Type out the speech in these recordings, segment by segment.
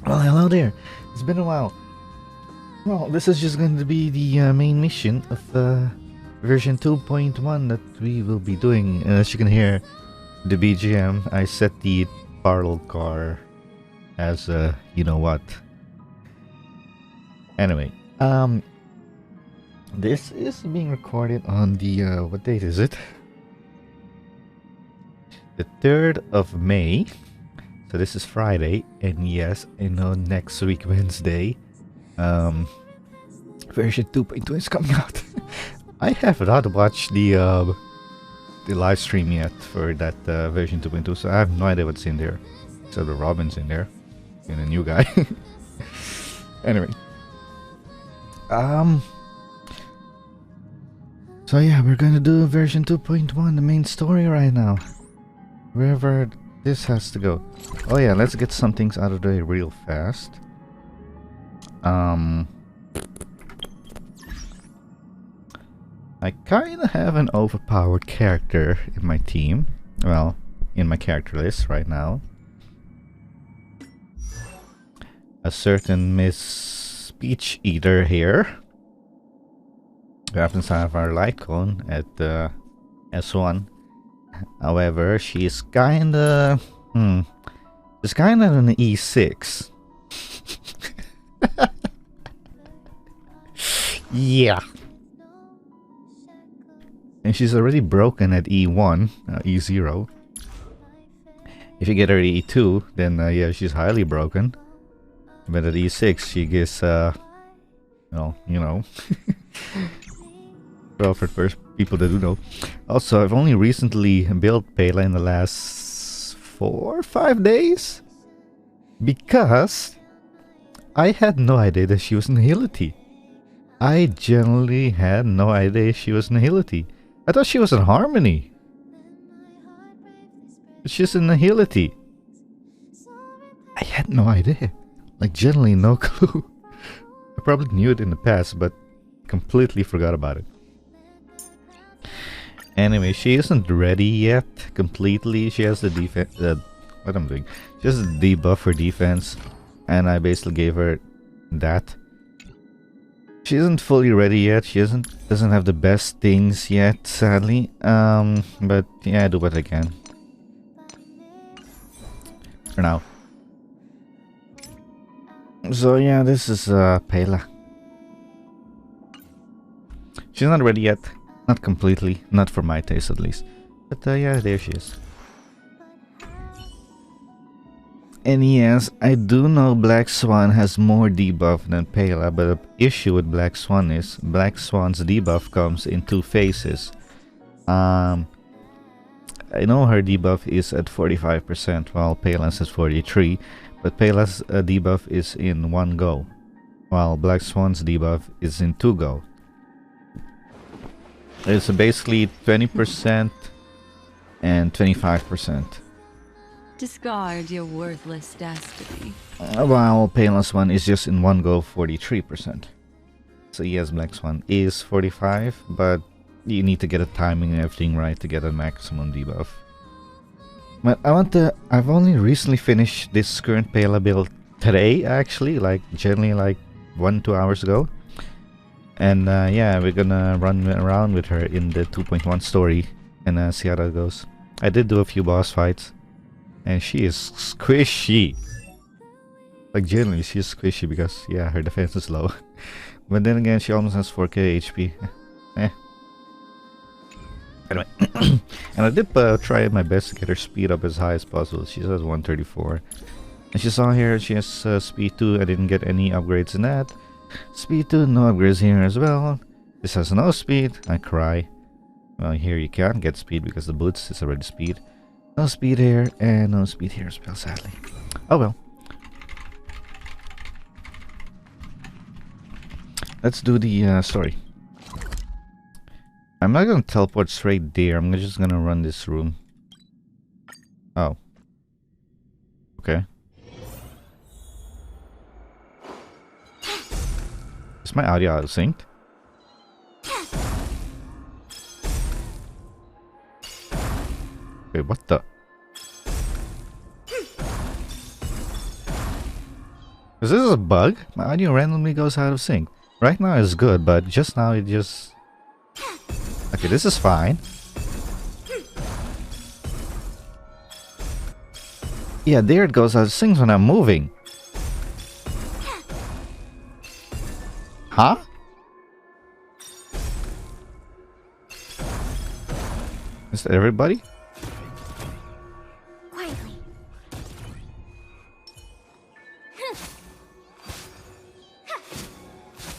Well, hello there. It's been a while. Well, this is just going to be the main mission of version 2.1 that we will be doing. As you can hear, the BGM, I set the parlor car as you know what. Anyway, this is being recorded on the what date is it? The 3rd of May. So this is Friday, and yes, I know next week Wednesday, version 2.2 is coming out. I have not watched the live stream yet for that version 2.2, so I have no idea what's in there. So the Robin's in there, and a new guy. Anyway, so yeah, we're gonna do version 2.1, the main story right now. Wherever this has to go. Oh yeah, let's get some things out of the way real fast. I kinda have an overpowered character in my team. Well, in my character list right now. A certain Miss Speech Eater here. Who happens to have our Lycon at S1. However, she's kinda... she's kinda an E6. Yeah. And she's already broken at E1, E0. If you get her to E2, then yeah, she's highly broken. But at E6, she gets, well, you know. Well, for first people that do know. Also, I've only recently built Pela in the last 4 or 5 days. Because I had no idea that she was Nihility. I generally had no idea she was Nihility. I thought she was in Harmony. But she's in Nihility. I had no idea. Like, generally no clue. I probably knew it in the past, but completely forgot about it. Anyway, she isn't ready yet completely. She has the defense. What I'm doing? She has the debuff for defense, and I basically gave her that. She isn't fully ready yet. She doesn't have the best things yet, sadly. But yeah, I do what I can for now. So yeah, this is Pela. She's not ready yet. Not completely. Not for my taste, at least. But yeah, there she is. And yes, I do know Black Swan has more debuff than Pela, but the issue with Black Swan is Black Swan's debuff comes in 2 phases. I know her debuff is at 45%, while Pela's is 43%, but Pela's debuff is in 1 go, while Black Swan's debuff is in 2 go. It's basically 20% and 25%. Discard your worthless destiny. While Painless one is just in 1 go 43%. So yes, Black Swan is 45, but you need to get the timing and everything right to get a maximum debuff. But I've only recently finished this current Pela build today, actually, like generally like 1-2 hours ago. And yeah, we're gonna run around with her in the 2.1 story and see how that goes. I did do a few boss fights, and she is squishy. Like generally, she's squishy because yeah, her defense is low. But then again, she almost has 4k HP. Anyway, and I did try my best to get her speed up as high as possible. She has 134. And she saw here she has speed 2. I didn't get any upgrades in that. Speed 2, no upgrades here as well. This has no speed. I cry. Well, here you can't get speed because the boots is already speed. No speed here, and no speed here as well, sadly. Oh well. Let's do the story. I'm not gonna teleport straight there. I'm just gonna run this room. Oh. Okay. Is my audio out of sync? Wait, what the? Is this a bug? My audio randomly goes out of sync. Right now it's good, but just now it just... Okay, this is fine. Yeah, there it goes out of sync when I'm moving. Huh? Is that everybody? Quietly.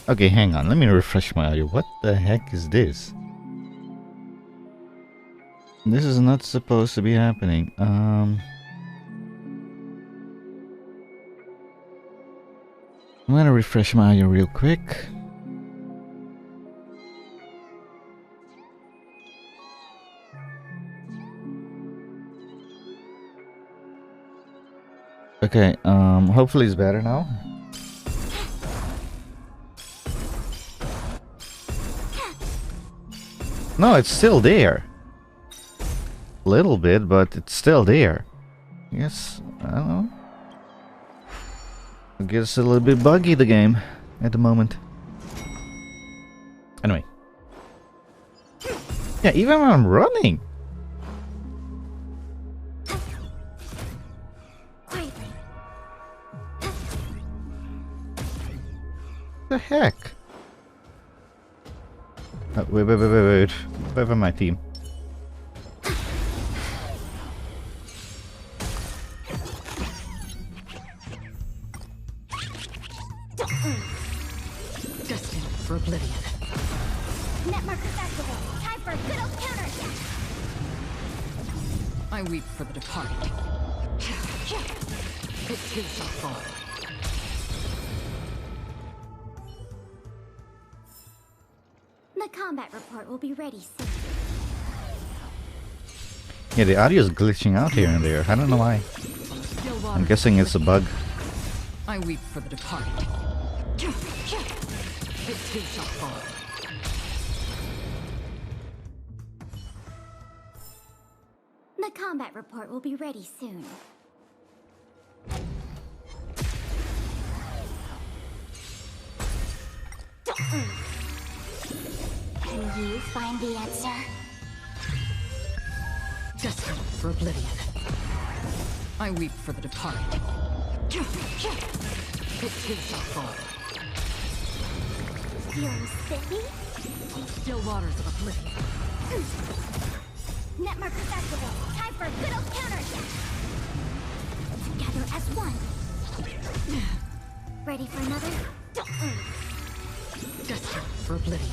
Okay, hang on. Let me refresh my audio. What the heck is this? This is not supposed to be happening. I'm gonna refresh my audio real quick. Okay, hopefully it's better now. No, it's still there. A little bit, but it's still there. Yes, I don't know. I guess a little bit buggy, the game, at the moment. Anyway. Yeah, even when I'm running. Quietly. The heck? Wait. Where for my team? Destined for oblivion. Net markers activated. Time for a good old counterattack. I weep for the departed. It too shall fall. The combat report will be ready soon. Yeah, the audio is glitching out here and there. I don't know why. Still I'm water. guessing it's a bug. I weep for the departed. It too shall fall. The combat report will be ready soon. Can you find the answer? Destined for oblivion. I weep for the departed. It too shall fall. Feeling spiffy? Still waters of oblivion. Net markers activated. Time for a good old counterattack. Together as one. Ready for another? Destined for oblivion.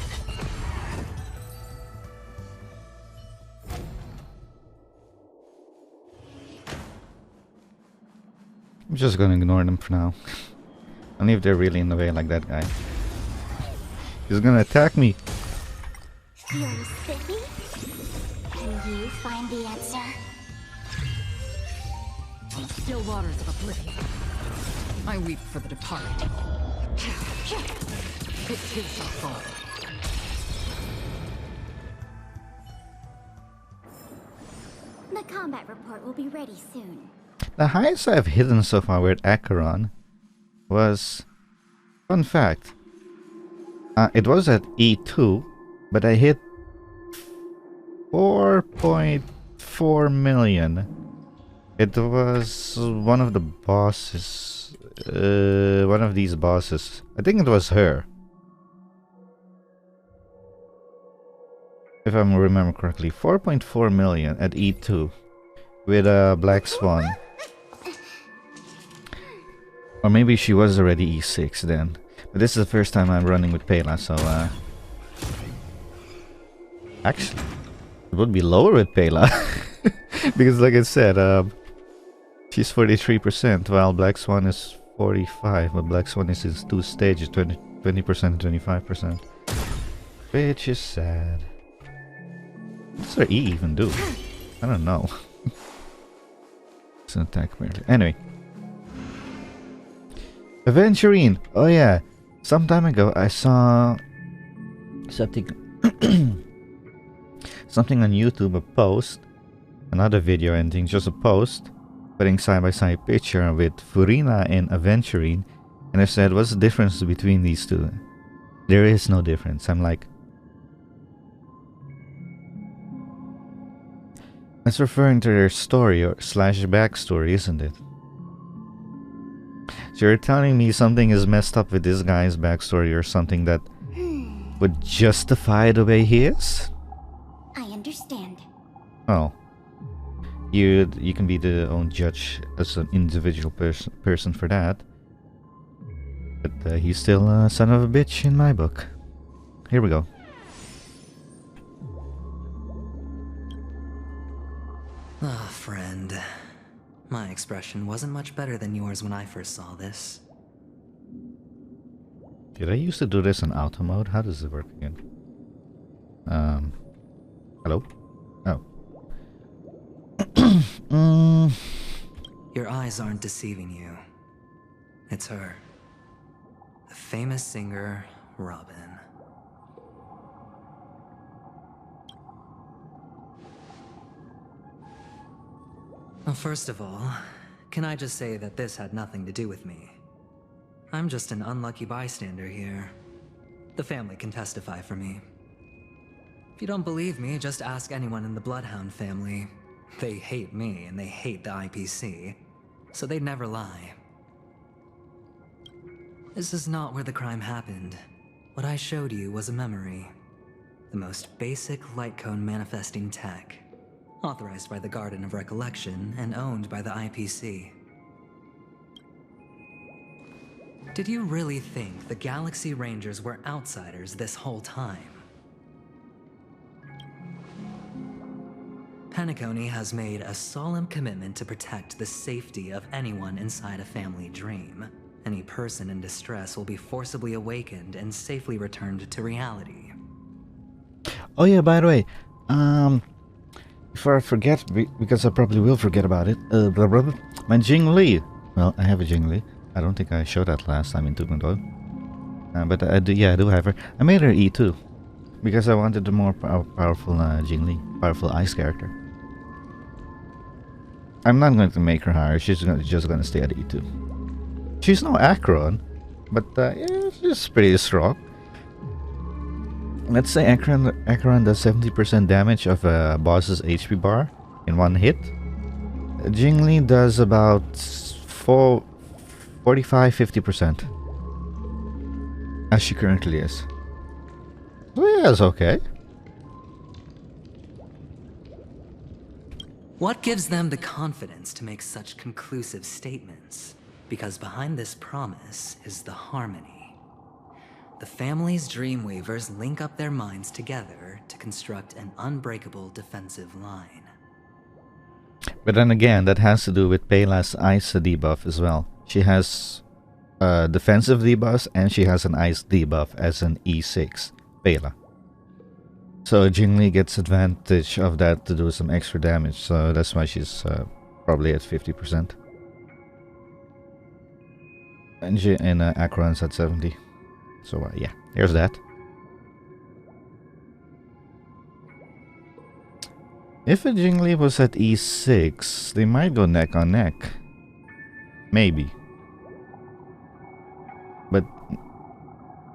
I'm just gonna ignore them for now. Only if they're really in the way like that guy. He's gonna attack me. Feeling spiffy? Can you find the answer? Still waters of oblivion. I weep for the departed. It too shall fall. The combat report will be ready soon. The highest I've hidden so far with Acheron was... Fun fact. It was at E2, but I hit 4.4 million. It was one of the bosses. One of these bosses. I think it was her. If I remember correctly. 4.4 million at E2. With a Black Swan. Or maybe she was already E6 then. But this is the first time I'm running with Pela, so actually, it would be lower with Pela. Because like I said, she's 43%, while Black Swan is 45. But Black Swan is in two stages, 20% and 25%. Which is sad. What does her E even do? I don't know. It's an attack barely. Anyway. Aventurine! Oh yeah. Some time ago I saw something something on YouTube, a post, another video ending, just a post, putting side by side picture with Furina and Aventurine, And I said, what's the difference between these two? There is no difference. I'm like, that's referring to their story or slash backstory, isn't it? So you're telling me something is messed up with this guy's backstory or something that would justify the way he is? I understand. Well, you can be the own judge as an individual person for that. But he's still a son of a bitch in my book. Here we go. Ah, friend. My expression wasn't much better than yours when I first saw this. Did I used to do this in auto mode? How does it work again? Hello? Oh. Your eyes aren't deceiving you. It's her. The famous singer, Robin. Well, first of all, can I just say that this had nothing to do with me? I'm just an unlucky bystander here. The family can testify for me. If you don't believe me, just ask anyone in the Bloodhound family. They hate me and they hate the IPC, so they'd never lie. This is not where the crime happened. What I showed you was a memory. The most basic light cone manifesting tech. Authorized by the Garden of Recollection and owned by the IPC. Did you really think the Galaxy Rangers were outsiders this whole time? Penacony has made a solemn commitment to protect the safety of anyone inside a family dream. Any person in distress will be forcibly awakened and safely returned to reality. Oh yeah, by the way, before I forget, because I probably will forget about it, my Jingli. Well, I have a Jingli. I don't think I showed that last time in 2.0. But I do have her. I made her E2 because I wanted a more powerful Jingli, powerful ice character. I'm not going to make her higher. She's just going to stay at E2. She's no Akron, but yeah, she's pretty strong. Let's say Akron does 70% damage of a boss's HP bar in one hit. Jingli does about 45-50%. As she currently is. So yeah, it's okay. What gives them the confidence to make such conclusive statements? Because behind this promise is the harmony. The family's Dreamweavers link up their minds together to construct an unbreakable defensive line. But then again, that has to do with Pela's ice debuff as well. She has a defensive debuff and she has an ice debuff as an E6, Pela. So Jingli gets advantage of that to do some extra damage, so that's why she's probably at 50%. And Akron's at 70. So yeah, here's that. If a Jingli was at E6, they might go neck on neck. Maybe. But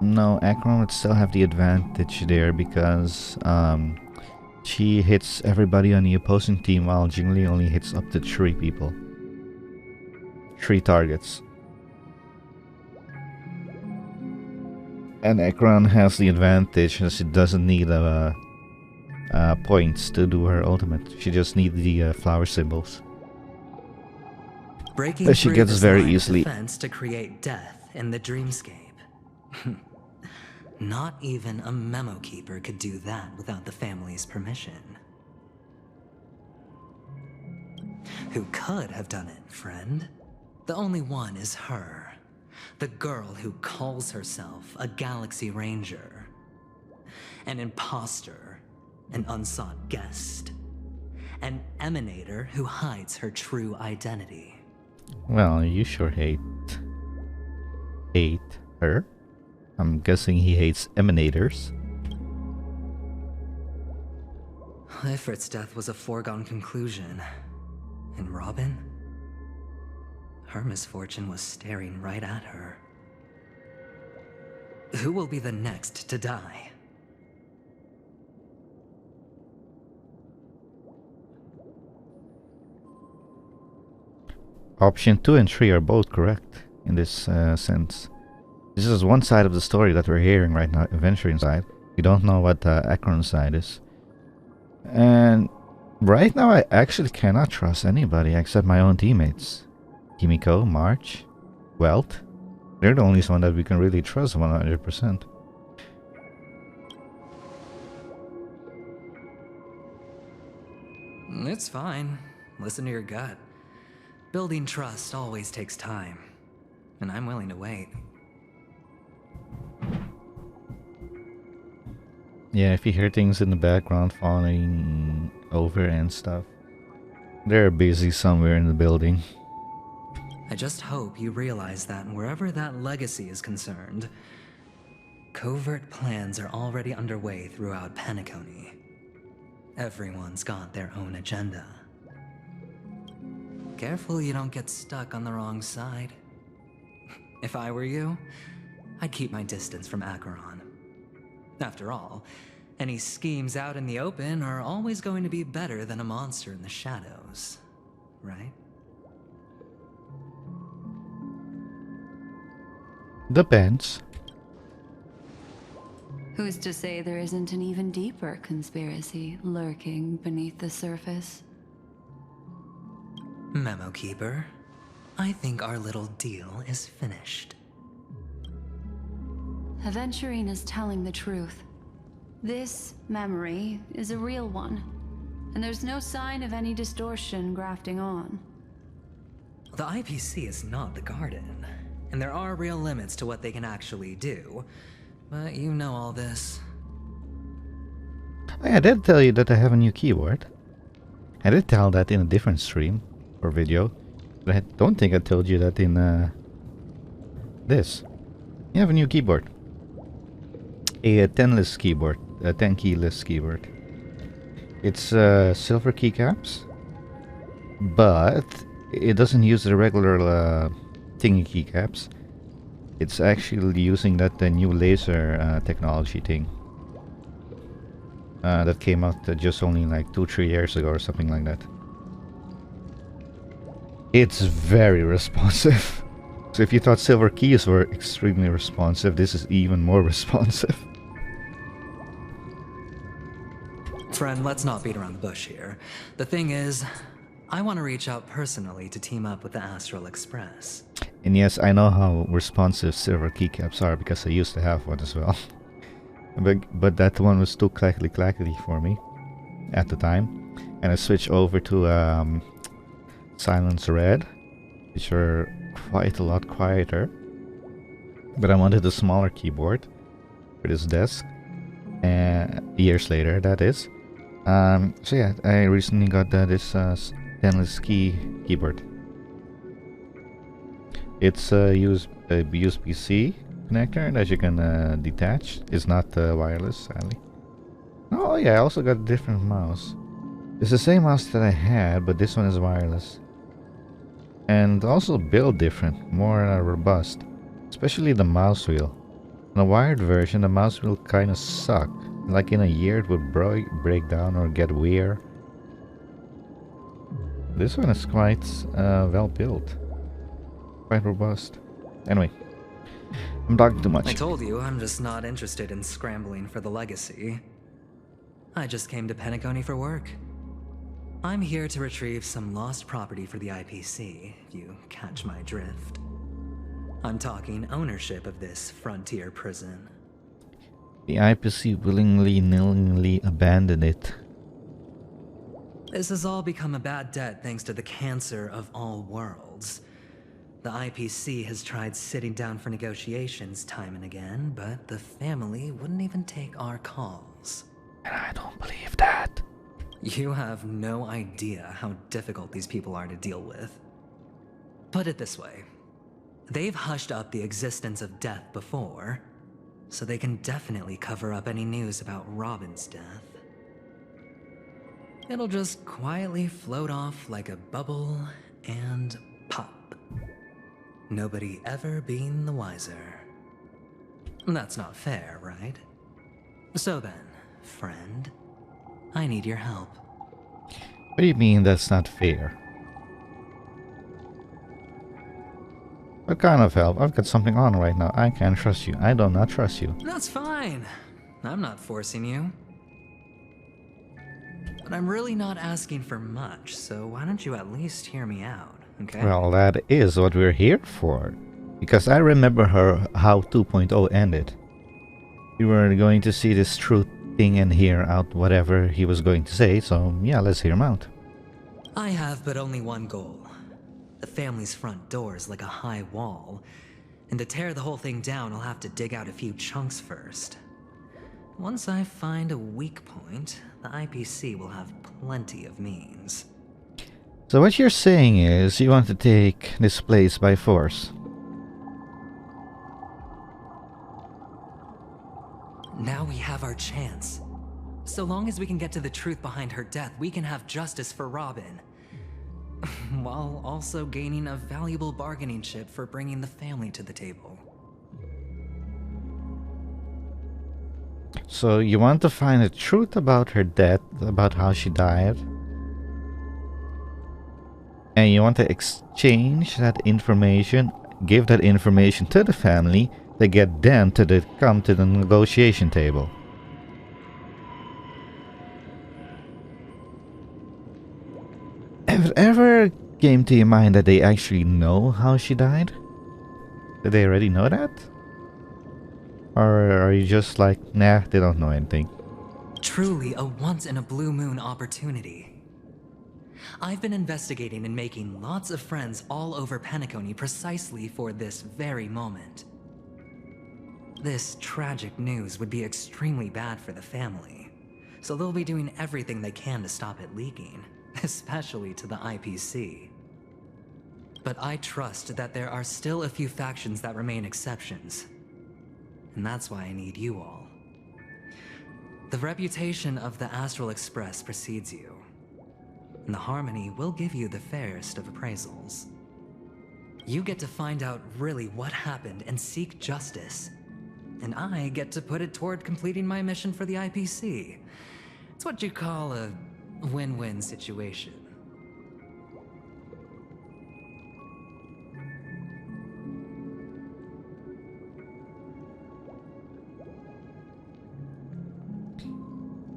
no, Akron would still have the advantage there because she hits everybody on the opposing team while Jingli only hits up to 3 people. 3 targets. And Akron has the advantage that she doesn't need points to do her ultimate. She just needs the flower symbols. Breaking that she through gets this very line of easily. defense to create death in the dreamscape. Not even a memo keeper could do that without the family's permission. Who could have done it, friend? The only one is her. The girl who calls herself a Galaxy Ranger. An imposter. An unsought guest. An emanator who hides her true identity. Well, you sure hate her. I'm guessing he hates emanators. Ifrit's death was a foregone conclusion. And Robin? Her misfortune was staring right at her. Who will be the next to die? Option 2 and 3 are both correct in this sense. This is one side of the story that we're hearing right now, Adventuring side. We don't know what the Acheron side is. And right now I actually cannot trust anybody except my own teammates. Kimiko, March, Welt. They're the only one that we can really trust 100%. It's fine. Listen to your gut. Building trust always takes time, and I'm willing to wait. Yeah, if you hear things in the background falling over and stuff, they're busy somewhere in the building. I just hope you realize that wherever that legacy is concerned, covert plans are already underway throughout Penacony. Everyone's got their own agenda. Careful you don't get stuck on the wrong side. If I were you, I'd keep my distance from Acheron. After all, any schemes out in the open are always going to be better than a monster in the shadows, right? Depends. Who's to say there isn't an even deeper conspiracy lurking beneath the surface? Memo Keeper, I think our little deal is finished. Aventurine is telling the truth. This memory is a real one, and there's no sign of any distortion grafting on. The IPC is not the Garden, and there are real limits to what they can actually do. But you know all this. I did tell you that I have a new keyboard. I did tell that in a different stream or video, but I don't think I told you that in this. You have a new keyboard. A 10-list keyboard, a 10-keyless keyboard. It's silver keycaps, but it doesn't use the regular thingy keycaps. It's actually using that new laser technology thing that came out just only like 2-3 years ago or something like that. It's very responsive. So if you thought silver keys were extremely responsive, this is even more responsive. Friend, let's not beat around the bush here. The thing is, I want to reach out personally to team up with the Astral Express. And yes, I know how responsive silver keycaps are because I used to have one as well. but that one was too clackety for me at the time. And I switched over to Silence Red, which are quite a lot quieter. But I wanted a smaller keyboard for this desk. Years later, that is. So yeah, I recently got this stainless keyboard. It's a USB-C connector that you can detach. It's not wireless, sadly. Oh yeah, I also got a different mouse. It's the same mouse that I had, but this one is wireless. And also built different, more robust. Especially the mouse wheel. On the wired version, the mouse wheel kinda sucked. Like in a year it would break down or get weird. This one is quite well built. Quite robust. Anyway, I'm talking too much. I told you I'm just not interested in scrambling for the legacy. I just came to Penacony for work. I'm here to retrieve some lost property for the IPC, if you catch my drift. I'm talking ownership of this frontier prison. The IPC willingly abandoned it. This has all become a bad debt thanks to the cancer of all worlds. The IPC has tried sitting down for negotiations time and again, but the family wouldn't even take our calls. And I don't believe that. You have no idea how difficult these people are to deal with. Put it this way. They've hushed up the existence of death before, so they can definitely cover up any news about Robin's death. It'll just quietly float off like a bubble and pop. Nobody ever being the wiser. That's not fair, right? So then, friend, I need your help. What do you mean that's not fair? What kind of help? I've got something on right now. I can't trust you. I do not trust you. That's fine. I'm not forcing you. But I'm really not asking for much, so why don't you at least hear me out, okay? Well, that is what we're here for. Because I remember how 2.0 ended. We were going to see this truth thing and hear out whatever he was going to say, so yeah, let's hear him out. I have but only one goal. The family's front door is like a high wall, and to tear the whole thing down, I'll have to dig out a few chunks first. Once I find a weak point, the IPC will have plenty of means. So what you're saying is you want to take this place by force. Now we have our chance. So long as we can get to the truth behind her death, we can have justice for Robin. While also gaining a valuable bargaining chip for bringing the family to the table. So you want to find the truth about her death, about how she died. And you want to exchange that information, give that information to the family, to get them to come to the negotiation table. Have it ever came to your mind that they actually know how she died? Did they already know that? Or are you just like, nah, they don't know anything? Truly a once-in-a-blue-moon opportunity. I've been investigating and making lots of friends all over Penacony precisely for this very moment. This tragic news would be extremely bad for the family, so they'll be doing everything they can to stop it leaking. Especially to the IPC. But I trust that there are still a few factions that remain exceptions. And that's why I need you all. The reputation of the Astral Express precedes you. And the Harmony will give you the fairest of appraisals. You get to find out really what happened and seek justice. And I get to put it toward completing my mission for the IPC. It's what you call a win-win situation.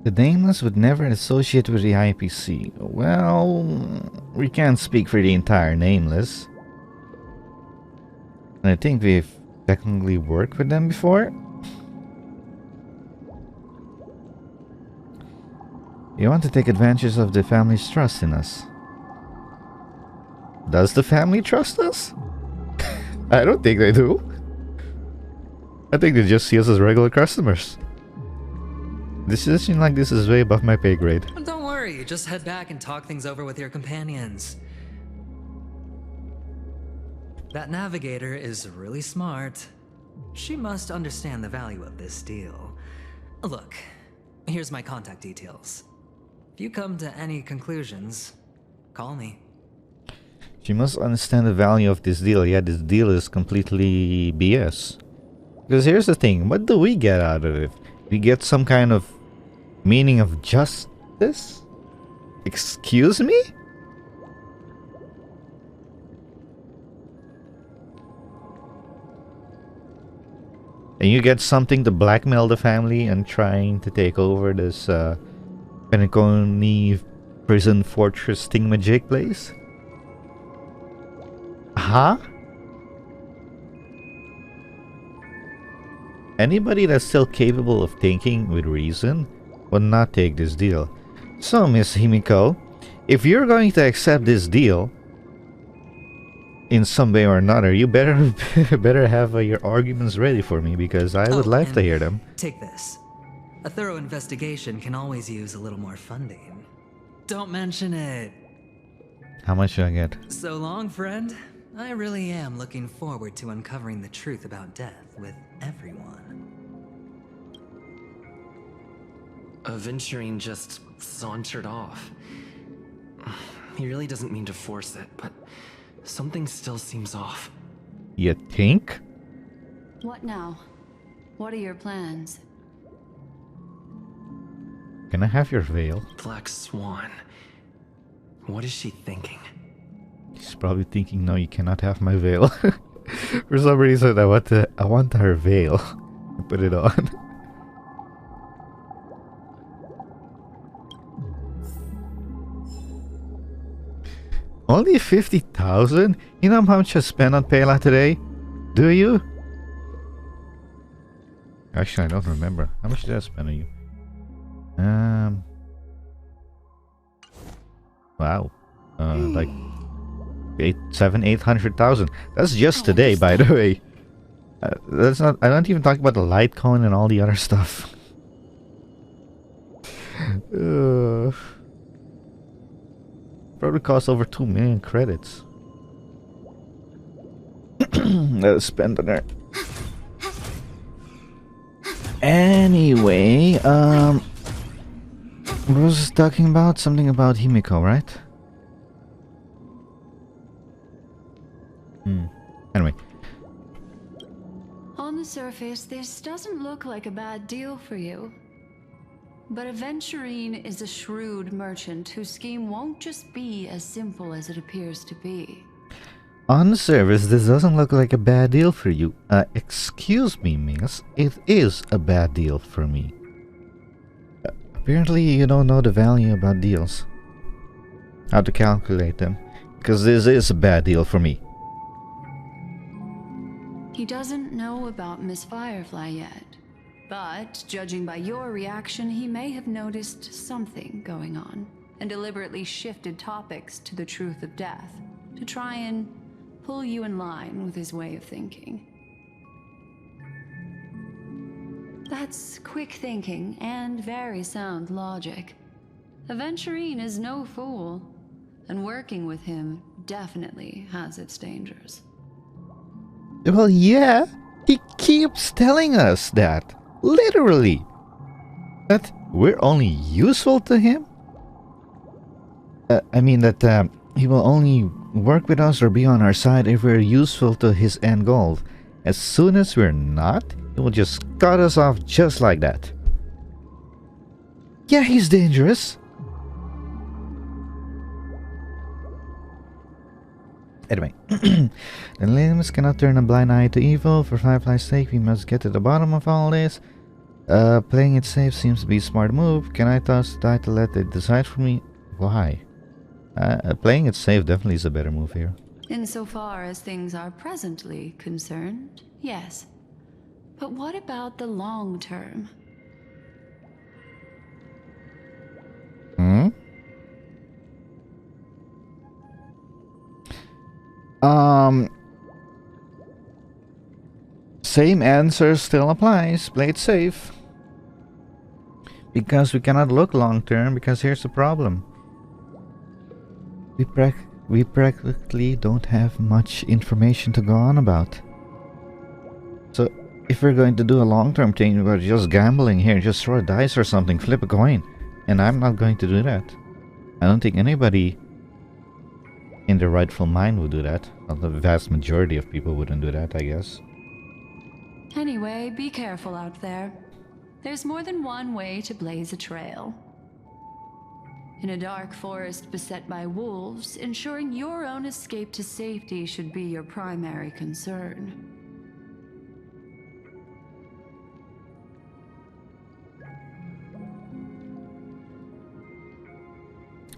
The Nameless would never associate with the IPC. Well, we can't speak for the entire Nameless. And I think we've technically worked with them before. You want to take advantage of the family's trust in us. Does the family trust us? I don't think they do. I think they just see us as regular customers. Decision like this is way above my pay grade. Don't worry, just head back and talk things over with your companions. That navigator is really smart. She must understand the value of this deal. Look, here's my contact details. If you come to any conclusions, call me. She must understand the value of this deal. Yeah, this deal is completely BS. Because here's the thing, what do we get out of it? We get some kind of meaning of justice? Excuse me? And you get something to blackmail the family and trying to take over this Penacony prison fortress thingamajig place? Huh? Anybody that's still capable of thinking with reason would not take this deal. So, Miss Himiko, if you're going to accept this deal in some way or another, you better better have your arguments ready for me, because I would like to hear them. Take this. A thorough investigation can always use a little more funding. Don't mention it. How much do I get? So long, friend. I really am looking forward to uncovering the truth about death with everyone. Aventurine just sauntered off. He really doesn't mean to force it, but something still seems off. You think? What now? What are your plans? Can I have your veil? Black Swan. What is she thinking? She's probably thinking, no, you cannot have my veil. For some reason, I want her veil. I put it on. Only 50,000? You know how much I spent on Pela today? Do you? Actually, I don't remember. How much did I spend on you? Wow. Like 800,000. That's just today, by the way. That's not. I don't even talk about the Litecoin and all the other stuff. Probably cost over 2 million credits. Let's spend on her. Anyway, what was I talking about? Something about Himiko, right? Anyway. On the surface, this doesn't look like a bad deal for you. But Aventurine is a shrewd merchant whose scheme won't just be as simple as it appears to be. On the surface, this doesn't look like a bad deal for you. Excuse me, miss. It is a bad deal for me. Apparently, you don't know the value about deals. How to calculate them. Because this is a bad deal for me. He doesn't know about Miss Firefly yet. But, judging by your reaction, he may have noticed something going on, and deliberately shifted topics to the truth of death, to try and pull you in line with his way of thinking. That's quick thinking and very sound logic. Aventurine is no fool, and working with him definitely has its dangers. Well, yeah, he keeps telling us that. Literally. That we're only useful to him? I mean that he will only work with us or be on our side if we're useful to his end goal. As soon as we're not, he will just cut us off just like that. Yeah, he's dangerous. Anyway, the limbs cannot turn a blind eye to evil. For Firefly's sake, we must get to the bottom of all this. Playing it safe seems to be a smart move. Can I toss the die to let it decide for me? Why? Playing it safe definitely is a better move here. Insofar as things are presently concerned, yes. But what about the long term? Same answer still applies. Play it safe. Because we cannot look long term, because here's the problem. We practically don't have much information to go on about. So if we're going to do a long term thing, we're just gambling here, just throw a dice or something, flip a coin. And I'm not going to do that. I don't think anybody in their rightful mind would do that. Well, the vast majority of people wouldn't do that, I guess. Anyway, be careful out there. There's more than one way to blaze a trail. In a dark forest beset by wolves, ensuring your own escape to safety should be your primary concern.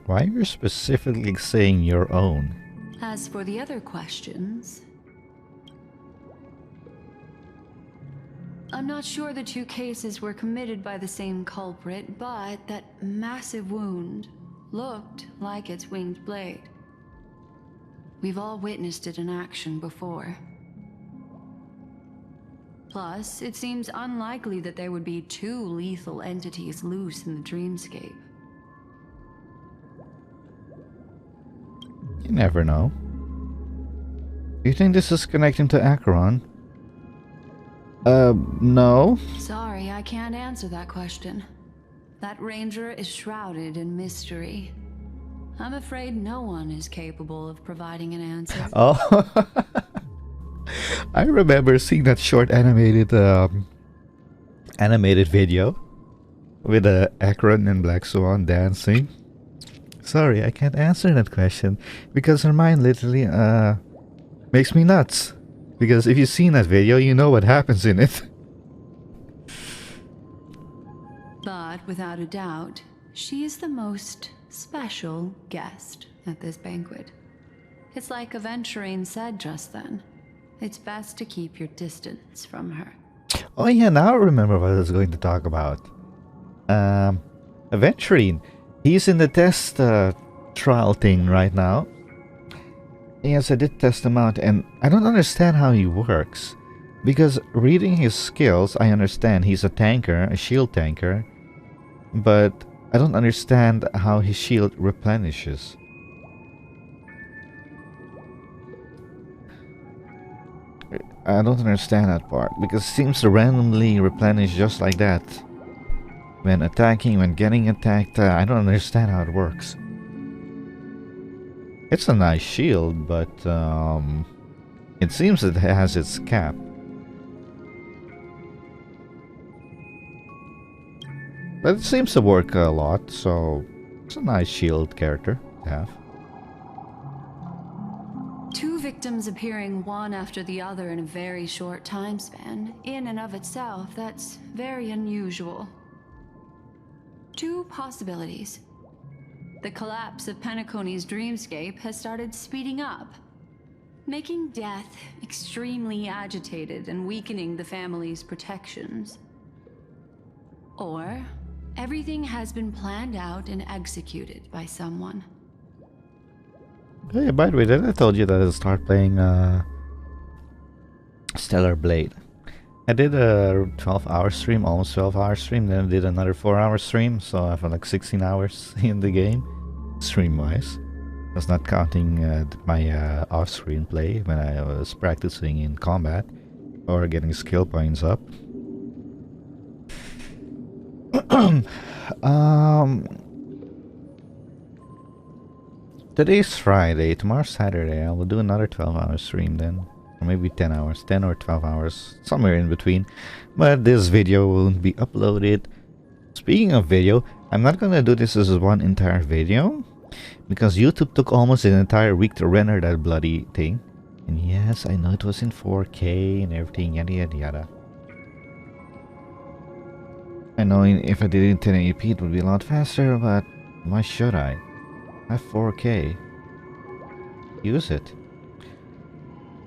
Why are you specifically saying your own? As for the other questions, I'm not sure the two cases were committed by the same culprit, but that massive wound looked like its winged blade. We've all witnessed it in action before. Plus, it seems unlikely that there would be two lethal entities loose in the dreamscape. You never know. Do you think this is connecting to Acheron? No. Sorry, I can't answer that question. That ranger is shrouded in mystery. I'm afraid no one is capable of providing an answer. Oh. I remember seeing that short animated animated video with Akron and Black Swan dancing. Sorry, I can't answer that question because her mind literally makes me nuts. Because if you've seen that video, you know what happens in it. But without a doubt, she is the most special guest at this banquet. It's like Aventurine said just then. It's best to keep your distance from her. Oh yeah, now I remember what I was going to talk about. Aventurine. He's in the test trial thing right now. Yes, I did test him out, and I don't understand how he works. Because reading his skills, I understand he's a tanker, a shield tanker. But I don't understand how his shield replenishes. I don't understand that part, because it seems to randomly replenish just like that. When attacking, when getting attacked, I don't understand how it works. It's a nice shield, but it seems it has its cap. But it seems to work a lot, so it's a nice shield character to have. Two victims appearing one after the other in a very short time span, in and of itself, that's very unusual. Two possibilities. The collapse of Penacony's dreamscape has started speeding up, making death extremely agitated and weakening the family's protections. Or everything has been planned out and executed by someone. Oh yeah, by the way, did I told you that I'll start playing Stellar Blade? I did a 12-hour stream, almost 12-hour stream, then I did another 4-hour stream, so I have like 16 hours in the game, stream-wise. That's not counting my off-screen play when I was practicing in combat or getting skill points up. Today's Friday, tomorrow's Saturday. I will do another 12-hour stream then. Or maybe 10 hours, 10 or 12 hours, somewhere in between. But this video won't be uploaded. Speaking of video, I'm not gonna do this as one entire video, because YouTube took almost an entire week to render that bloody thing. And yes, I know it was in 4K and everything, yada yada yada. I know if I did it in 1080p it would be a lot faster, but why should I? I have 4K. Use it.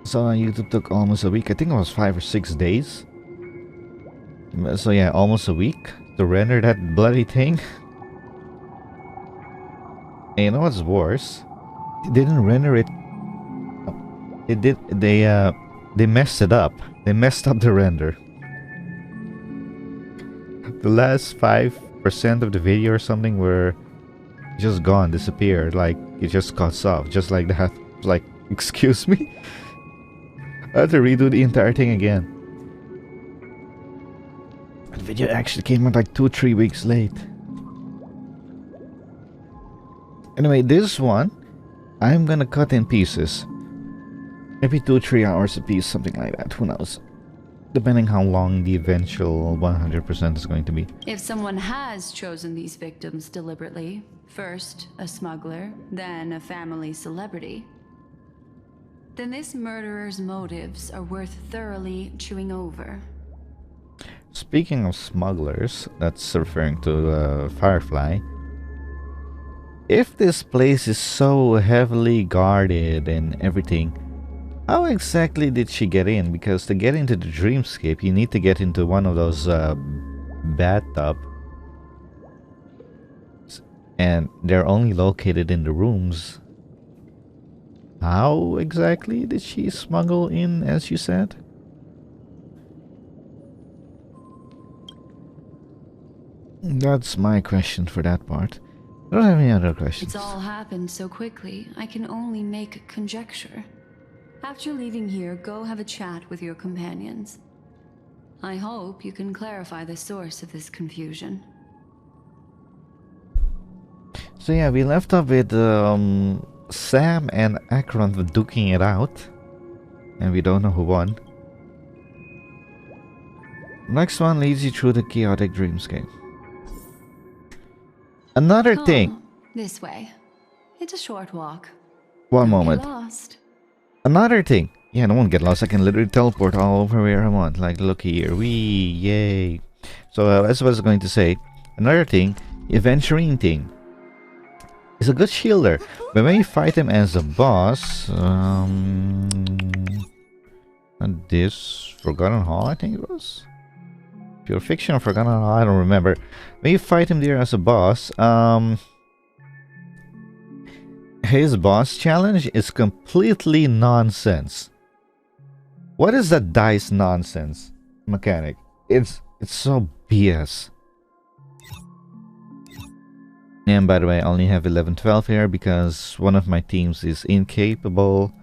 So YouTube took almost a week. I think it was 5 or 6 days. So yeah, almost a week to render that bloody thing. And you know what's worse? They didn't render it. They messed it up. They messed up the render. The last 5% of the video or something were just gone, disappeared. Like it just cuts off, just like that. Like, excuse me. I had to redo the entire thing again. The video actually came out like 2-3 weeks late. Anyway, this one I'm gonna cut in pieces. Maybe 2-3 hours a piece, something like that. Who knows? Depending how long the eventual 100% is going to be. If someone has chosen these victims deliberately, first a smuggler, then a family celebrity, then this murderer's motives are worth thoroughly chewing over. Speaking of smugglers, that's referring to Firefly. If this place is so heavily guarded and everything, how exactly did she get in? Because to get into the dreamscape, you need to get into one of those bathtub. And they're only located in the rooms. How exactly did she smuggle in, as you said? That's my question for that part. I don't have any other questions. It's all happened so quickly, I can only make conjecture. After leaving here, go have a chat with your companions. I hope you can clarify the source of this confusion. So yeah, we left off with Sam and Akron duking it out. And we don't know who won. Next one leads you through the chaotic dreamscape. Another thing. Come this way. It's a short walk. One Don't get moment. lost. Another thing. Yeah, I won't get lost. I can literally teleport all over where I want. Like, look here. Wee, yay. So, as I was going to say, another thing, Aventurine thing. Is a good shielder. But when you fight him as a boss, and this Forgotten Hall, I think it was. Pure Fiction or Forgotten Hall, I don't remember. When you fight him there as a boss, his boss challenge is completely nonsense. What is that dice nonsense mechanic? It's so BS. And by the way, I only have 11-12 here because one of my teams is incapable,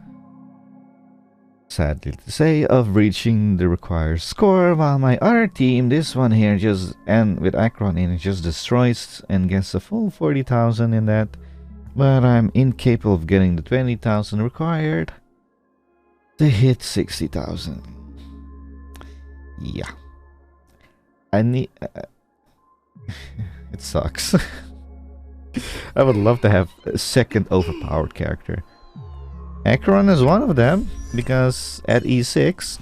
sadly to say, of reaching the required score, while my other team, this one here, just, and with Akron in, it just destroys and gets a full 40,000 in that. But I'm incapable of getting the 20,000 required to hit 60,000. Yeah. I need... it sucks. I would love to have a second overpowered character. Akron is one of them, because at E6,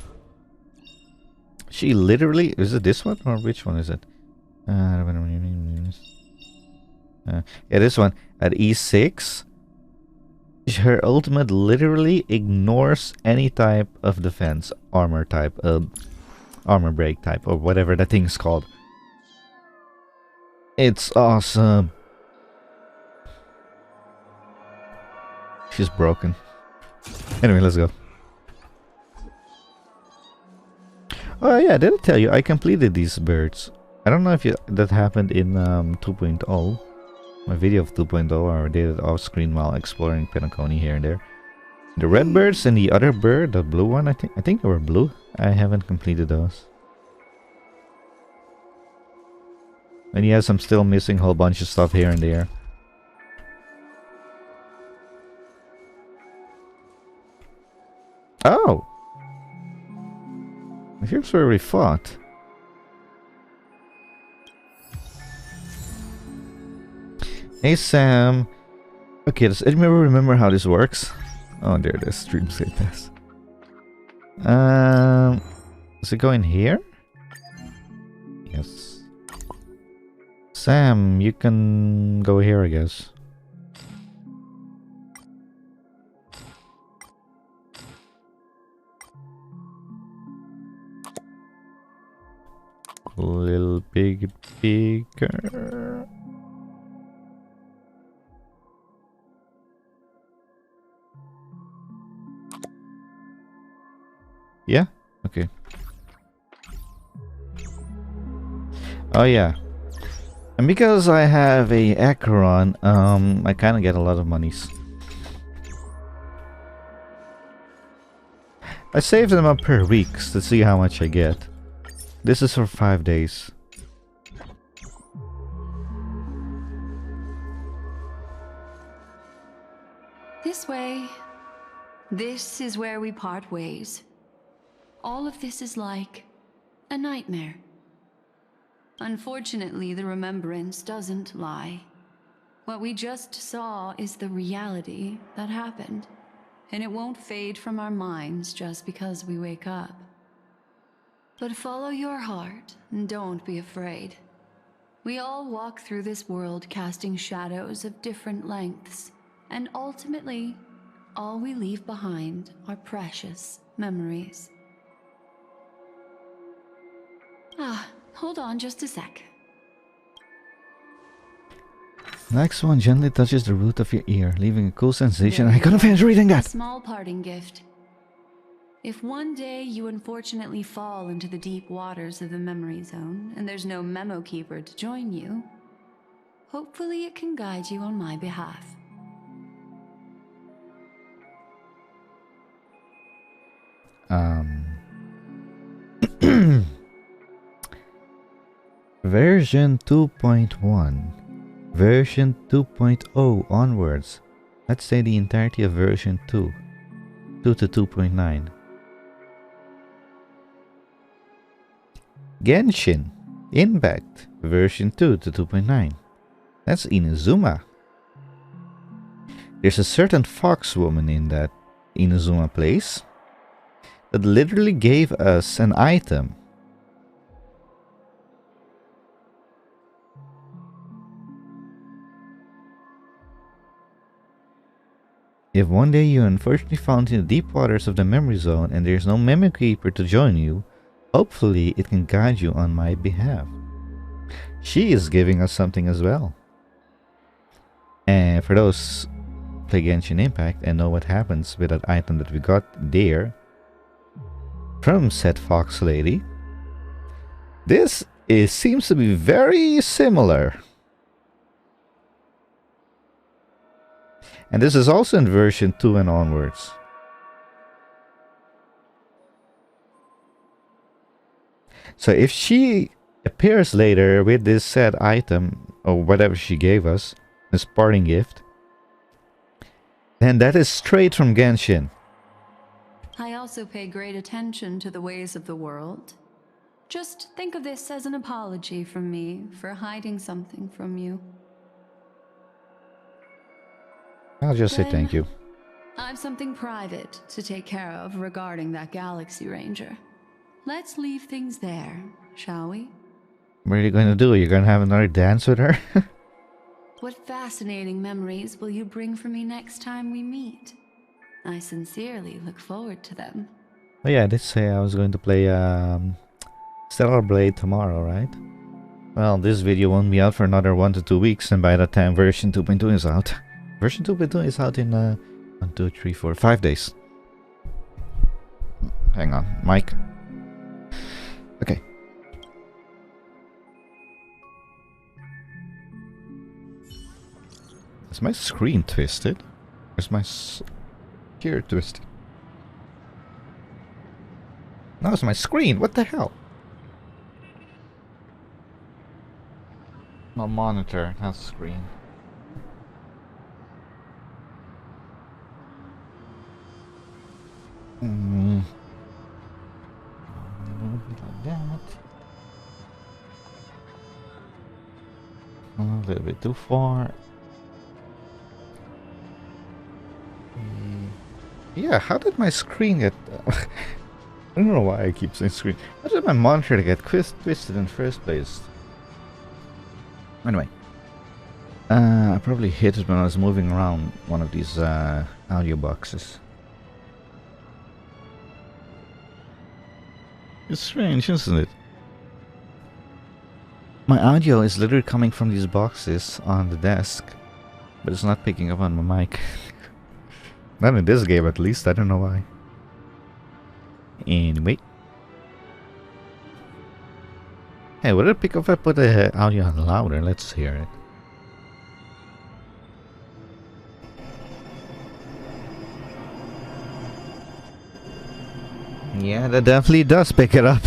she literally... Is it this one, or which one is it? Yeah, this one. At E6, her ultimate literally ignores any type of defense, armor type, armor break type, or whatever that thing's called. It's awesome. She's broken. Anyway, let's go. Oh yeah, did I tell you I completed these birds? I don't know if that happened in 2.0. My video of 2.0, or I did it off screen while exploring Penacony here and there. The red birds and the other bird, the blue one, I think they were blue. I haven't completed those. And yes, I'm still missing a whole bunch of stuff here and there. Oh! Here's where we fought. Hey Sam! Okay, does anyone remember how this works? Oh, there it is. Dreamscape Pass. Does it go in here? Yes. Sam, you can go here, I guess. Little big bigger. Yeah? Okay. Oh yeah. And because I have a Acheron, I kinda get a lot of monies. I save them up per weeks to see how much I get. This is for 5 days. This way. This is where we part ways. All of this is like a nightmare. Unfortunately, the remembrance doesn't lie. What we just saw is the reality that happened, and it won't fade from our minds just because we wake up. But follow your heart and don't be afraid. We all walk through this world casting shadows of different lengths, and ultimately, all we leave behind are precious memories. Hold on just a sec. Next one gently touches the root of your ear, leaving a cool sensation. I couldn't finish reading that! A small parting gift. If one day you unfortunately fall into the deep waters of the memory zone, and there's no memo keeper to join you, hopefully it can guide you on my behalf. Version 2.1. Version 2.0 onwards. Let's say the entirety of version 2. 2 to 2.9. Genshin Impact version 2 to 2.9. That's Inazuma. There's a certain fox woman in that Inazuma place that literally gave us an item. If one day you unfortunately found in the deep waters of the memory zone and there's no memory keeper to join you, hopefully it can guide you on my behalf. She is giving us something as well. And for those who play Genshin Impact and know what happens with that item that we got there from said fox lady, this seems to be very similar. And this is also in version 2 and onwards. So if she appears later with this said item, or whatever she gave us, this parting gift, then that is straight from Genshin. I also pay great attention to the ways of the world. Just think of this as an apology from me for hiding something from you. I'll just say thank you. I've something private to take care of regarding that Galaxy Ranger. Let's leave things there, shall we? What are you going to do? You're going to have another dance with her? What fascinating memories will you bring for me next time we meet? I sincerely look forward to them. Oh yeah, I did say I was going to play Stellar Blade tomorrow, right? Well, this video won't be out for another 1 to 2 weeks, and by that time version 2.2 is out. Version 2.2 is out in 1, 2, 3, 4, 5 days. Hang on, Mike. Okay. Is my screen twisted? Or is my gear twisted? No, it's my screen. What the hell? My monitor, not screen. Like that. A little bit too far. Yeah, how did my screen get... I don't know why I keep saying screen. How did my monitor get twisted in the first place? Anyway. I probably hit it when I was moving around one of these audio boxes. It's strange, isn't it? My audio is literally coming from these boxes on the desk, but it's not picking up on my mic. Not in this game, at least. I don't know why. Anyway. Hey, would it pick up if I put the audio on louder? Let's hear it. Yeah, that definitely does pick it up.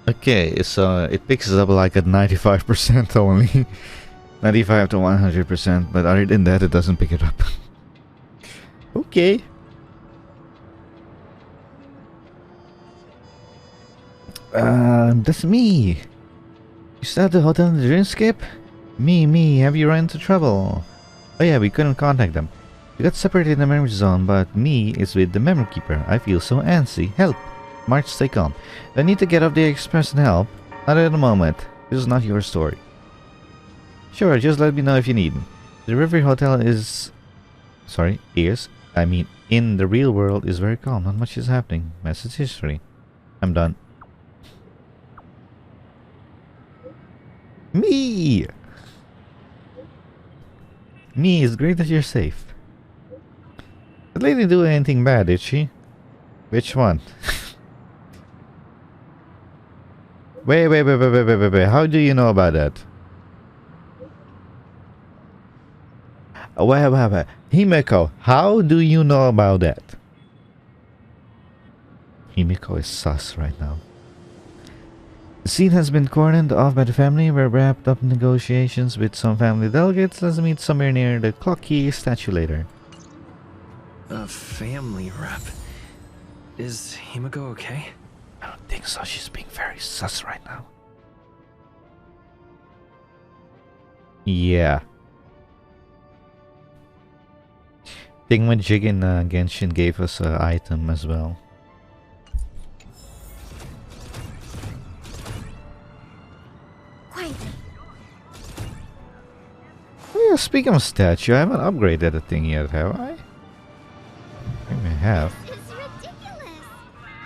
Okay, so it picks it up like at 95% only. 95 to 100%, but other than that it doesn't pick it up. Okay. That's me. You still at the hotel in the dreamscape? Me, have you run into trouble? Oh yeah, we couldn't contact them. We got separated in the memory zone, but me is with the memory keeper. I feel so antsy. Help! March, stay calm. I need to get up there express and help. Not at the moment. This is not your story. Sure, just let me know if you need. The River Hotel is... in the real world is very calm. Not much is happening. Message history. I'm done. Me! Me, it's great that you're safe. Did lady do anything bad, did she? Which one? Wait. How do you know about that? Wait. Himeko, how do you know about that? Himeko is sus right now. Scene has been cordoned off by the family. We're wrapped up in negotiations with some family delegates. Let's meet somewhere near the clock key statue later. A family rep. Is Himiko okay? I don't think so. She's being very sus right now. Yeah. Thingamajig in Genshin gave us an item as well. Quietly. Oh yeah, speaking of statue, I haven't upgraded the thing yet, have I? Maybe I have. It's ridiculous.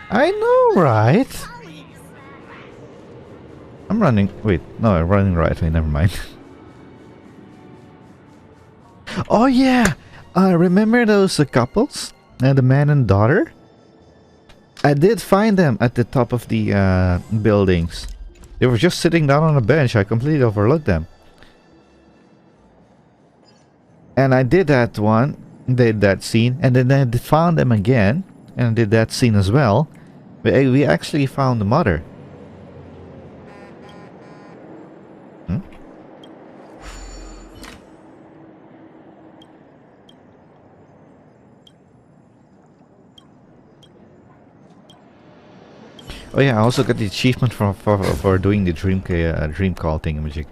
I know, right? Colleagues. I'm running. Wait, no, I'm running right way. Never mind. Oh yeah, remember those couples, the man and daughter? I did find them at the top of the buildings. They were just sitting down on a bench. I completely overlooked them. And I did that one, did that scene, and then I found them again, and did that scene as well. We actually found the mother. Hmm? Oh yeah, I also got the achievement for doing the dream call thingamajig.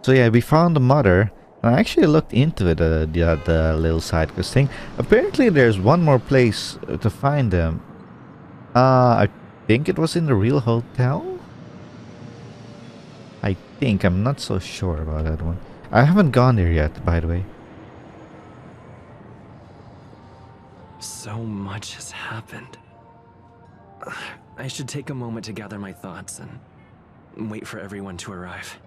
So yeah, we found the mother. And I actually looked into it, the little side quest thing. Apparently there's one more place to find them. I think it was in the real hotel? I think. I'm not so sure about that one. I haven't gone there yet, by the way. So much has happened. I should take a moment to gather my thoughts and wait for everyone to arrive.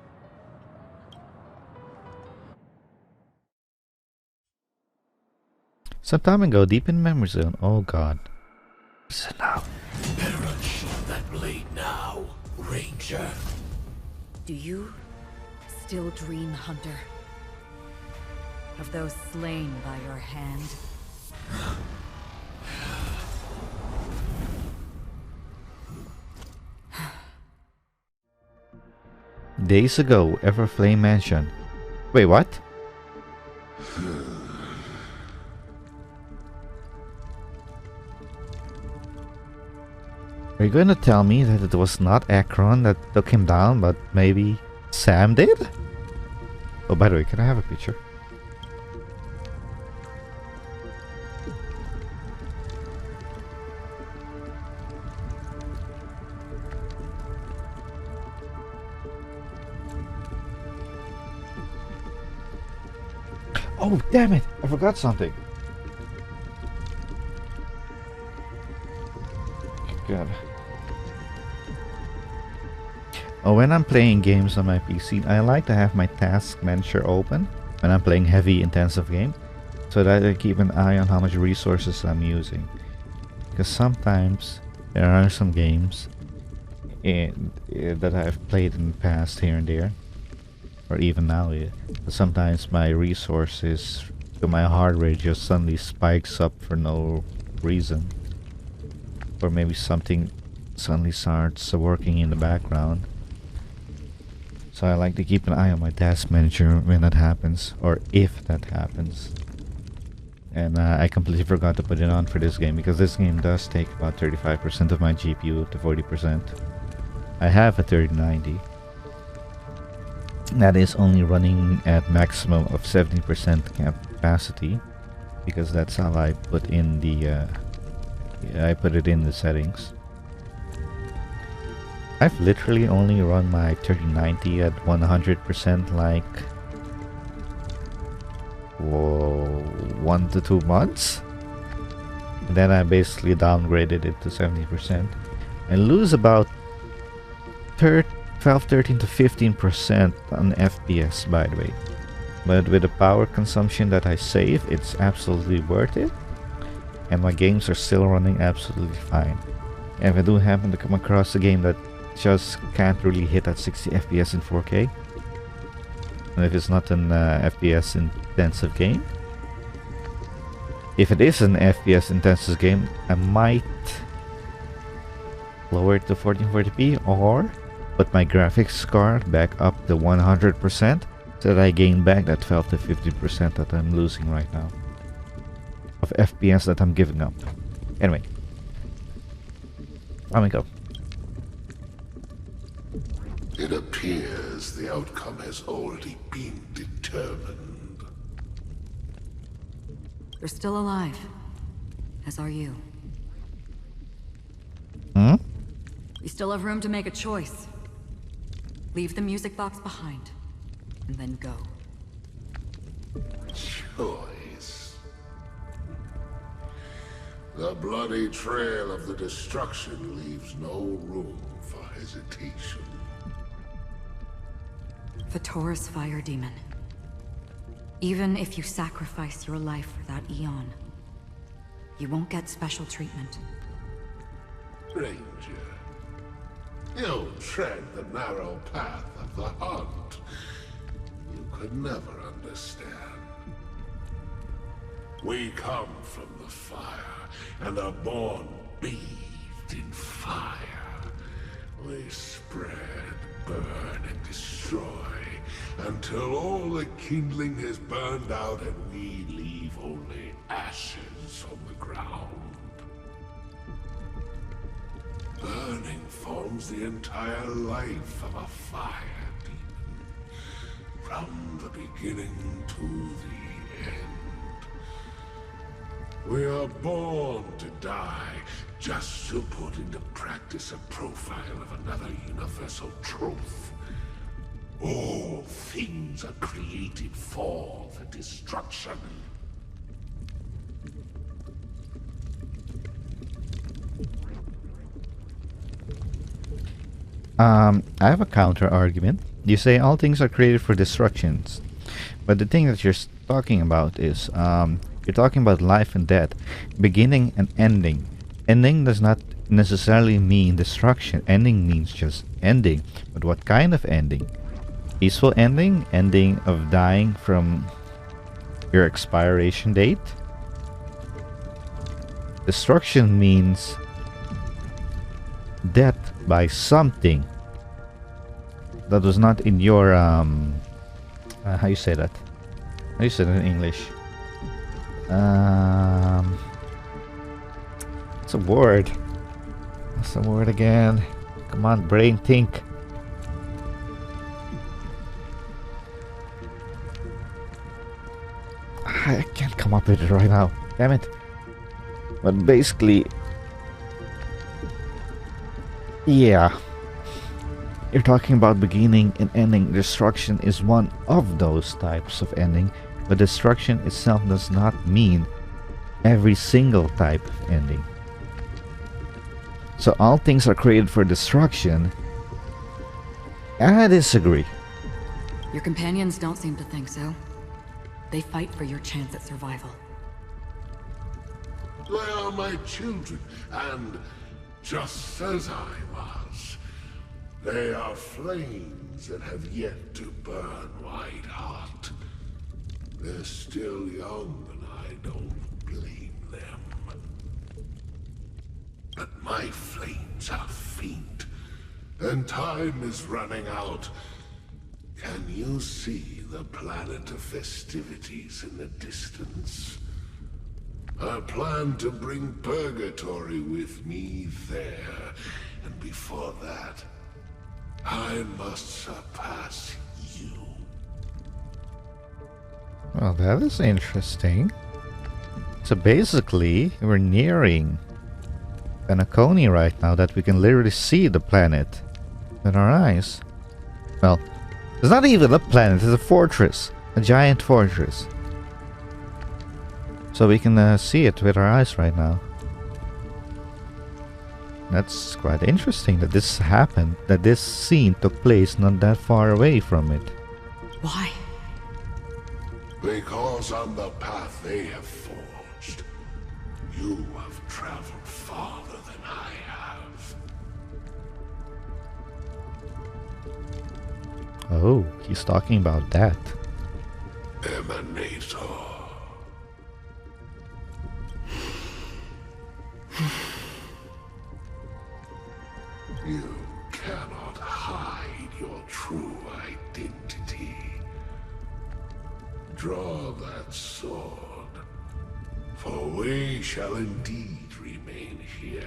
Some time ago, deep in memory zone. Oh god. So now. Better unsheath that blade now, Ranger. Do you still dream, Hunter? Of those slain by your hand? Days ago, Everflame Mansion. Wait, what? Are you going to tell me that it was not Akron that took him down, but maybe Sam did? Oh, by the way, can I have a picture? Oh, damn it! I forgot something. God. Oh, when I'm playing games on my PC, I like to have my task manager open when I'm playing heavy intensive game, so that I keep an eye on how much resources I'm using. Because sometimes there are some games that I've played in the past here and there, or even now, sometimes my resources to my hardware just suddenly spikes up for no reason. Or maybe something suddenly starts working in the background. So I like to keep an eye on my task manager when that happens, or if that happens. And I completely forgot to put it on for this game, because this game does take about 35% of my GPU to 40%. I have a 3090. That is only running at maximum of 70% capacity, because that's how I put in the I put it in the settings. I've literally only run my 3090 at 100% like 1 to 2 months. And then I basically downgraded it to 70% and lose about 12, 13 to 15% on FPS, by the way. But with the power consumption that I save, it's absolutely worth it. And my games are still running absolutely fine. And if I do happen to come across a game that just can't really hit at 60 FPS in 4K, and if it's not an FPS intensive game, if it is an FPS intensive game, I might lower it to 1440p, or put my graphics card back up to 100% so that I gain back that 12 to 50% that I'm losing right now of FPS that I'm giving up. Anyway, let me go. It appears the outcome has already been determined. You're still alive, as are you. Hmm? You still have room to make a choice. Leave the music box behind, and then go. Choice. The bloody trail of the destruction leaves no room for hesitation. The Taurus Fire Demon. Even if you sacrifice your life for that Eon, you won't get special treatment. Ranger, you tread the narrow path of the hunt. You could never understand. We come from the fire, and are born bathed in fire. We spread, burn, and destroy, until all the kindling has burned out and we leave only ashes on the ground. Burning forms the entire life of a fire demon, from the beginning to the end. We are born to die, just to put into practice a profile of another universal truth. All things are created for the destruction. I have a counter argument. You say all things are created for destructions, but the thing that you're talking about is you're talking about life and death, beginning and ending. Ending does not necessarily mean destruction. Ending means just ending. But what kind of ending? Peaceful ending? Ending of dying from your expiration date? Destruction means death by something that was not in your how you say that? How you say that in English? It's a word. What's the word again? Come on, brain, think. I can't come up with it right now. Damn it. But basically, yeah. You're talking about beginning and ending. Destruction is one of those types of ending, but destruction itself does not mean every single type of ending. So all things are created for destruction. I disagree. Your companions don't seem to think so. They fight for your chance at survival. They are my children, and just as I was, they are flames that have yet to burn white hot. They're still young, and I don't blame them. But my flames are faint, and time is running out. Can you see the planet of festivities in the distance? I plan to bring Purgatory with me there, and before that, I must surpass you. Well, that is interesting. So basically, we're nearing Penacony right now, that we can literally see the planet with our eyes. Well, it's not even a planet, it's a fortress. A giant fortress. So we can see it with our eyes right now. That's quite interesting that this happened, that this scene took place not that far away from it. Why? Because on the path they have forged, you have traveled farther than I have. Oh, he's talking about that. Emanator. You cannot hide. shall indeed remain here,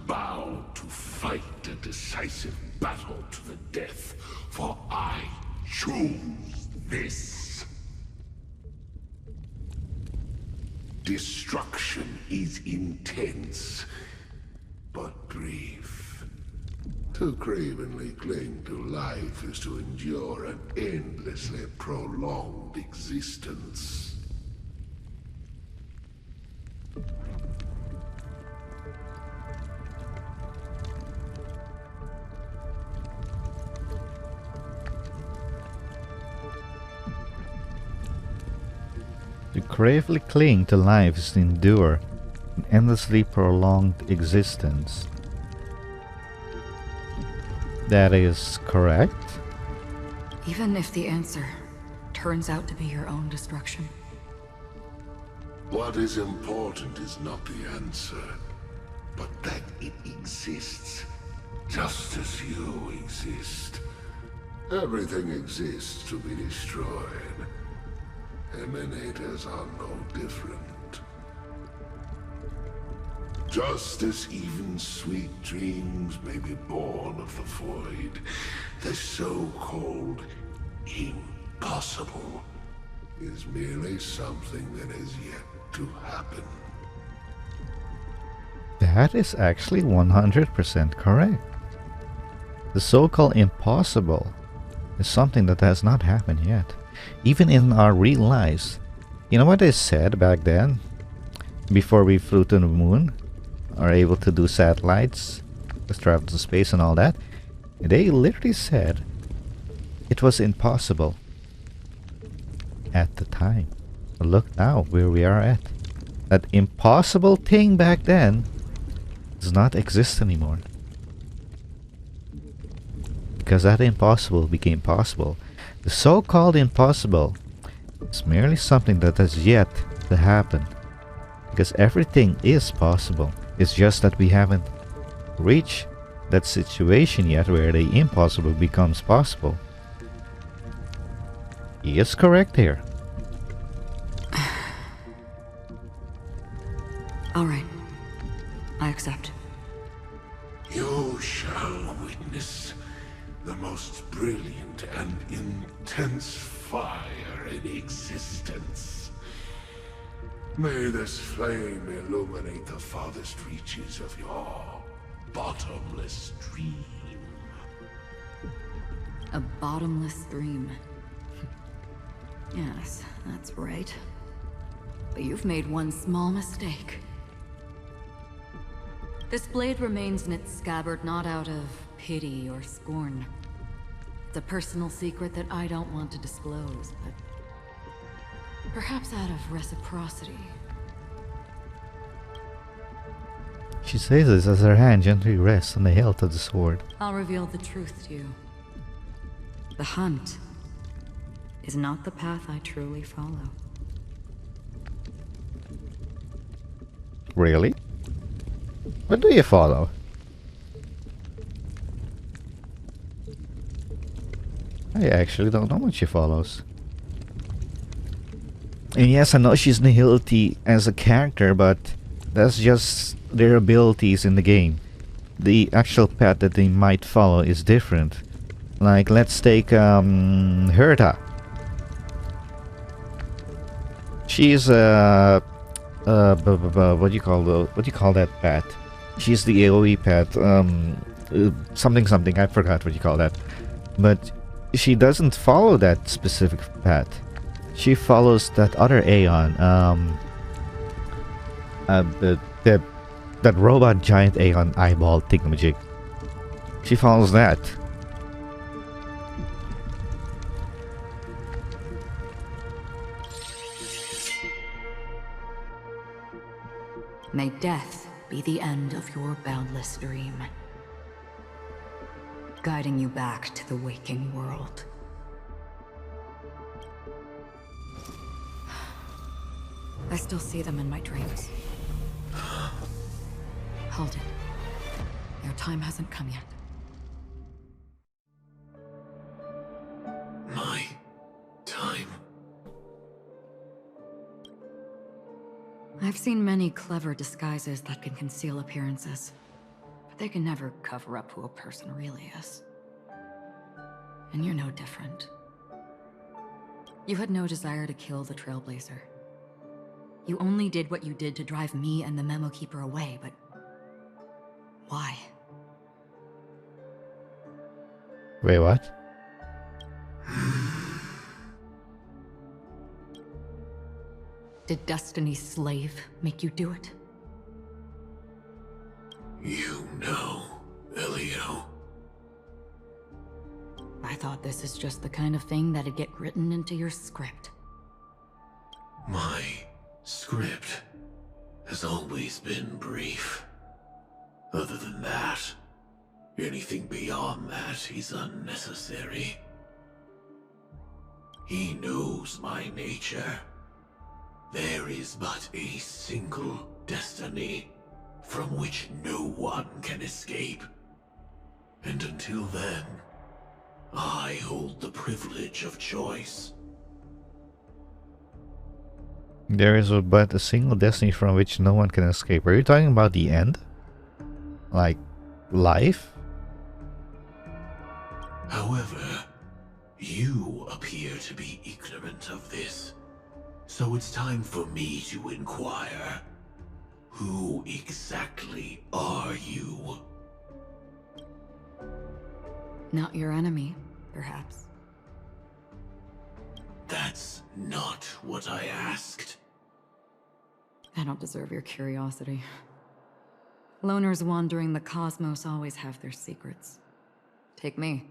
bound to fight a decisive battle to the death, for I choose this. Destruction is intense, but brief. To cravenly cling to life is to endure an endlessly prolonged existence. To gravely cling to life is to endure an endlessly prolonged existence. That is correct. Even if the answer turns out to be your own destruction. What is important is not the answer, but that it exists, just as you exist. Everything exists to be destroyed. Emanators are no different. Just as even sweet dreams may be born of the void, the so-called impossible is merely something that is yet to happen. That is actually 100% correct. The so-called impossible is something that has not happened yet. Even in our real lives. You know what they said back then? Before we flew to the moon, are able to do satellites, just travel to space and all that. They literally said it was impossible at the time. But look now where we are at. That impossible thing back then does not exist anymore. Because that impossible became possible. The so-called impossible is merely something that has yet to happen. Because everything is possible. It's just that we haven't reached that situation yet where the impossible becomes possible. He is correct here. Alright. I accept. You shall witness the most brilliant and intense fire in existence. May this flame illuminate the farthest reaches of your bottomless dream. A bottomless dream. Yes, that's right. But you've made one small mistake. This blade remains in its scabbard not out of pity or scorn. It's a personal secret that I don't want to disclose, but perhaps out of reciprocity. She says this as her hand gently rests on the hilt of the sword. I'll reveal the truth to you. The hunt is not the path I truly follow. Really? What do you follow? I actually don't know what she follows. And yes, I know she's nihility as a character, but that's just their abilities in the game. The actual path that they might follow is different. Like, let's take Herta. She's what do you call that path? She's the AoE path. Something. I forgot what you call that. But she doesn't follow that specific path. She follows that other Aeon. That robot giant Aeon eyeball thingamajig. She follows that. May death be the end of your boundless dream, guiding you back to the waking world. I still see them in my dreams. Hold it. Your time hasn't come yet. My time. I I've seen many clever disguises that can conceal appearances, but they can never cover up who a person really is. And you're no different. You had no desire to kill the Trailblazer. You only did what you did to drive me and the Memo Keeper away, but why? Wait, what? Did Destiny's slave make you do it? You know, Elio. I thought this is just the kind of thing that'd get written into your script. My script has always been brief. Other than that, anything beyond that is unnecessary. He knows my nature. There is but a single destiny from which no one can escape. And until then, I hold the privilege of choice. There is but a single destiny from which no one can escape. Are you talking about the end? Like, life? However, you appear to be ignorant of this. So it's time for me to inquire. Who exactly are you? Not your enemy, perhaps. That's not what I asked. I don't deserve your curiosity. Loners wandering the cosmos always have their secrets. Take me.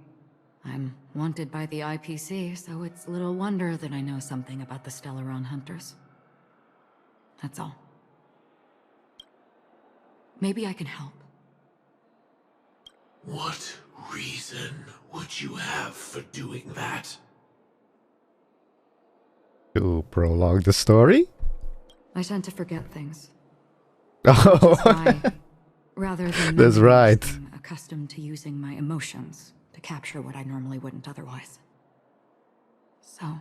I'm wanted by the IPC, so it's little wonder that I know something about the Stellaron Hunters. That's all. Maybe I can help. What reason would you have for doing that? To prologue the story? I tend to forget things. Oh, Why, rather than that's right. I'm accustomed to using my emotions to capture what I normally wouldn't otherwise. So,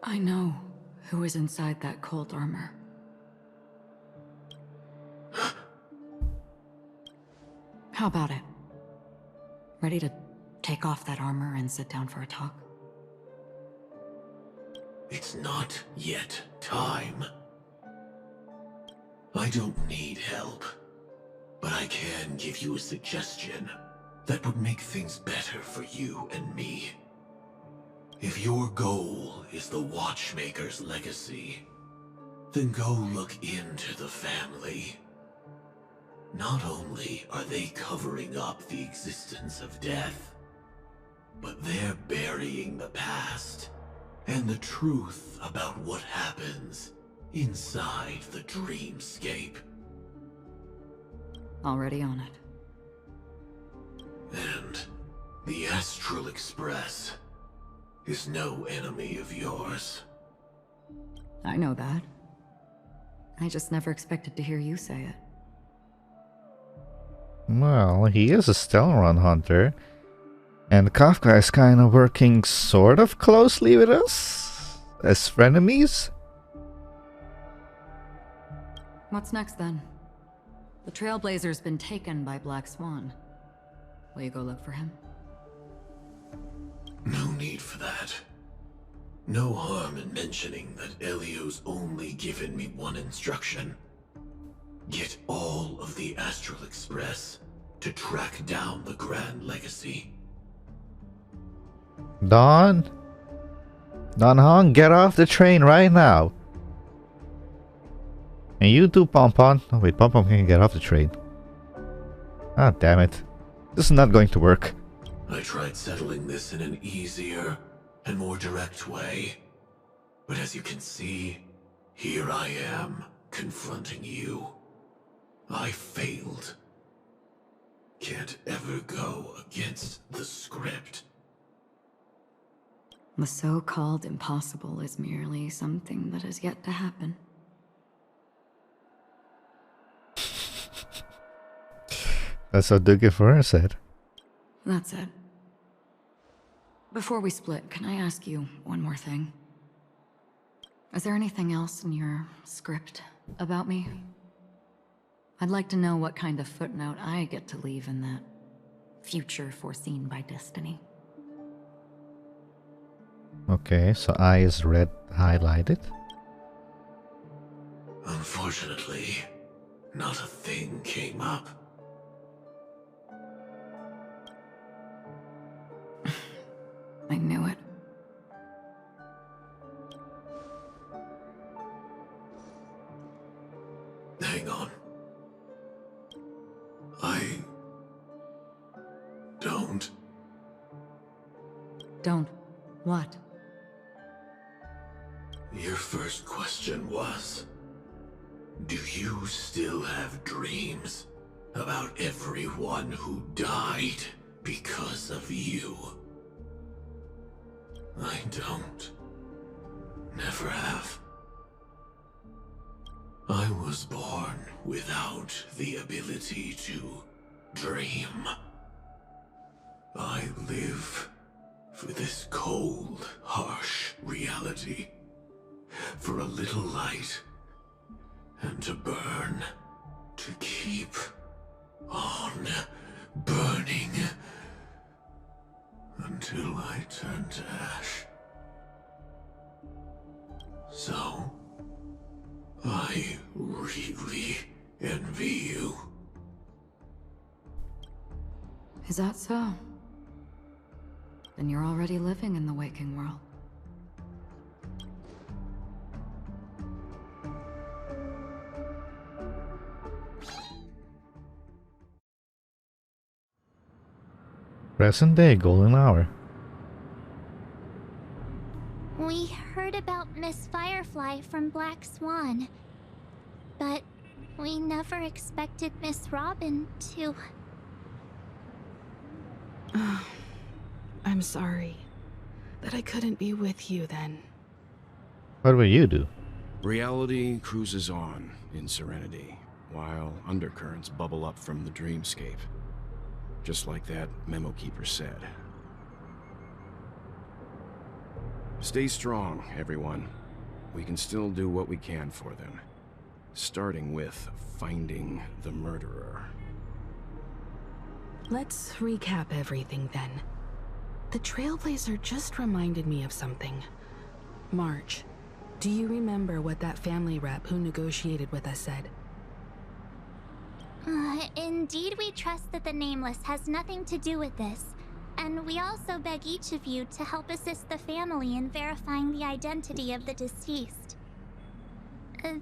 I know who is inside that cold armor. How about it? Ready to take off that armor and sit down for a talk? It's not yet time. I don't need help, but I can give you a suggestion that would make things better for you and me. If your goal is the Watchmaker's legacy, then go look into the family. Not only are they covering up the existence of death, but they're burying the past and the truth about what happens inside the dreamscape. Already on it. And the Astral Express is no enemy of yours. I know that. I just never expected to hear you say it. Well, he is a Stellaron hunter. And Kafka is kind of working sort of closely with us? As frenemies? What's next then? The Trailblazer's been taken by Black Swan. Will you go look for him? No need for that. No harm in mentioning that Elio's only given me one instruction. Get all of the Astral Express to track down the Grand Legacy. Don Hong, get off the train right now. And you too, Pompon. Oh wait, Pompon can get off the train. Ah, damn it. This is not going to work. I tried settling this in an easier and more direct way. But as you can see, here I am, confronting you. I failed. Can't ever go against the script. The so-called impossible is merely something that has yet to happen. That's what Duke Furrer said. That's it. Before we split, can I ask you one more thing? Is there anything else in your script about me? I'd like to know what kind of footnote I get to leave in that future foreseen by destiny. Okay, so I is red highlighted. Unfortunately, not a thing came up. I knew it. Hang on. I don't. Don't. What? Your first question was, do you still have dreams about everyone who died because of you? I don't. Never have. I was born without the ability to dream. I live for this cold, harsh reality. For a little light, and to burn, to keep on burning, until I turn to ash. So, I really envy you. Is that so? Then you're already living in the waking world. Present day, golden hour. We heard about Miss Firefly from Black Swan, but we never expected Miss Robin to... I'm sorry that I couldn't be with you then. What will you do? Reality cruises on in serenity, while undercurrents bubble up from the dreamscape. Just like that memo keeper said. Stay strong, everyone. We can still do what we can for them. Starting with finding the murderer. Let's recap everything then. The Trailblazer just reminded me of something. March, do you remember what that family rep who negotiated with us said? Indeed, we trust that the Nameless has nothing to do with this, and we also beg each of you to help assist the family in verifying the identity of the deceased.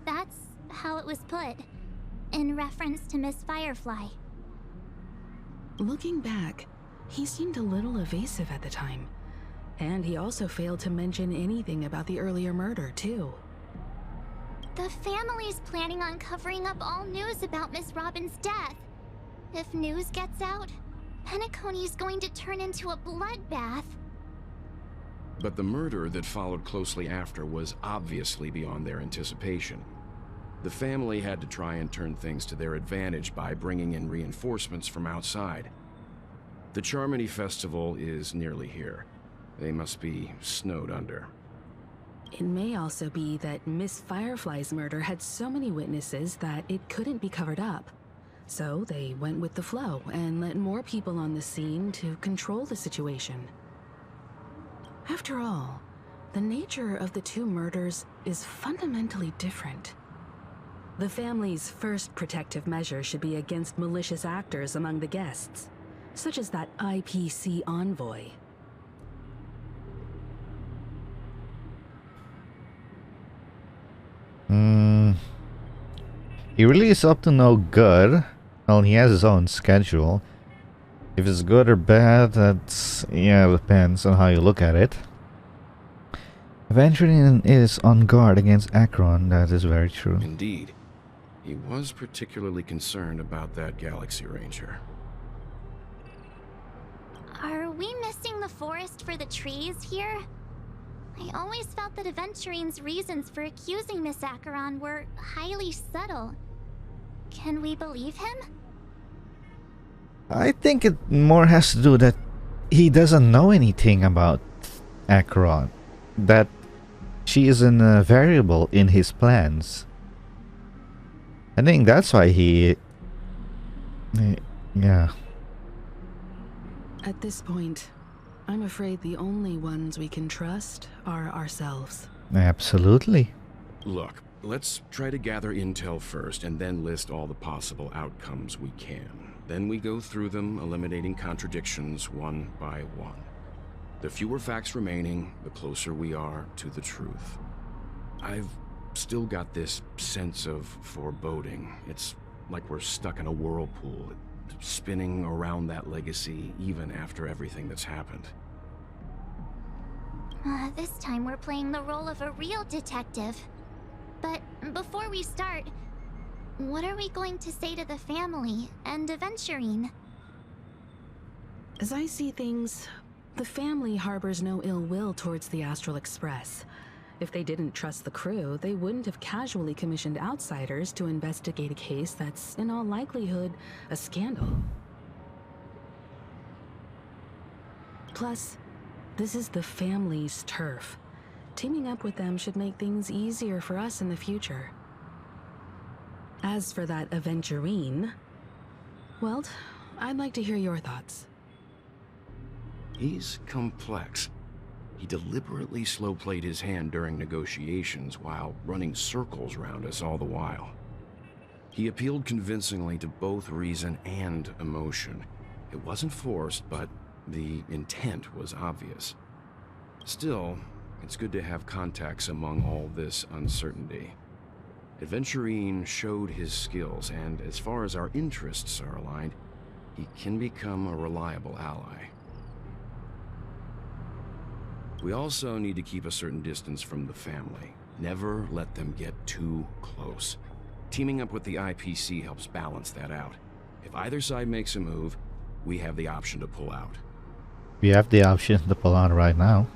That's how it was put, in reference to Miss Firefly. Looking back, he seemed a little evasive at the time, and he also failed to mention anything about the earlier murder, too. The family's planning on covering up all news about Miss Robin's death. If news gets out, Penacony's going to turn into a bloodbath. But the murder that followed closely after was obviously beyond their anticipation. The family had to try and turn things to their advantage by bringing in reinforcements from outside. The Charmony Festival is nearly here. They must be snowed under. It may also be that Miss Firefly's murder had so many witnesses that it couldn't be covered up. So they went with the flow and let more people on the scene to control the situation. After all, the nature of the two murders is fundamentally different. The family's first protective measure should be against malicious actors among the guests, such as that IPC envoy. He really is up to no good. Well, he has his own schedule. If it's good or bad, that's... yeah, it depends on how you look at it. Evangeline is on guard against Acheron, that is very true. Indeed. He was particularly concerned about that Galaxy Ranger. Are we missing the forest for the trees here? I always felt that Aventurine's reasons for accusing Miss Acheron were highly subtle. Can we believe him? I think it more has to do that he doesn't know anything about Acheron. That She is a variable in his plans. I think that's why he... Yeah. At this point, I'm afraid the only ones we can trust are ourselves. Absolutely. Look, let's try to gather intel first and then list all the possible outcomes we can. Then we go through them, eliminating contradictions one by one. The fewer facts remaining, the closer we are to the truth. I've still got this sense of foreboding. It's like we're stuck in a whirlpool, spinning around that legacy even after everything that's happened. This time we're playing the role of a real detective. But before we start, what are we going to say to the family and Aventurine? As I see things, the family harbors no ill will towards the Astral Express. If they didn't trust the crew, they wouldn't have casually commissioned outsiders to investigate a case that's, in all likelihood, a scandal. Plus, this is the family's turf. Teaming up with them should make things easier for us in the future. As for that Aventurine, well, I'd like to hear your thoughts. He's complex. He deliberately slow-played his hand during negotiations while running circles around us all the while. He appealed convincingly to both reason and emotion. It wasn't forced, but the intent was obvious. Still, it's good to have contacts among all this uncertainty. Aventurine showed his skills, and as far as our interests are aligned, he can become a reliable ally. We also need to keep a certain distance from the family. Never let them get too close. Teaming up with the IPC helps balance that out. If either side makes a move, we have the option to pull out. We have the option to pull out right now.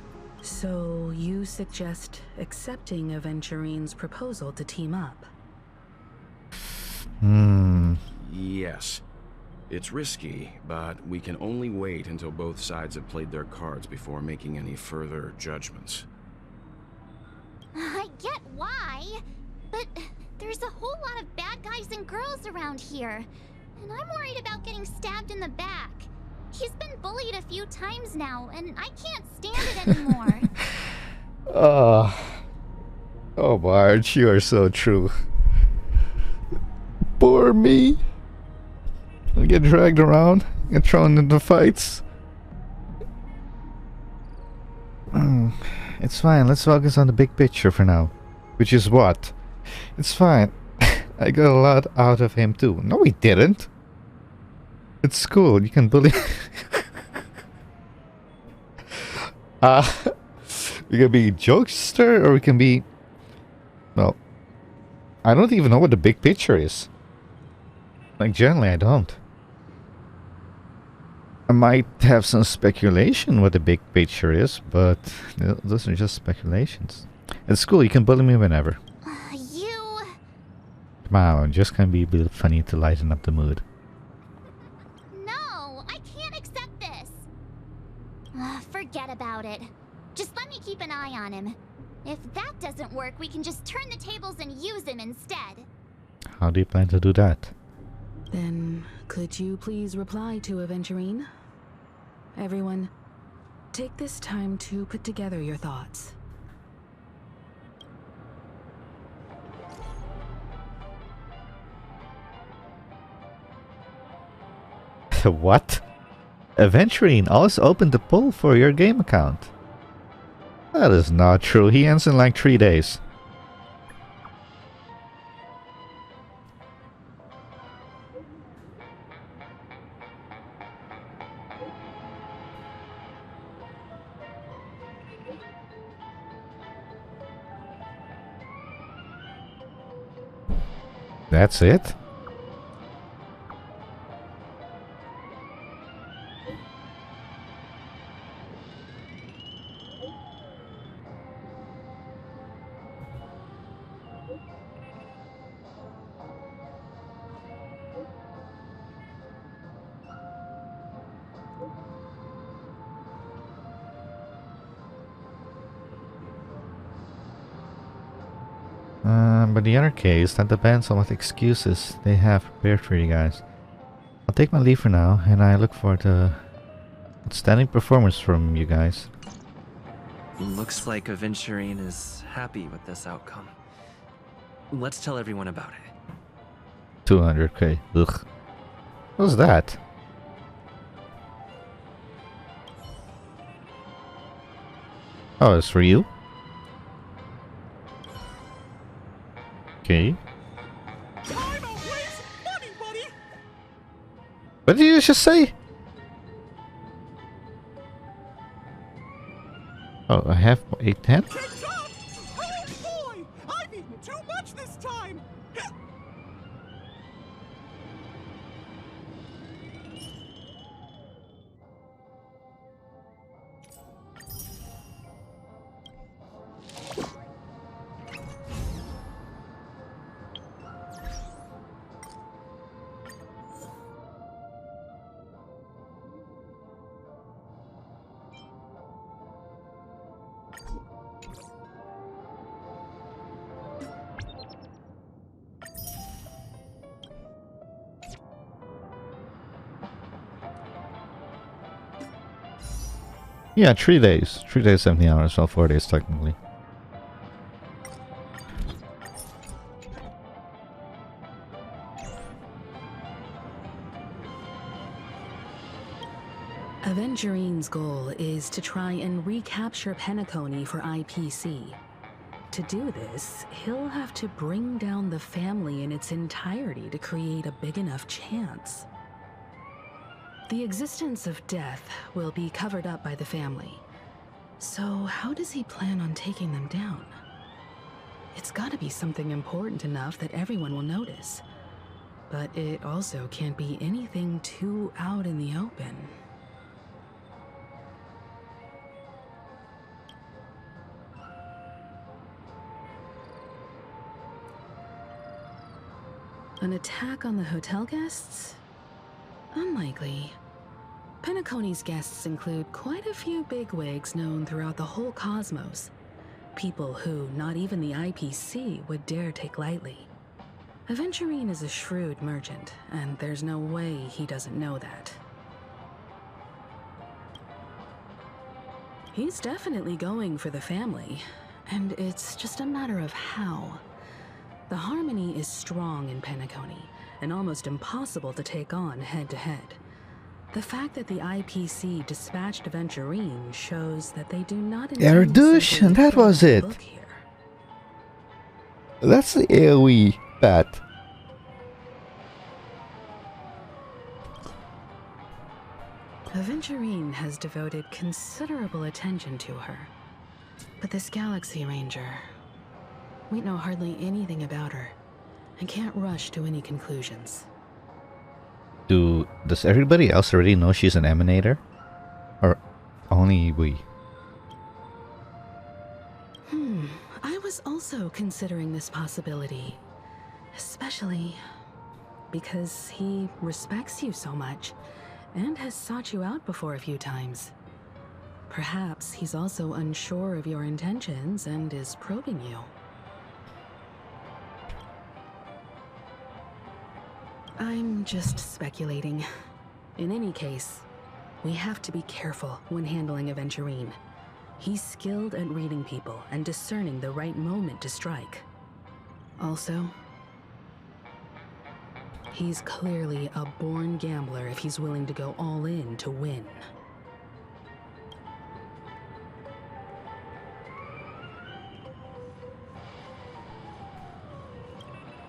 So you suggest accepting Aventurine's proposal to team up? Yes. It's risky, but we can only wait until both sides have played their cards before making any further judgments. I get why, but there's a whole lot of bad guys and girls around here, and I'm worried about getting stabbed in the back. He's been bullied a few times now, and I can't stand it anymore. Oh, Marge, you are so true. Poor me. I get dragged around, get thrown into fights. It's fine, let's focus on the big picture for now. Which is what? It's fine. I got a lot out of him too. No, he didn't. It's cool, you can bully... we can be jokester, or we can be... Well, I don't even know what the big picture is. Like, generally, I don't. I might have some speculation what the big picture is, but those are just speculations. It's cool, you can bully me whenever. You... Come on, just can be a bit funny to lighten up the mood. No, I can't accept this. Forget about it. Just let me keep an eye on him. If that doesn't work, we can just turn the tables and use him instead. How do you plan to do that? Then, could you please reply to Aventurine? Everyone, take this time to put together your thoughts. What? Aventurine also opened the poll for your game account. That is not true. He ends in like 3 days. That's it? But the other case, that depends on what excuses they have prepared for you guys. I'll take my leave for now, and I look forward to outstanding performance from you guys. Looks like Aventurine is happy with this outcome. Let's tell everyone about it. 200k. Ugh. What's that? Oh, it's for you? Okay. What did you just say? Oh, I have 810? Oh boy! I've eaten too much this time! Yeah, 3 days. 3 days, 70 hours. Well, 4 days technically. Avengerine's goal is to try and recapture Penacony for IPC. To do this, he'll have to bring down the family in its entirety to create a big enough chance. The existence of death will be covered up by the family. So how does he plan on taking them down? It's gotta be something important enough that everyone will notice. But it also can't be anything too out in the open. An attack on the hotel guests? Unlikely. Penacony's guests include quite a few bigwigs known throughout the whole cosmos. People who not even the IPC would dare take lightly. Aventurine is a shrewd merchant, and there's no way he doesn't know that. He's definitely going for the family, and it's just a matter of how. The harmony is strong in Penacony, and almost impossible to take on head-to-head. The fact that the IPC dispatched Aventurine shows that they do not Erudition, that was it! That's the AoE bat. Aventurine has devoted considerable attention to her. But this Galaxy Ranger... we know hardly anything about her, and can't rush to any conclusions. Does everybody else already know she's an emanator? Or only we? I was also considering this possibility. Especially because he respects you so much, and has sought you out before a few times. Perhaps he's also unsure of your intentions and is probing you. I'm just speculating. In any case, we have to be careful when handling Aventurine. He's skilled at reading people and discerning the right moment to strike. Also, he's clearly a born gambler if he's willing to go all in to win.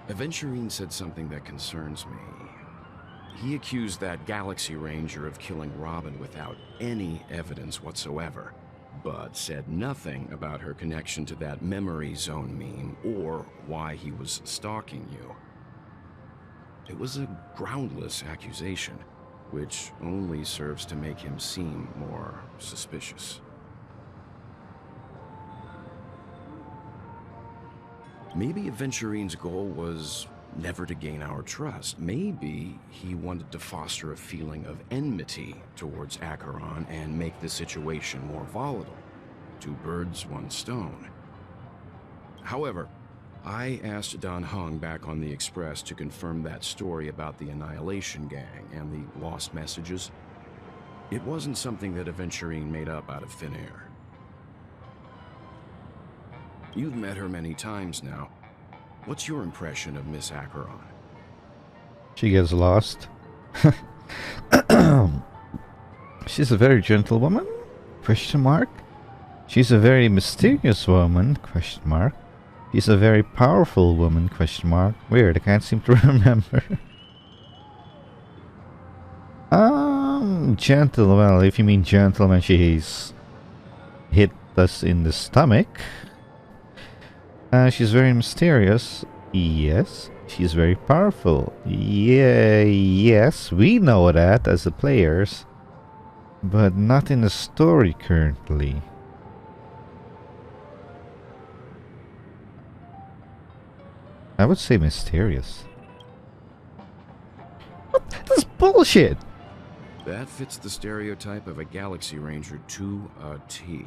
Aventurine said something that concerns me. He accused that Galaxy Ranger of killing Robin without any evidence whatsoever, but said nothing about her connection to that memory zone meme or why he was stalking you. It was a groundless accusation, which only serves to make him seem more suspicious. Maybe Aventurine's goal was never to gain our trust. Maybe he wanted to foster a feeling of enmity towards Acheron and make the situation more volatile. Two birds, one stone. However, I asked Don Hung back on the Express to confirm that story about the Annihilation Gang and the lost messages. It wasn't something that Aventurine made up out of thin air. You've met her many times now. What's your impression of Miss Acheron? She gets lost. She's a very gentle woman? Question mark. She's a very mysterious woman? Question mark. She's a very powerful woman? Question mark. Weird, I can't seem to remember. Gentle. Well, if you mean gentle when she's hit us in the stomach. She's very mysterious. Yes. She's very powerful. Yeah, yes, we know that as the players. But not in the story currently. I would say mysterious. What? That's bullshit! That fits the stereotype of a Galaxy Ranger to a T.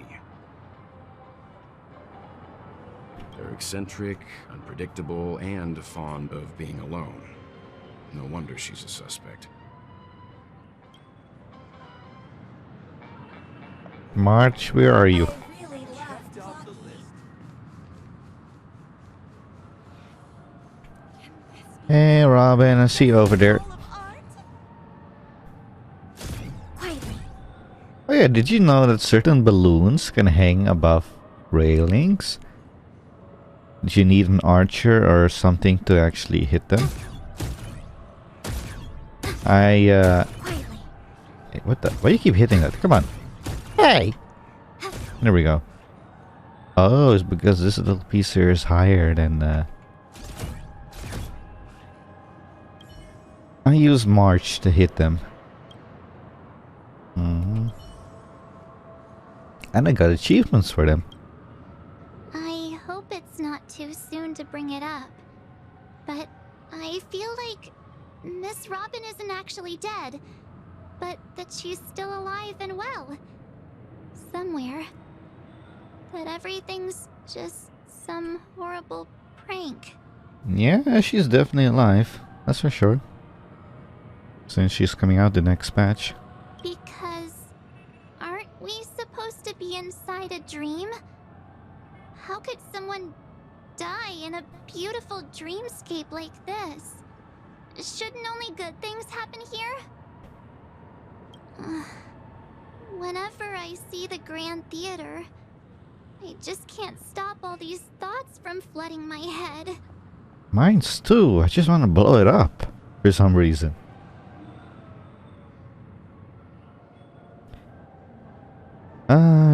They're eccentric, unpredictable, and fond of being alone. No wonder she's a suspect. March, where are you? Hey, Robin, I see you over there. Oh yeah, did you know that certain balloons can hang above railings? Do you need an archer or something to actually hit them? Hey, what the? Why do you keep hitting that? Come on. Hey! There we go. Oh, it's because this little piece here is higher than... I use March to hit them. And I got achievements for them. I hope it's not too soon to bring it up, but I feel like Miss Robin isn't actually dead, but that she's still alive and well. Somewhere. That everything's just some horrible prank. Yeah, she's definitely alive. That's for sure. Since she's coming out the next patch. Because aren't we supposed to be inside a dream? How could someone die in a beautiful dreamscape like this? Shouldn't only good things happen here? Whenever I see the Grand Theater, I just can't stop all these thoughts from flooding my head. Mine's too. I just want to blow it up for some reason.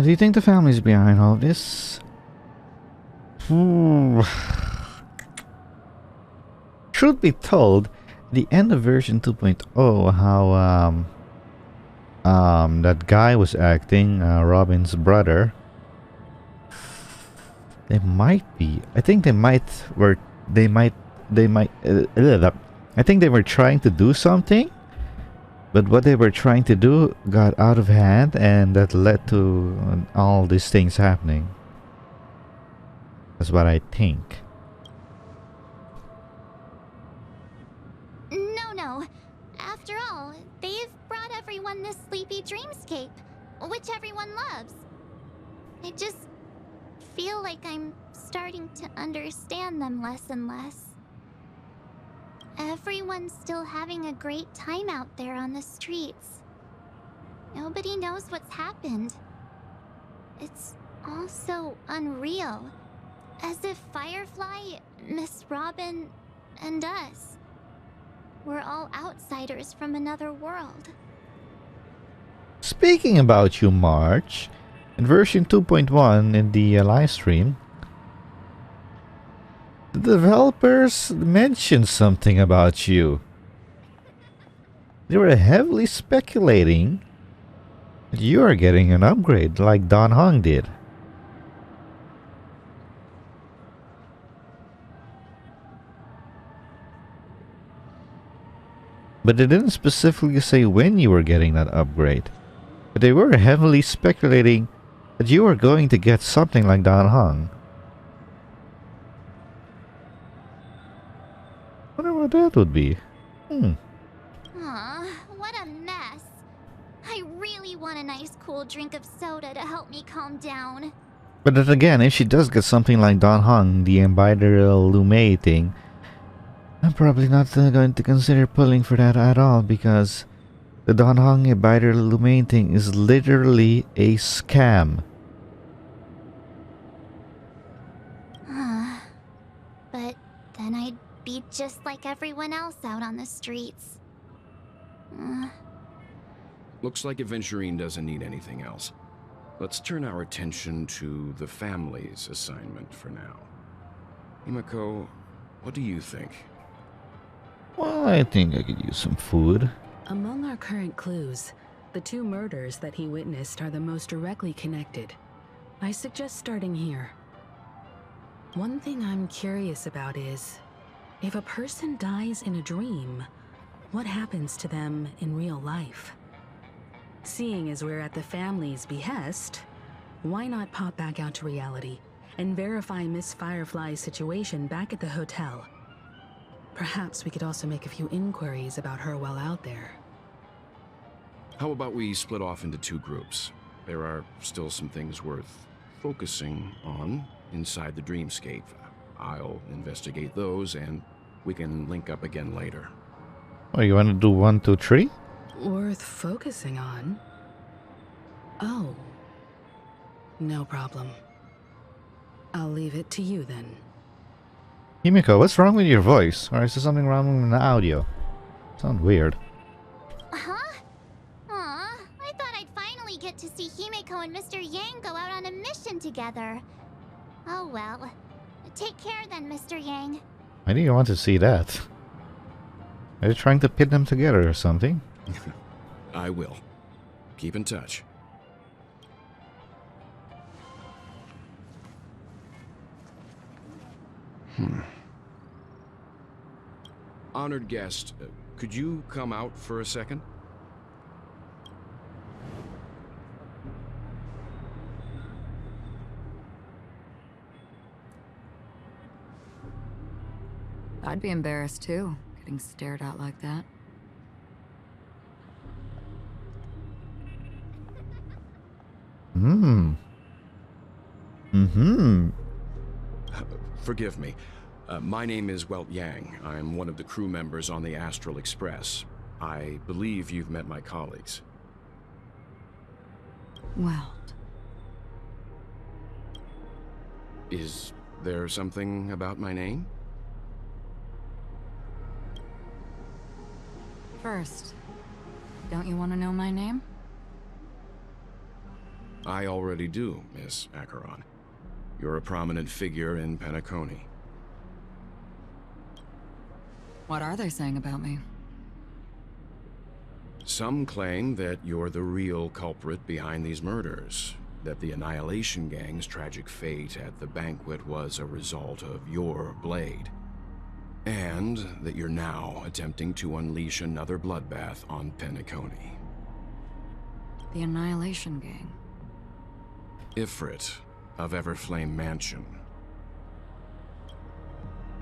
Do you think the family's behind all this? Truth be told, the end of version 2.0, how that guy was acting, Robin's brother. They might be. I think they might. I think they were trying to do something. But what they were trying to do got out of hand, and that led to all these things happening. That's what I think. No. After all, they've brought everyone this sleepy dreamscape, which everyone loves. I just feel like I'm starting to understand them less and less. Everyone's still having a great time out there on the streets. Nobody knows what's happened. It's all so unreal. As if Firefly, Miss Robin, and us were all outsiders from another world. Speaking about you, March, in version 2.1 in the live stream, the developers mentioned something about you. They were heavily speculating that you are getting an upgrade like Don Hong did. But they didn't specifically say when you were getting that upgrade. But they were heavily speculating that you were going to get something like Don Hong. Wonder what that would be. Aw, what a mess. I really want a nice cool drink of soda to help me calm down. But then again, if she does get something like Don Hung, the Embidral Lume thing, I'm probably not going to consider pulling for that at all, because the Don Hung Embidral Lume thing is literally a scam. But then I'd be just like everyone else out on the streets. Looks like Aventurine doesn't need anything else. Let's turn our attention to the family's assignment for now. Himiko, what do you think? Well, I think I could use some food. Among our current clues, the 2 murders that he witnessed are the most directly connected. I suggest starting here. One thing I'm curious about is, if a person dies in a dream, what happens to them in real life? Seeing as we're at the family's behest, why not pop back out to reality and verify Miss Firefly's situation back at the hotel? Perhaps we could also make a few inquiries about her while out there. How about we split off into 2 groups? There are still some things worth focusing on inside the dreamscape. I'll investigate those, and we can link up again later. Oh, you want to do 1, 2, 3? Worth focusing on? Oh. No problem. I'll leave it to you then. Himiko, what's wrong with your voice? Or is there something wrong with the audio? Sounds weird. Huh? Aw, I thought I'd finally get to see Himiko and Mr. Yang go out on a mission together. Oh well. Take care then, Mr. Yang. Why do you want to see that? Are you trying to pit them together or something? I will. Keep in touch. Honored guest, could you come out for a second? I'd be embarrassed too, getting stared at like that. Forgive me. My name is Welt Yang. I'm one of the crew members on the Astral Express. I believe you've met my colleagues. Welt. Is there something about my name? First, don't you want to know my name? I already do, Miss Acheron. You're a prominent figure in Penacony. What are they saying about me? Some claim that you're the real culprit behind these murders, that the Annihilation Gang's tragic fate at the banquet was a result of your blade, and that you're now attempting to unleash another bloodbath on Penacony. The Annihilation Gang. Ifrit of Everflame Mansion.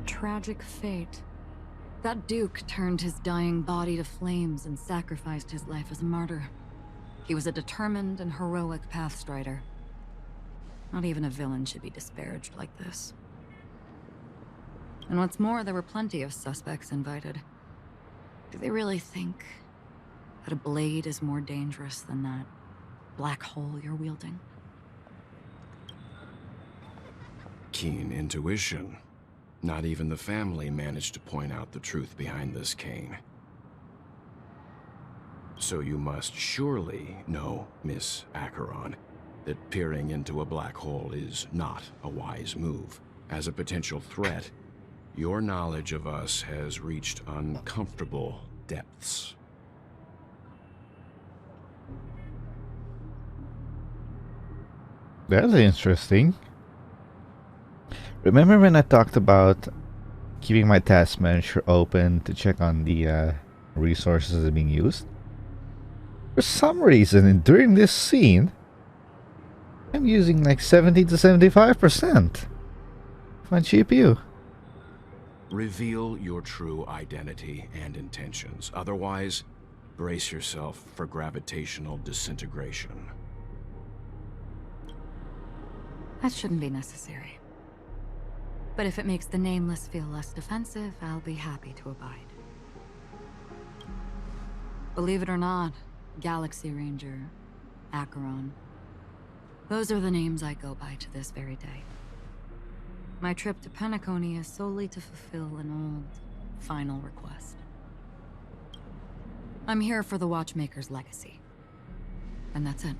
Tragic fate. That Duke turned his dying body to flames and sacrificed his life as a martyr. He was a determined and heroic pathstrider. Not even a villain should be disparaged like this. And what's more, there were plenty of suspects invited. Do they really think that a blade is more dangerous than that black hole you're wielding? Keen intuition. Not even the family managed to point out the truth behind this cane. So you must surely know, Miss Acheron, that peering into a black hole is not a wise move. As a potential threat, your knowledge of us has reached uncomfortable depths. That's interesting. Remember when I talked about keeping my task manager open to check on the resources that are being used? For some reason, during this scene, I'm using like 70 to 75% of my GPU. Reveal your true identity and intentions. Otherwise, brace yourself for gravitational disintegration. That shouldn't be necessary. But if it makes the Nameless feel less defensive, I'll be happy to abide. Believe it or not, Galaxy Ranger, Acheron. Those are the names I go by to this very day. My trip to Penacony is solely to fulfill an old, final request. I'm here for the Watchmaker's legacy. And that's it.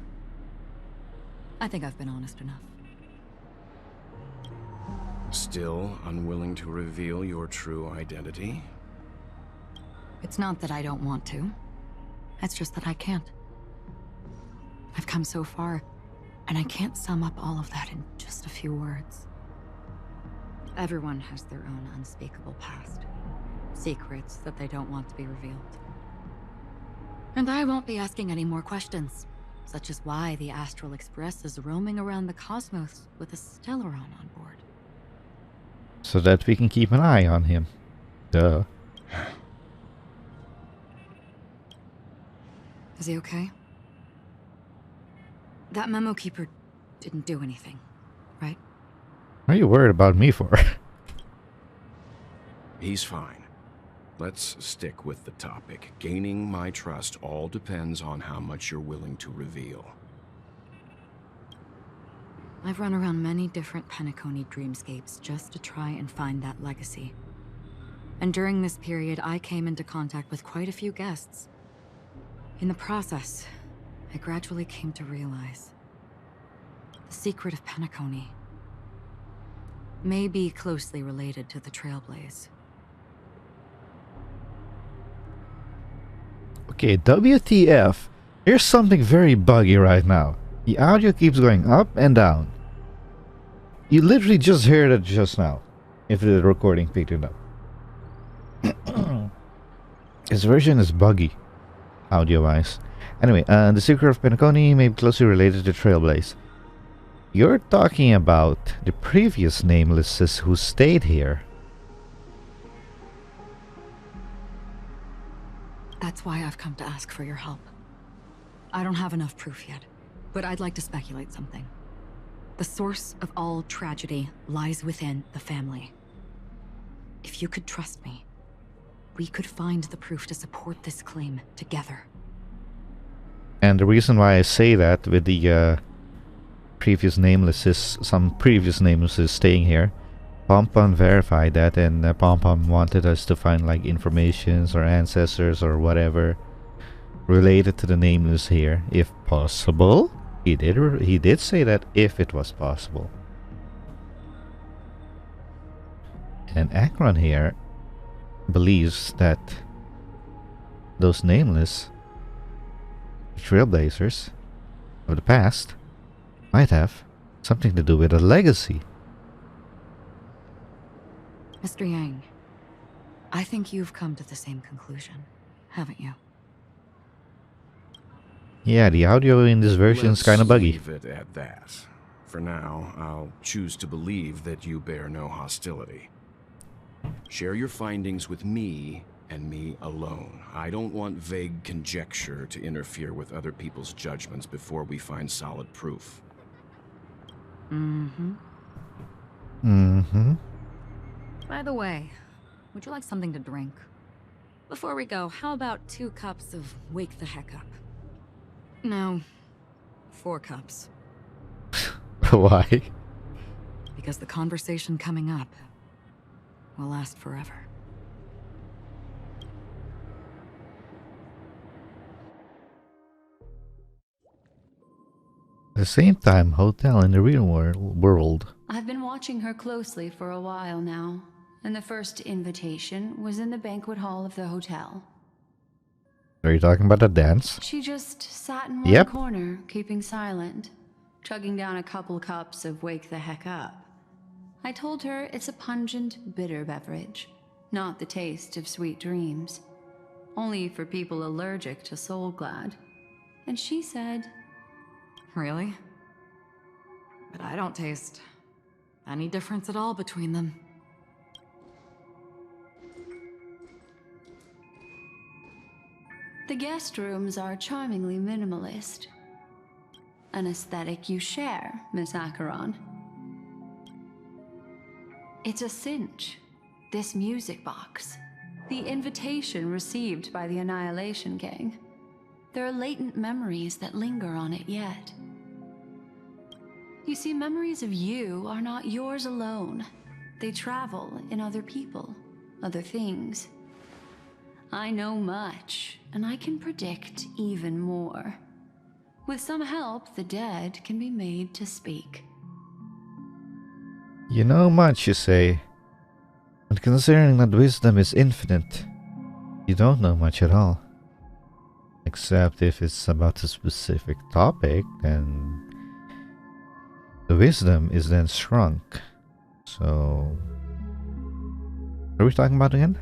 I think I've been honest enough. Still unwilling to reveal your true identity? It's not that I don't want to. It's just that I can't. I've come so far, and I can't sum up all of that in just a few words. Everyone has their own unspeakable past. Secrets that they don't want to be revealed. And I won't be asking any more questions, such as why the Astral Express is roaming around the cosmos with a Stellaron on board. So that we can keep an eye on him. Duh. Is he okay? That memo keeper didn't do anything, right? What are you worried about me for? He's fine. Let's stick with the topic. Gaining my trust all depends on how much you're willing to reveal. I've run around many different Penacony dreamscapes just to try and find that legacy. And during this period, I came into contact with quite a few guests. In the process, I gradually came to realize the secret of Penacony may be closely related to the Trailblaze. Okay, WTF. Here's something very buggy right now. The audio keeps going up and down. You literally just heard it just now, if the recording picked it up. This version is buggy, audio-wise. Anyway, the secret of Penacony may be closely related to Trailblaze. You're talking about the previous Namelesses who stayed here. That's why I've come to ask for your help. I don't have enough proof yet, but I'd like to speculate something. The source of all tragedy lies within the family. If you could trust me, we could find the proof to support this claim together. And the reason why I say that with the previous Namelesses, some previous Namelesses staying here, Pompon verified that, and Pompon wanted us to find like informations or ancestors or whatever related to the Nameless here, if possible. He did say that if it was possible. And Acheron here believes that those Nameless Trailblazers of the past might have something to do with a legacy. Mr. Yang, I think you've come to the same conclusion, haven't you? Yeah, the audio in this version is kind of buggy. Leave it at that. For now, I'll choose to believe that you bear no hostility. Share your findings with me and me alone. I don't want vague conjecture to interfere with other people's judgments before we find solid proof. Mm-hmm. Mm-hmm. By the way, would you like something to drink? Before we go, how about 2 cups of Wake the Heck Up? No, 4 cups. Why? Because the conversation coming up will last forever. At the same time, hotel in the real world. I've been watching her closely for a while now, and the first invitation was in the banquet hall of the hotel. Are you talking about the dance? She just sat in one Yep. corner, keeping silent, chugging down a couple cups of Wake the Heck Up. I told her it's a pungent, bitter beverage, not the taste of sweet dreams. Only for people allergic to Soul Glad. And she said, Really? But I don't taste any difference at all between them. The guest rooms are charmingly minimalist. An aesthetic you share, Miss Acheron. It's a cinch. This music box. The invitation received by the Annihilation Gang. There are latent memories that linger on it yet. You see, memories of you are not yours alone. They travel in other people, other things. I know much, and I can predict even more. With some help, the dead can be made to speak. You know much, you say. But considering that wisdom is infinite, you don't know much at all. Except if it's about a specific topic, and the wisdom is then shrunk. So, what are we talking about again?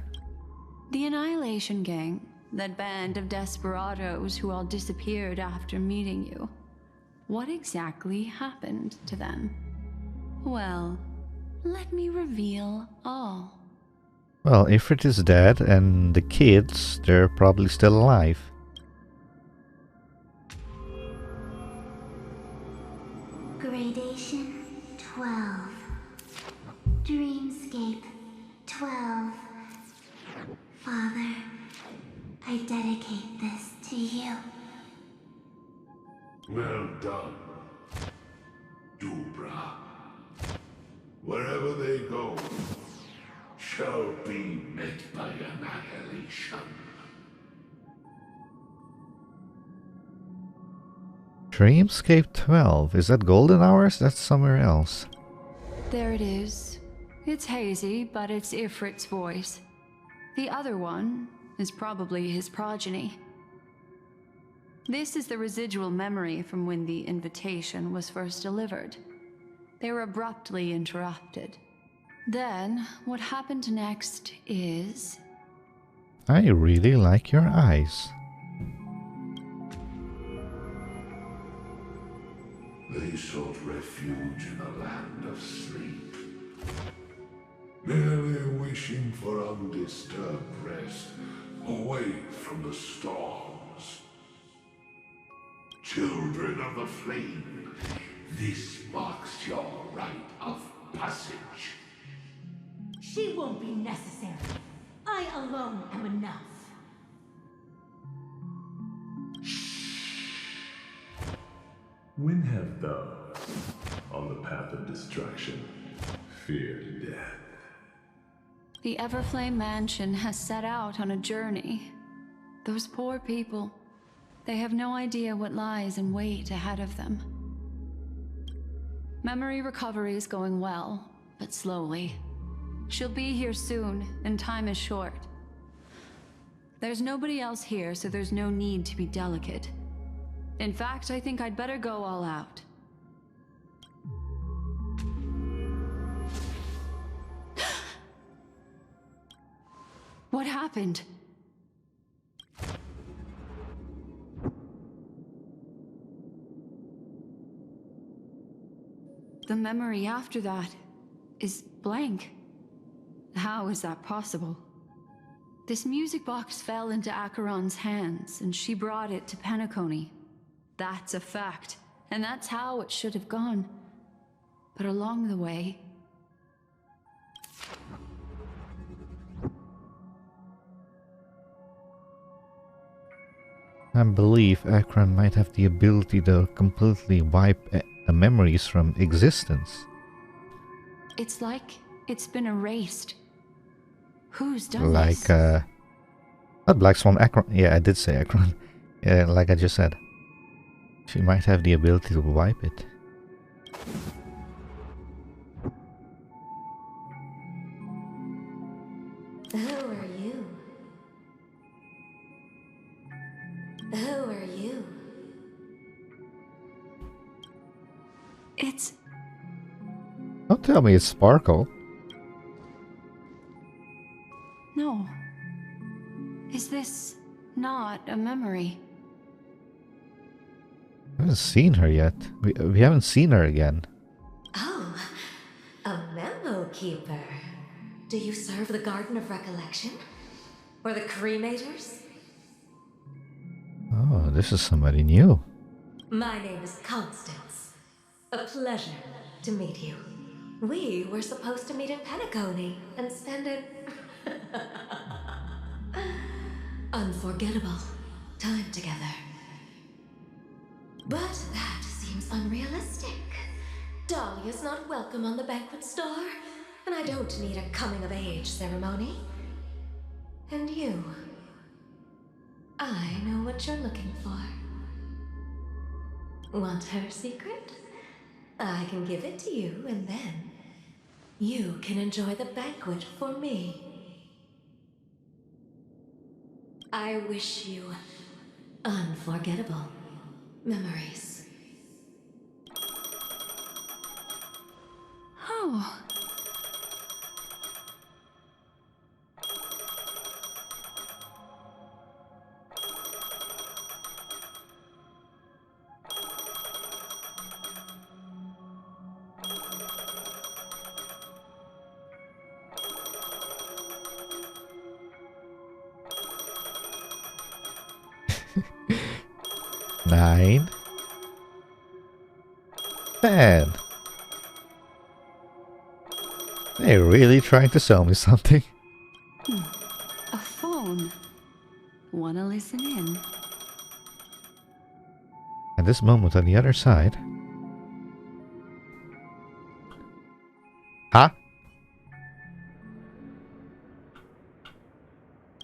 The Annihilation Gang, that band of desperados who all disappeared after meeting you. What exactly happened to them? Well, let me reveal all. Well, Ifrit is dead, and the kids, they're probably still alive. Gradation 12. Dreamscape 12. Father, I dedicate this to you. Well done, Dubra. Wherever they go, shall be met by annihilation. Dreamscape 12, is that golden hours? That's somewhere else. There it is. It's hazy, but it's Ifrit's voice. The other one is probably his progeny. This is the residual memory from when the invitation was first delivered. They were abruptly interrupted. Then, what happened next is... I really like your eyes. They sought refuge in a land of sleep, merely wishing for undisturbed rest away from the storms. Children of the Flame, this marks your rite of passage. She won't be necessary. I alone am enough. When have those on the path of destruction feared death? The Everflame Mansion has set out on a journey. Those poor people, they have no idea what lies in wait ahead of them. Memory recovery is going well, but slowly. She'll be here soon, and time is short. There's nobody else here, so there's no need to be delicate. In fact, I think I'd better go all out. What happened? The memory after that is blank. How is that possible? This music box fell into Acheron's hands, and she brought it to Penacony. That's a fact, and that's how it should have gone. But along the way... I believe Acheron might have the ability to completely wipe memories from existence. It's like it's been erased. Who's done like, this? Not Black Swan, Acheron. Yeah, I did say Acheron. Yeah, like I just said. She might have the ability to wipe it. Who are you? Who are you? It's... Don't tell me it's Sparkle. No. Is this not a memory? I haven't seen her yet. We haven't seen her again. Oh, a memo keeper. Do you serve the Garden of Recollection? Or the Cremators? Oh, this is somebody new. My name is Constance. A pleasure to meet you. We were supposed to meet in Penacony and spend an unforgettable time together. But that seems unrealistic. Dahlia's not welcome on the banquet star, and I don't need a coming-of-age ceremony. And you, I know what you're looking for. Want her secret? I can give it to you, and then you can enjoy the banquet for me. I wish you unforgettable memories. Oh. Nine. 10. They're really trying to sell me something. A phone. Wanna listen in? At this moment on the other side. Huh?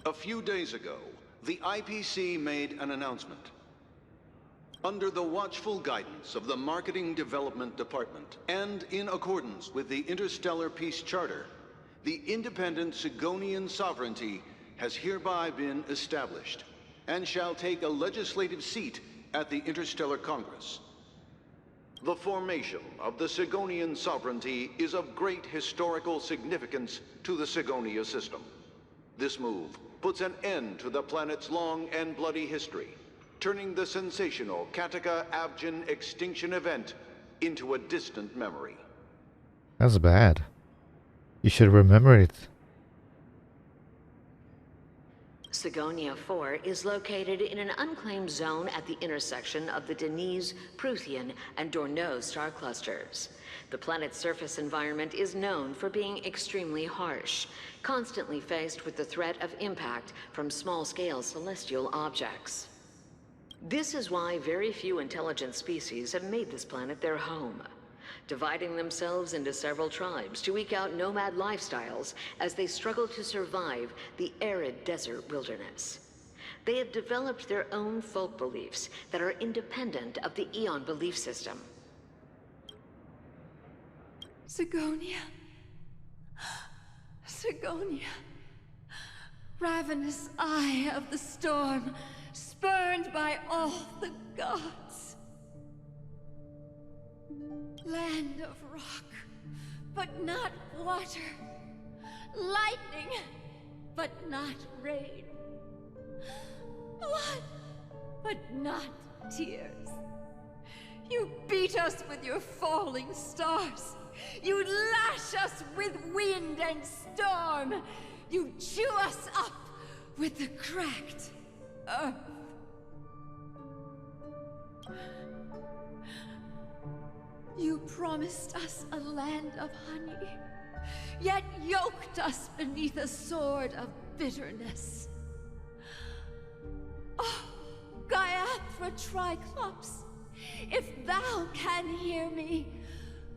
A few days ago, the IPC made an announcement. Under the watchful guidance of the Marketing Development Department, and in accordance with the Interstellar Peace Charter, the independent Sigonian sovereignty has hereby been established, and shall take a legislative seat at the Interstellar Congress. The formation of the Sigonian sovereignty is of great historical significance to the Sigonia system. This move puts an end to the planet's long and bloody history, turning the sensational Kataka-Abjin extinction event into a distant memory. That's bad. You should remember it. Sigonia 4 is located in an unclaimed zone at the intersection of the Denise, Prothean, and Dorneau star clusters. The planet's surface environment is known for being extremely harsh, constantly faced with the threat of impact from small-scale celestial objects. This is why very few intelligent species have made this planet their home, dividing themselves into several tribes to eke out nomad lifestyles as they struggle to survive the arid desert wilderness. They have developed their own folk beliefs that are independent of the Eon belief system. Sigonia. Sigonia. Ravenous eye of the storm, spurned by all the gods. Land of rock, but not water. Lightning, but not rain. Blood, but not tears. You beat us with your falling stars. You lash us with wind and storm. You chew us up with the cracked earth. You promised us a land of honey, yet yoked us beneath a sword of bitterness. Oh, Gaiathra Triclops, if thou can hear me,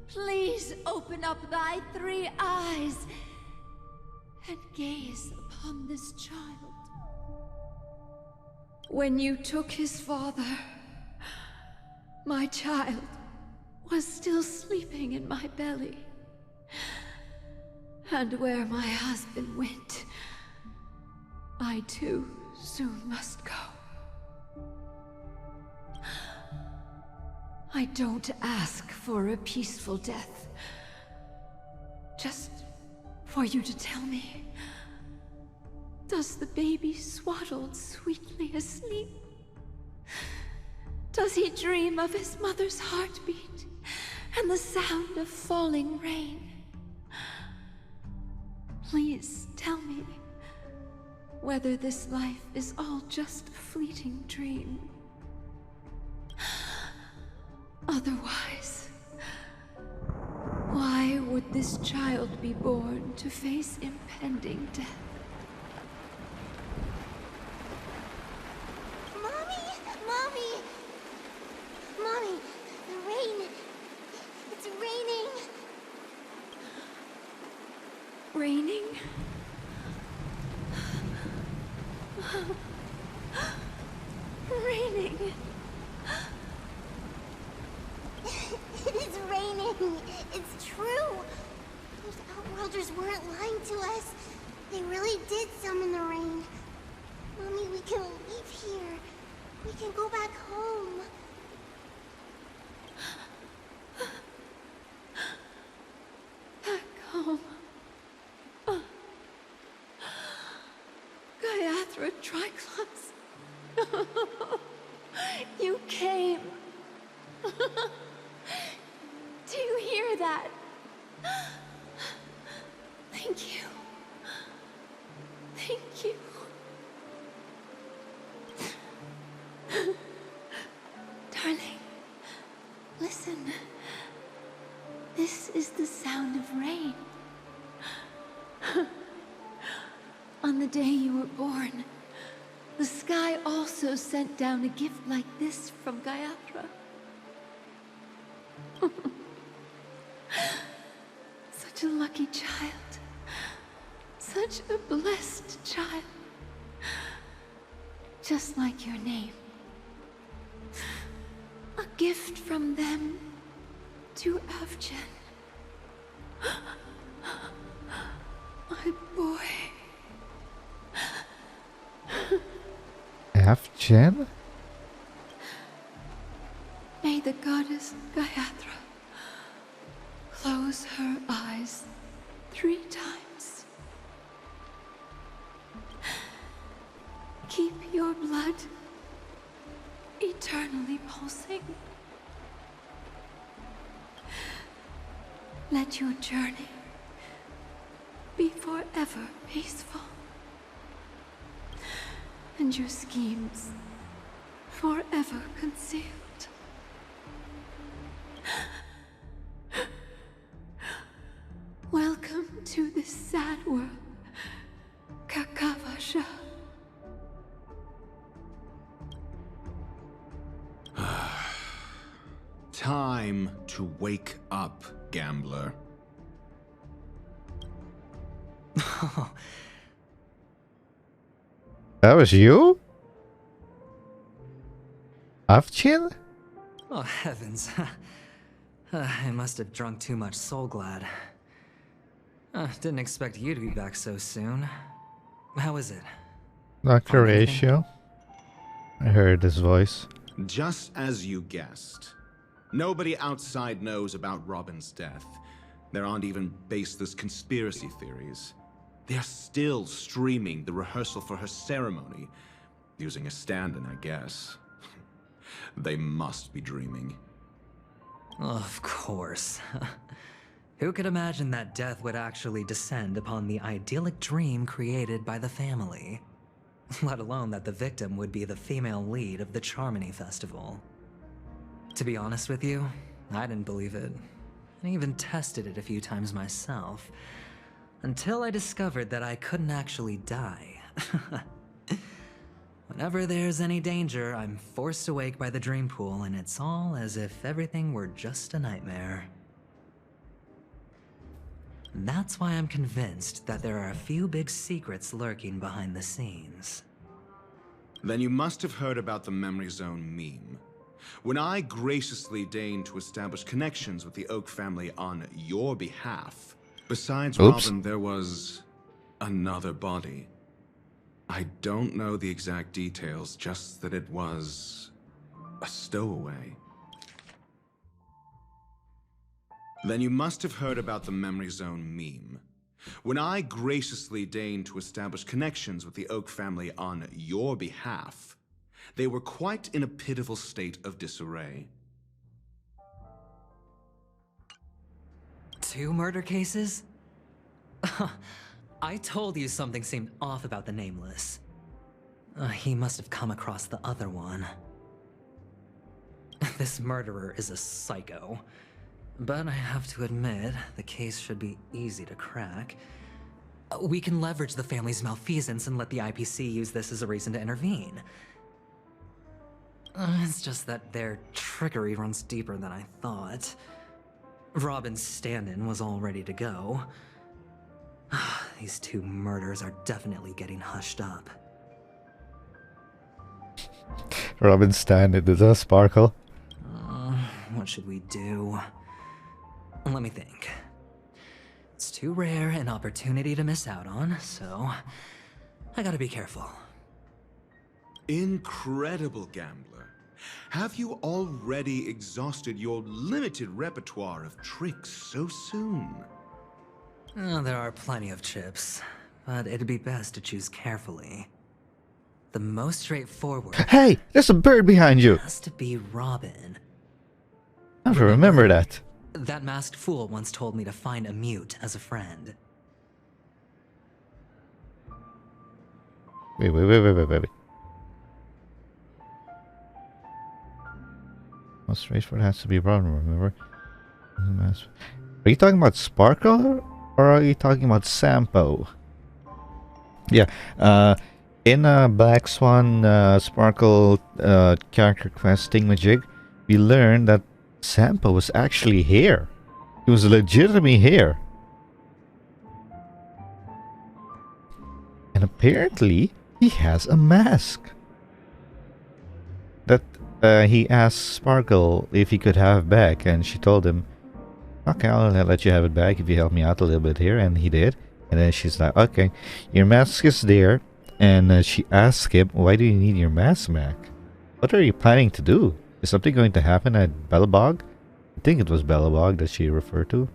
please open up thy 3 eyes and gaze upon this child. When you took his father, my child was still sleeping in my belly. And where my husband went, I too soon must go. I don't ask for a peaceful death. Just for you to tell me, does the baby swaddled sweetly asleep? Does he dream of his mother's heartbeat and the sound of falling rain? Please tell me whether this life is all just a fleeting dream. Otherwise, why would this child be born to face impending death? Mommy! Mommy! Mommy! The rain! It's raining! Raining? Raining. It's raining! It's true! Those Outworlders weren't lying to us. They really did summon the rain. Mommy, we can leave here. We can go back home. Back home. Gaiathra Triclops. You came. Do you hear that? Thank you. Thank you. Darling, listen. This is the sound of rain. On the day you were born, the sky also sent down a gift like this from Gaiathra. Such a lucky child. Such a blessed child. Just like your name. A gift from them to Avgen. My boy. Avgen? May the goddess Gaiathra close her eyes 3 times. Keep your blood eternally pulsing. Let your journey be forever peaceful. And your schemes forever concealed. Welcome to this sad world, Kakavasha. Time to wake up, gambler. That was you? Avgen? Oh, heavens. I must have drunk too much Soul Glad. Didn't expect you to be back so soon. How is it? Dr. Ratio. I heard his voice. Just as you guessed. Nobody outside knows about Robin's death. There aren't even baseless conspiracy theories. They're still streaming the rehearsal for her ceremony, using a stand-in, I guess. They must be dreaming. Of course. Who could imagine that death would actually descend upon the idyllic dream created by the family? Let alone that the victim would be the female lead of the Charmony Festival. To be honest with you, I didn't believe it. I even tested it a few times myself, until I discovered that I couldn't actually die. Whenever there's any danger, I'm forced awake by the dream pool, and it's all as if everything were just a nightmare. That's why I'm convinced that there are a few big secrets lurking behind the scenes. Then you must have heard about the Memory Zone meme. When I graciously deigned to establish connections with the Oak family on your behalf, besides Robin, there was another body. I don't know the exact details, just that it was a stowaway. Then you must have heard about the Memory Zone meme. When I graciously deigned to establish connections with the Oak family on your behalf, they were quite in a pitiful state of disarray. 2 murder cases? I told you something seemed off about the Nameless. He must have come across the other one. This murderer is a psycho. But I have to admit, the case should be easy to crack. We can leverage the family's malfeasance and let the IPC use this as a reason to intervene. It's just that their trickery runs deeper than I thought. Robin's stand-in was all ready to go. These two murders are definitely getting hushed up. Robin stand-in, does that sparkle? What should we do? Let me think. It's too rare an opportunity to miss out on, so I gotta be careful. Incredible gambler. Have you already exhausted your limited repertoire of tricks so soon? There are plenty of chips, but it'd be best to choose carefully. The most straightforward... Hey! There's a bird behind you! ...has to be Robin. I have to remember that. That masked fool once told me to find a mute as a friend. Wait. Most straightforward has to be Robin, remember? Are you talking about Sparkle or are you talking about Sampo? Yeah, in Black Swan Sparkle character quest Thingamajig, we learned that Sampo was actually here. He was legitimately here. And apparently, he has a mask. That he asked Sparkle if he could have back, and she told him, okay, I'll let you have it back if you help me out a little bit here, and he did. And then she's like, okay, your mask is there. And she asked him, why do you need your mask back? What are you planning to do? Is something going to happen at Belobog? I think it was Belobog that she referred to.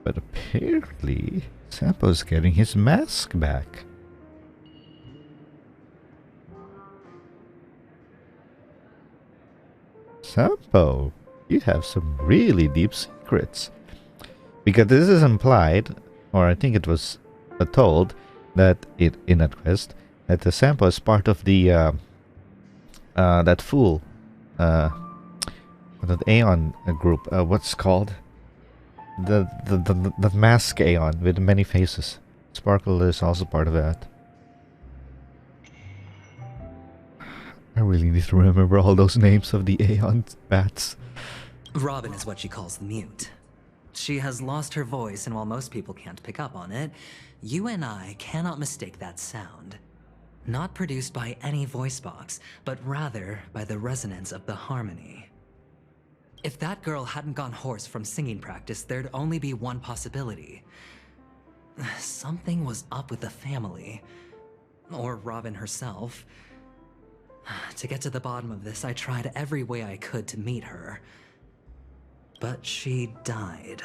But apparently, Sampo's getting his mask back. Sampo, you have some really deep secrets. Because this is implied, or I think it was told, that in that quest, that the Sampo is part of the that fool, that Aeon group. What's it called? The mask Aeon with many faces. Sparkle is also part of that. I really need to remember all those names of the Aeon bats. Robin is what she calls the mute. She has lost her voice, and while most people can't pick up on it, you and I cannot mistake that sound. Not produced by any voice box, but rather by the resonance of the harmony. If that girl hadn't gone hoarse from singing practice, there'd only be one possibility. Something was up with the family. Or Robin herself. To get to the bottom of this, I tried every way I could to meet her. But she died.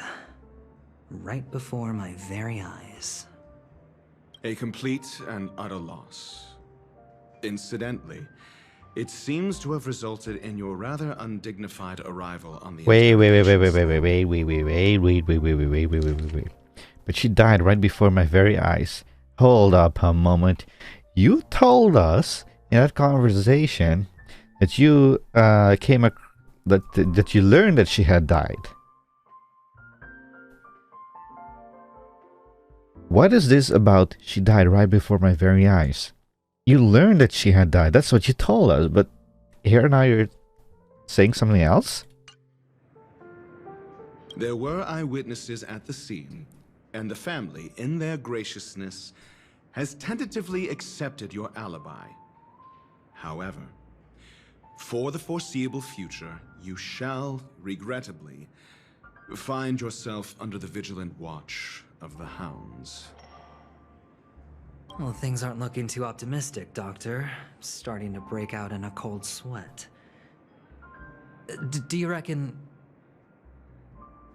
Right before my very eyes. A complete and utter loss. Incidentally, it seems to have resulted in your rather undignified arrival on the... Wait. But she died right before my very eyes. Hold up a moment. You told us in that conversation that you that you learned that she had died. What is this about she died right before my very eyes? You learned that she had died. That's what you told us. But here now you're saying something else? There were eyewitnesses at the scene, and the family, in their graciousness, has tentatively accepted your alibi. However, for the foreseeable future, you shall, regrettably, find yourself under the vigilant watch of the hounds. Well, things aren't looking too optimistic, Doctor. Starting to break out in a cold sweat. Do you reckon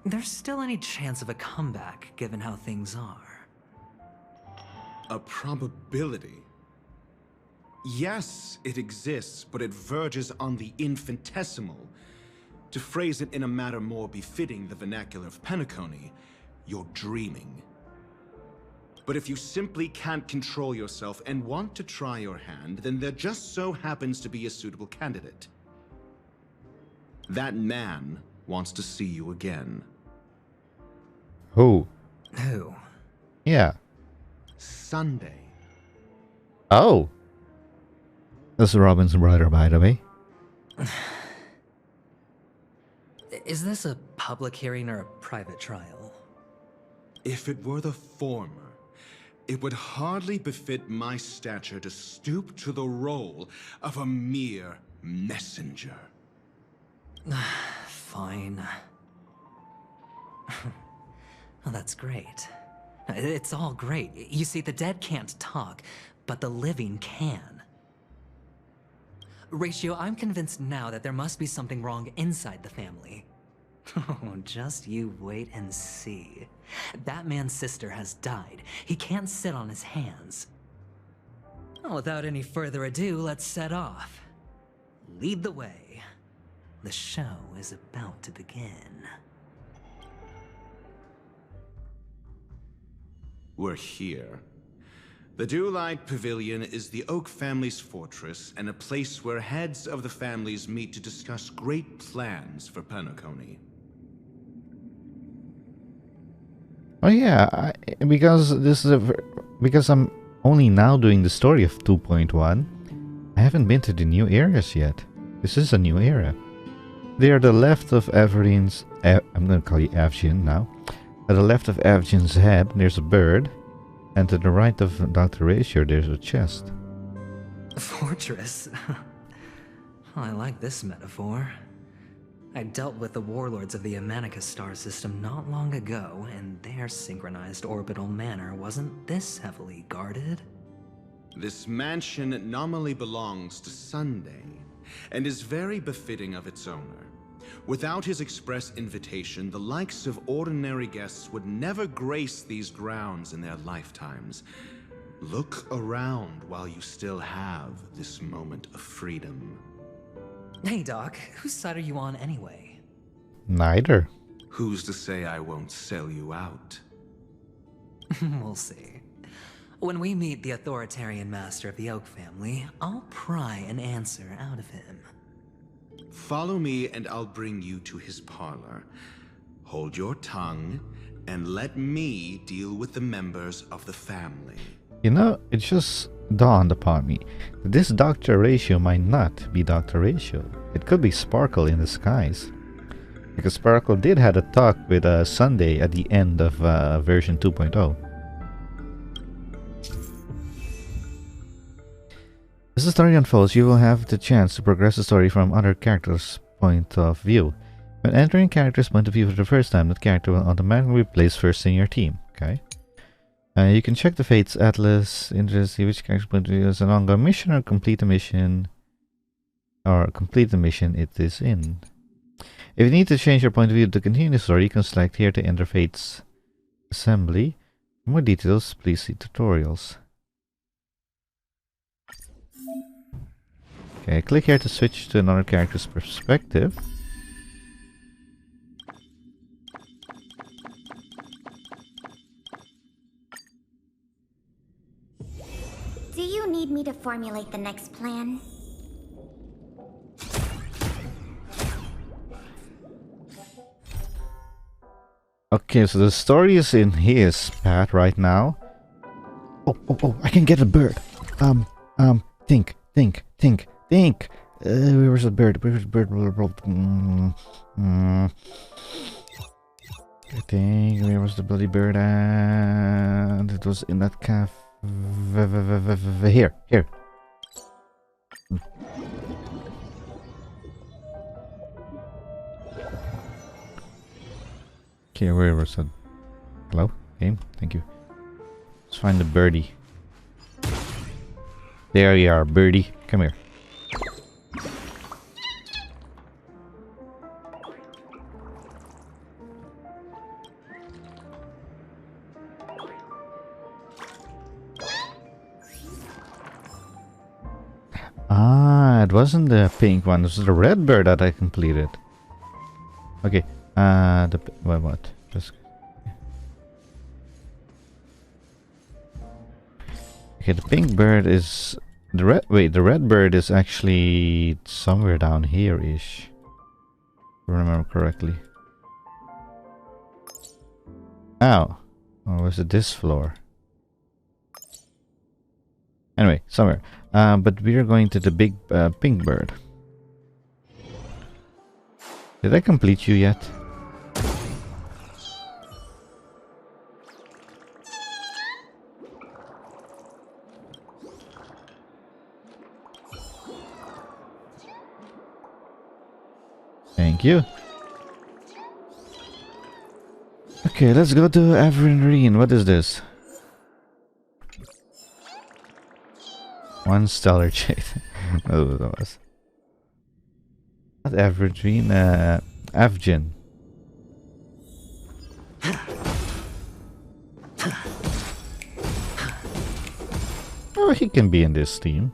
there's still any chance of a comeback, given how things are? A probability? Yes, it exists, but it verges on the infinitesimal. To phrase it in a manner more befitting the vernacular of Penacony, you're dreaming. But if you simply can't control yourself and want to try your hand, then there just so happens to be a suitable candidate. That man wants to see you again. Who? Who? Yeah. Sunday. Oh. That's Robin's brother, by the way. Is this a public hearing or a private trial? If it were the former, it would hardly befit my stature to stoop to the role of a mere messenger. Fine. Well, that's great. It's all great. You see, the dead can't talk, but the living can. Ratio, I'm convinced now that there must be something wrong inside the family. Oh, just you wait and see. That man's sister has died. He can't sit on his hands. Well, without any further ado, let's set off. Lead the way. The show is about to begin. We're here. The Dewlight Pavilion is the Oak family's fortress and a place where heads of the families meet to discuss great plans for Penacony. Oh yeah, because I'm only now doing the story of 2.1. I haven't been to the new areas yet. This is a new era. They are the left of Everin's. I'm gonna call you Evgen now. At the left of Evgen's head, there's a bird, and to the right of Dr. Ratio, there's a chest. Fortress? I like this metaphor. I dealt with the warlords of the Amanicus star system not long ago, and their synchronized orbital manor wasn't this heavily guarded. This mansion nominally belongs to Sunday, and is very befitting of its owner. Without his express invitation, the likes of ordinary guests would never grace these grounds in their lifetimes. Look around while you still have this moment of freedom. Hey, Doc, whose side are you on anyway? Neither. Who's to say I won't sell you out? We'll see. When we meet the authoritarian master of the Oak family, I'll pry an answer out of him. Follow me and I'll bring you to his parlor. Hold your tongue and let me deal with the members of the family. You know, it just dawned upon me that this Dr. Ratio might not be Dr. Ratio. It could be Sparkle in disguise. Because Sparkle did have a talk with Sunday at the end of version 2.0. As the story unfolds, you will have the chance to progress the story from other characters' point of view. When entering character's point of view for the first time, that character will automatically be placed first in your team. Okay. You can check the Fates Atlas to see which character's point of view is an ongoing mission or complete the mission. Or complete the mission it is in. If you need to change your point of view to continue the story, you can select here to enter Fates Assembly. For more details, please see tutorials. Okay, click here to switch to another character's perspective. Do you need me to formulate the next plan? Okay, so the story is in his path right now. Oh, I can get a bird. Think. Where's the bird? Where's the bird? I think, where was the bloody bird at? It was in that cafe. Here. Okay, where was that? Hello? Game? Thank you. Let's find the birdie. There you are, birdie. Come here. Ah, it wasn't the pink one. It was the red bird that I completed. Okay. What? Just... Okay, the pink bird is the red. Wait, the red bird is actually somewhere down here-ish. I remember correctly. Ow. Or was it this floor? Anyway, somewhere. But we are going to the big pink bird. Did I complete you yet? Thank you. Okay, let's go to Avrinreen. What is this? One stellar jade. Oh, that was not Avrinreen. Avgin. Oh, he can be in this team.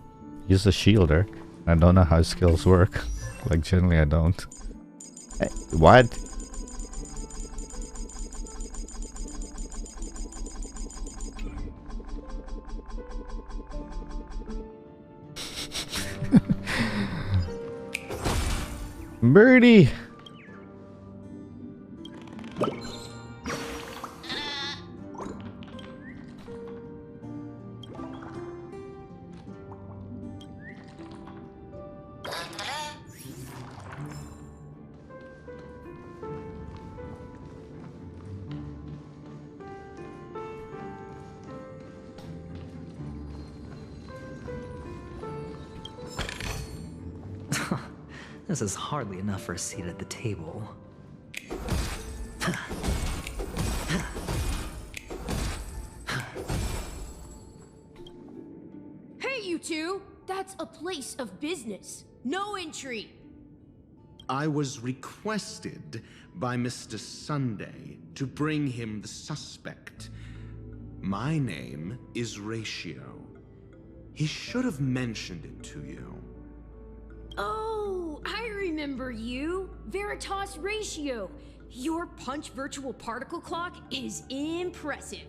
He's a shielder. I don't know how his skills work. Like, generally, I don't. Hey, what? Birdie! This is hardly enough for a seat at the table. Hey, you two! That's a place of business. No entry. I was requested by Mr. Sunday to bring him the suspect. My name is Ratio. He should have mentioned it to you. Oh, I remember you. Veritas Ratio. Your punch virtual particle clock is impressive.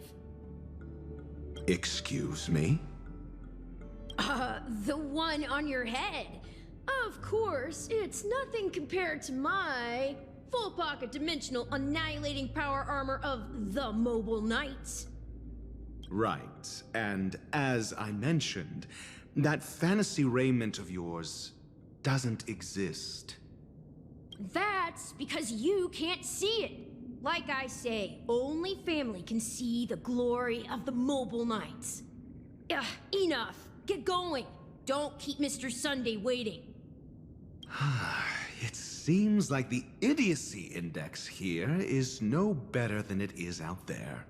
Excuse me? The one on your head. Of course, it's nothing compared to my full pocket dimensional annihilating power armor of the Mobile Knights. Right, and as I mentioned, that fantasy raiment of yours doesn't exist. That's because you can't see it. Like I say, only family can see the glory of the Mobile Knights. Enough. Get going. Don't keep Mr. Sunday waiting. It seems like the idiocy index here is no better than it is out there.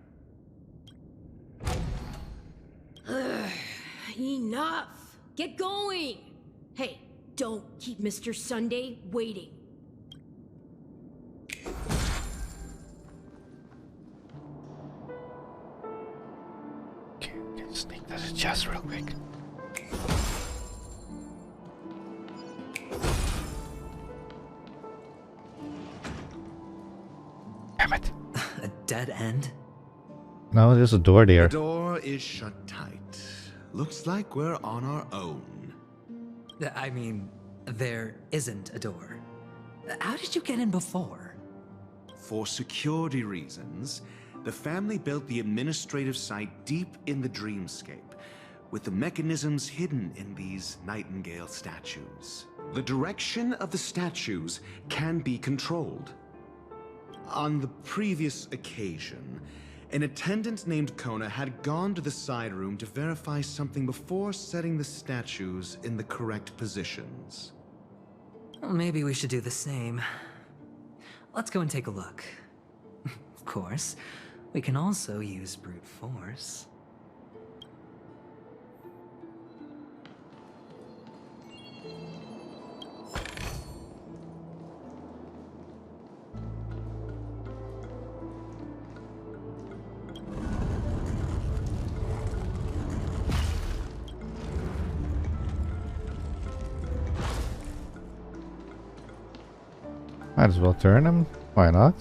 Enough. Get going. Hey, don't keep Mr. Sunday waiting. Okay, sneak to the chest real quick. Damn it. A dead end? No, there's a door there. The door is shut tight. Looks like we're on our own. I mean, there isn't a door. How did you get in before? For security reasons, the family built the administrative site deep in the dreamscape, with the mechanisms hidden in these Nightingale statues. The direction of the statues can be controlled. On the previous occasion, an attendant named Kona had gone to the side room to verify something before setting the statues in the correct positions. Well, maybe we should do the same. Let's go and take a look. Of course, we can also use brute force. Might as well turn them. Why not?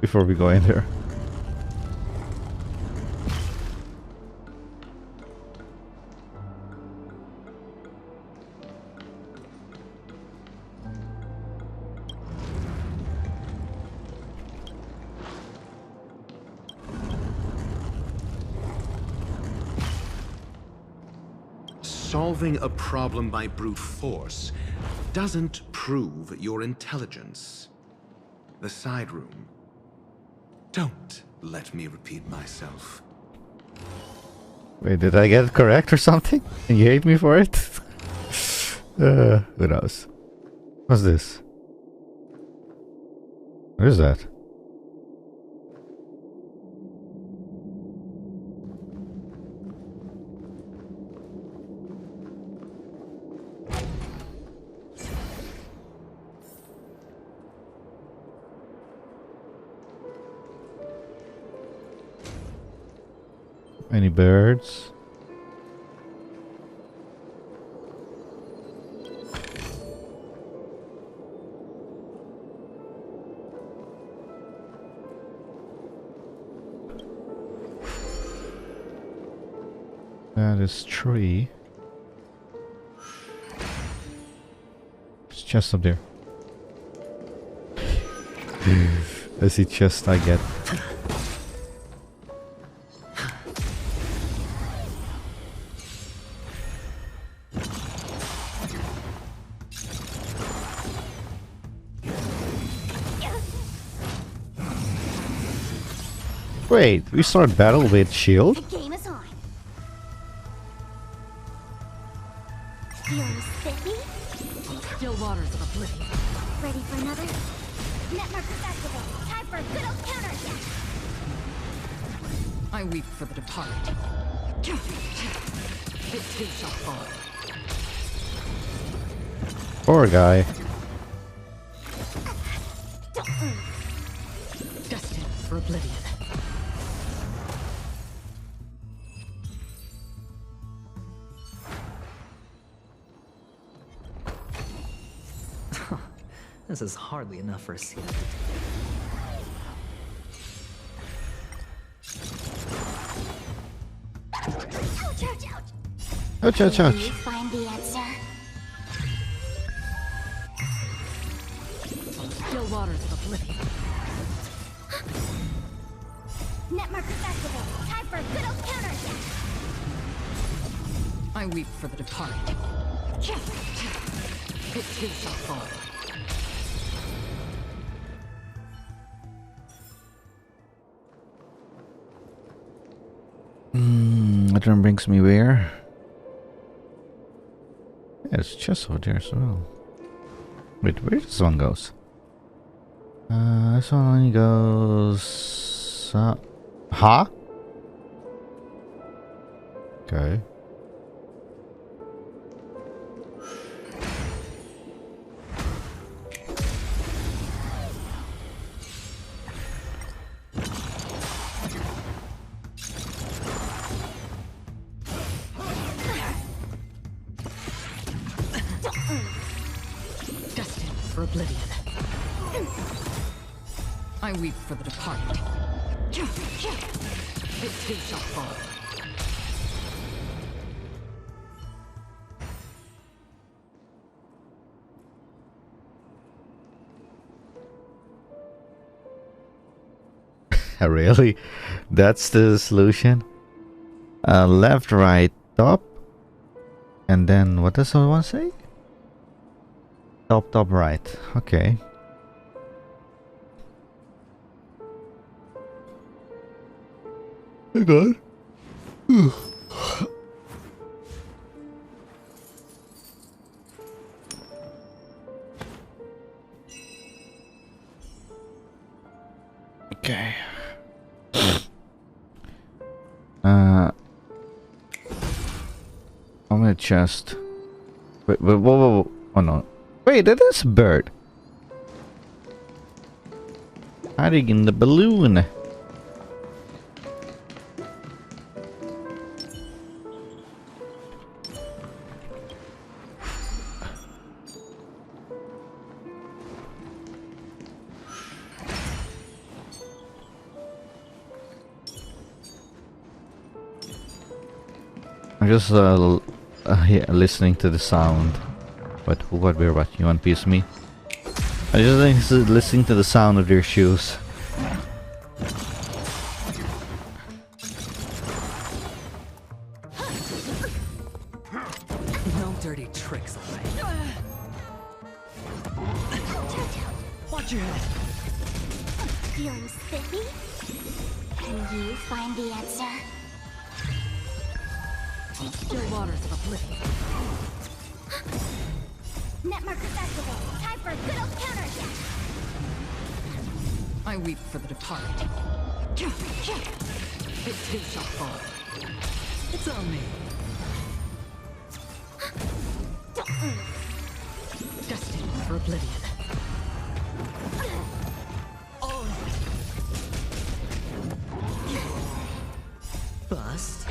Before we go in there. solving a problem by brute force doesn't prove your intelligence. The side room. Don't let me repeat myself. Wait, did I get it correct or something? And you hate me for it? Who knows? What's this? What is that? Any birds? That is tree. There's chest up there. I see chest I get. Wait, we start battle with shield? The game is on. Feeling spiffy? Still waters of oblivion. Ready for another? Netmark festival. Time for a good old counterattack. I weep for the departed. It too shall fall. Poor guy. Destined for oblivion. This is hardly enough for a scene. Ouch, ouch, ouch. Ouch, ouch, ouch. Can you find the answer? Still waters of oblivion. Netmark festival. Time for a good old counterattack. I weep for the departed. It too shall fall. That one brings me where? Yeah, it's just over there as well. Wait, where this one goes? This one only goes... huh? Okay. Destined for oblivion. I weep for the departed. It too shall fall. Really? That's the solution? Left, right, top. And then, what does someone say? Top, top, right. Okay. Hang on. Okay. I'm gonna chest. Wait, whoa, whoa, whoa. Oh no. Wait, that is a bird. Hiding in the balloon. I'm just listening to the sound. What? Where? What? You want to piece me? I'm just listening to the sound of their shoes. No dirty tricks, alright? Watch your head. Feeling spiffy? Can you find the answer? Still waters of oblivion. Net markers activated. Time for a good old counterattack. I weep for the departed. It too shall fall. It's on me. Destined for oblivion. Bust.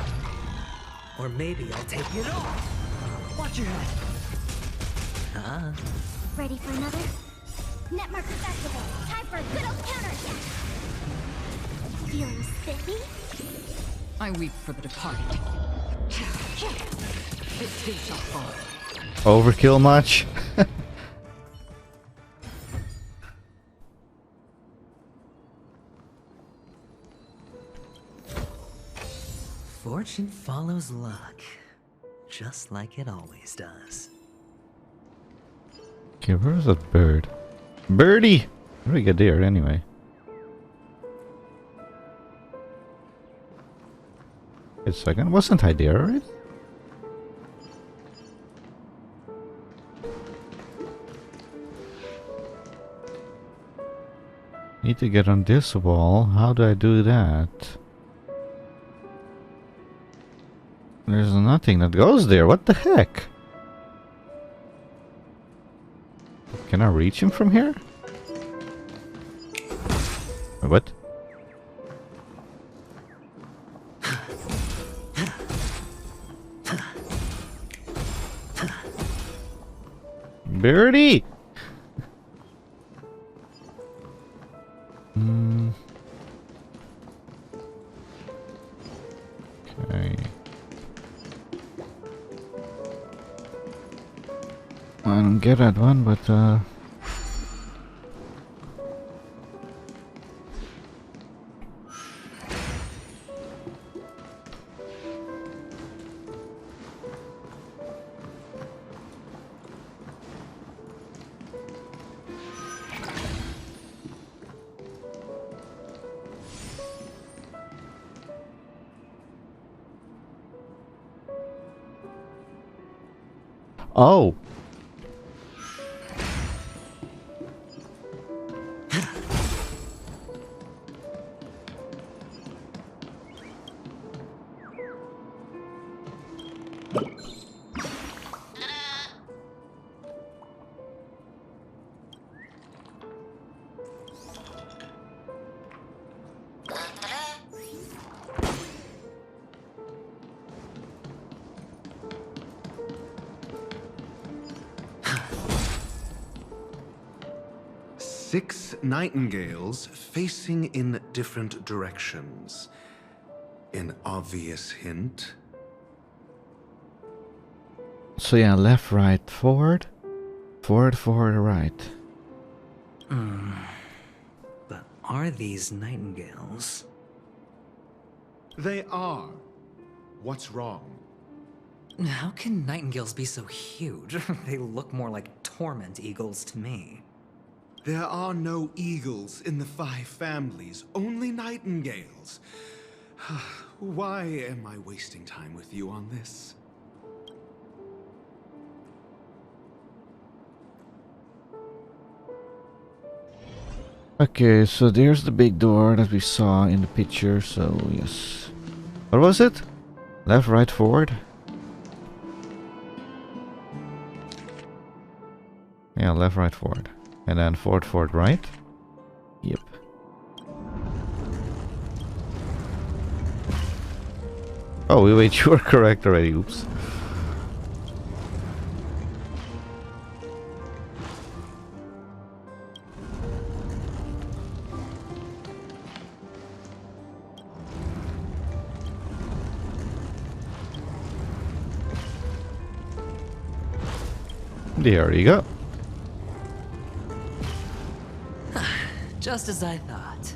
Or maybe I'll take it off. Watch your head. Ah. Ready for another? Net markers activated. Time for a good old counterattack. Feeling spiffy? I weep for the departed. It too shall fall. Overkill much? Fortune follows luck. Just like it always does. Okay, where's that bird? Birdie! How do we get there anyway? Wait a second, wasn't I there already? Need to get on this wall. How do I do that? There's nothing that goes there. What the heck? Can I reach him from here? What? Birdie! Okay. I don't get that one, but oh. Six nightingales facing in different directions. An obvious hint. So yeah, left, right, forward. Forward, forward, right. But are these nightingales? They are. What's wrong? How can nightingales be so huge? They look more like torment eagles to me. There are no eagles in the 5 families, only nightingales. Why am I wasting time with you on this? Okay, so there's the big door that we saw in the picture, so yes. What was it? Left, right, forward? Yeah, left, right, forward. And then forward, forward, right? Yep. Oh, wait, you were correct already, oops. There you go. Just as I thought.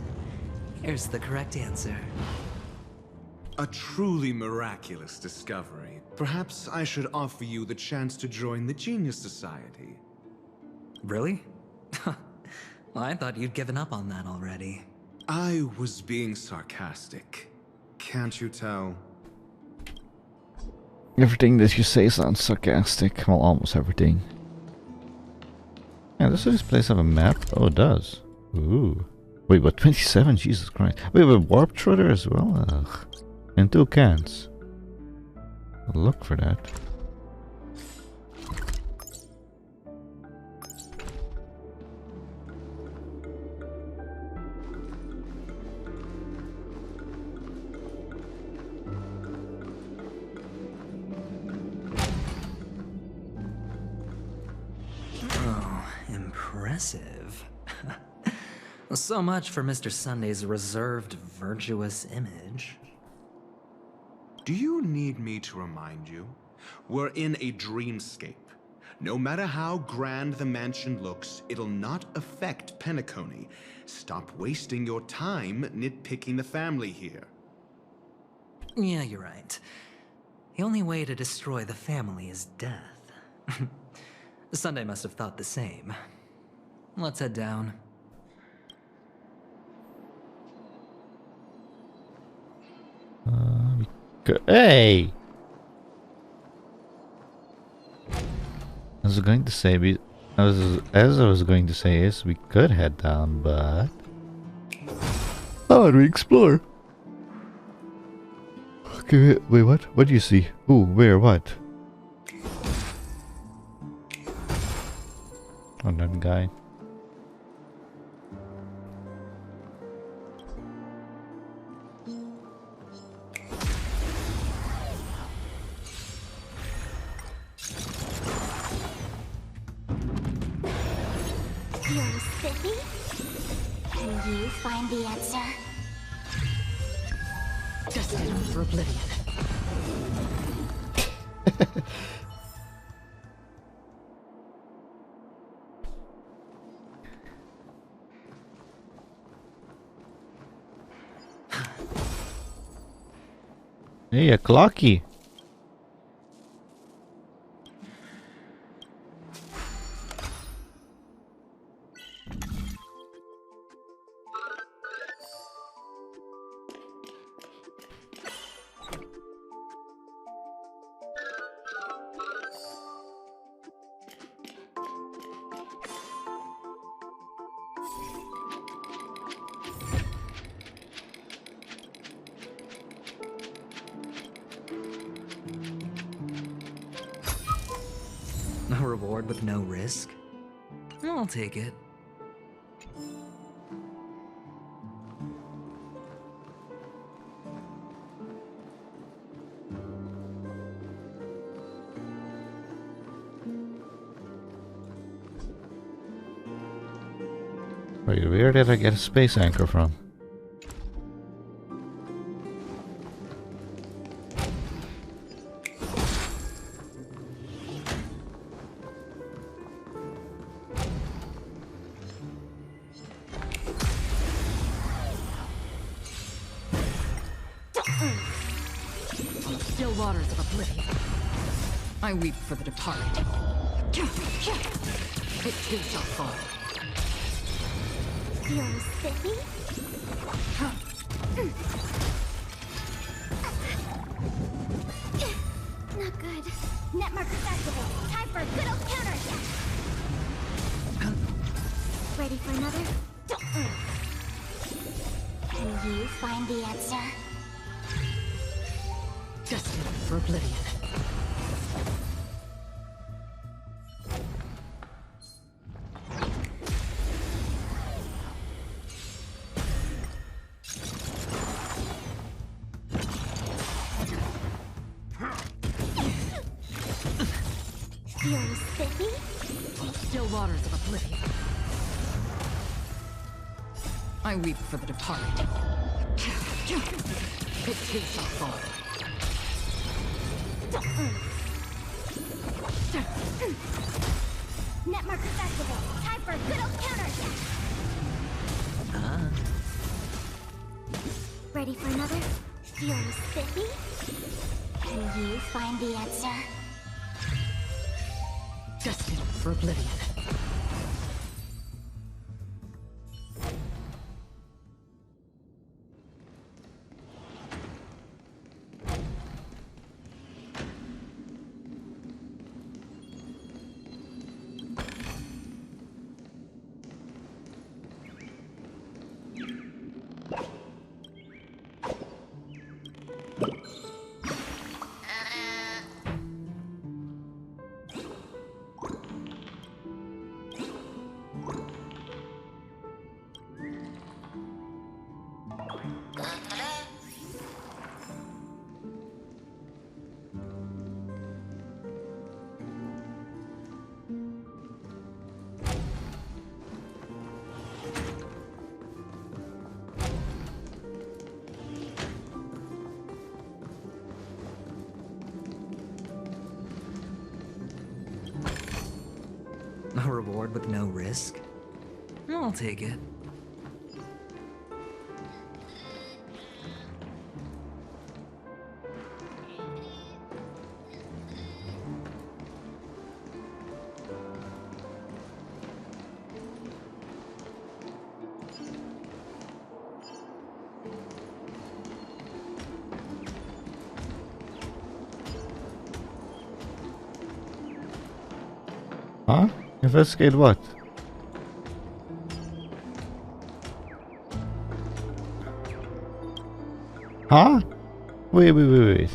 Here's the correct answer. A truly miraculous discovery. perhaps I should offer you the chance to join the Genius Society. Really? Well, I thought you'd given up on that already. I was being sarcastic. Can't you tell? Everything that you say sounds sarcastic. Well, almost everything. Yeah, does this place have a map? Oh, it does. Ooh. Wait, but 27? Jesus Christ. We have a warp thrower as well? Ugh. And 2 cans. I'll look for that. Impressive. So much for Mr. Sunday's reserved, virtuous image. Do you need me to remind you? We're in a dreamscape. No matter how grand the mansion looks, it'll not affect Penacony. Stop wasting your time nitpicking the family here. Yeah, you're right. The only way to destroy the family is death. Sunday must have thought the same. Let's head down. Hey! As I was going to say is we could head down, but how would we explore? Okay, wait, what? What do you see? Who? Where? What? Oh, that guy. You're spiffy? Can you find the answer? Destined for oblivion. Hey, a clocky. A reward with no risk? I'll take it. Wait, where did I get a space anchor from? Still waters of oblivion. I weep for the departed. It too shall fall. You're spiffy? Not good. Net markers activated. Time for a good old counterattack. Ready for another? Can you find the answer? Destined for oblivion. You're spiffy? Still waters of oblivion. I weep for the departed. It too shall fall. Net markers activated. Time for a good old counterattack. Ready for another? You're spiffy? Can you find the answer? Destined for oblivion. A reward with no risk? I'll take it. Huh? Investigate what? Huh? Wait.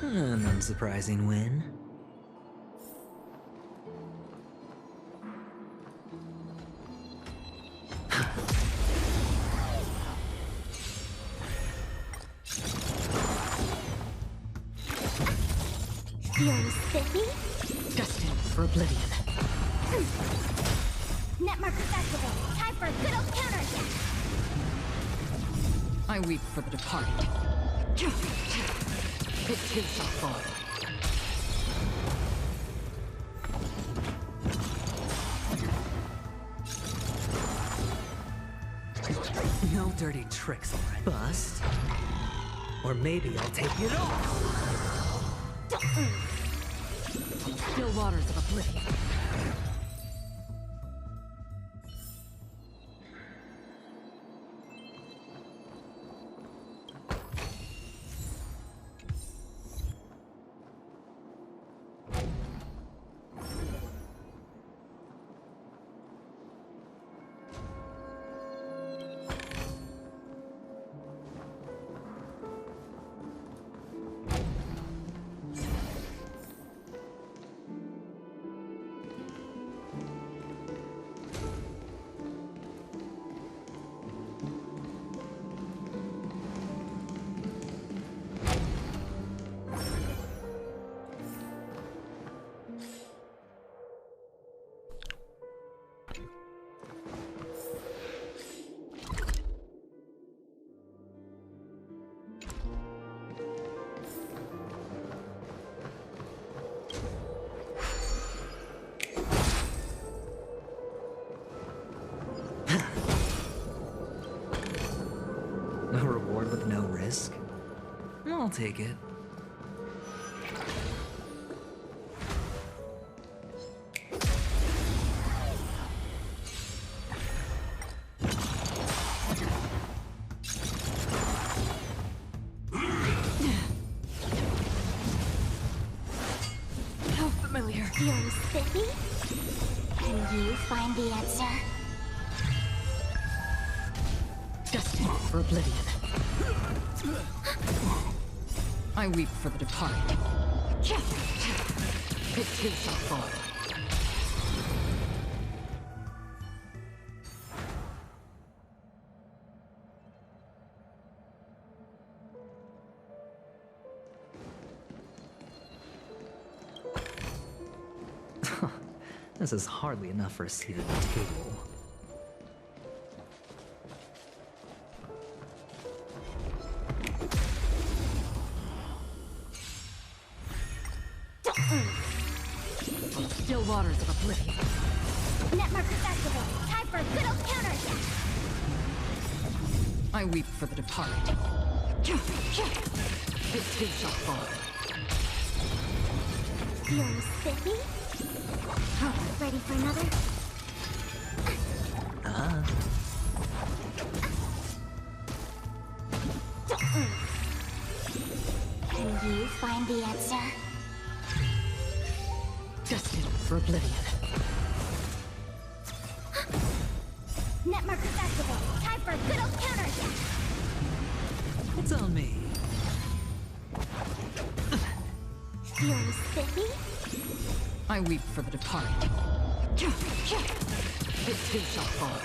An unsurprising win. Fury spiffy? Destined for oblivion. Net markers activated. Time for a good old counterattack. I weep for the departed. It too shall fall. No dirty tricks, alright? Bust. Or maybe I'll take it all. Still waters of oblivion. risk. I'll take it. How familiar. Feeling spiffy? Can you find the answer? Destined for oblivion. I weep for the departed. It too shall fall. This is hardly enough for a seat at the table. Still waters of oblivion. Net markers activated. Time for a good old counterattack. I weep for the departed. It too shall fall. Feeling spiffy? Ready for another? Can you find the answer? Destined for oblivion. Net markers activated. Time for a good old counterattack. It's on me. Feeling spiffy? I weep for the departed. It too shall fall.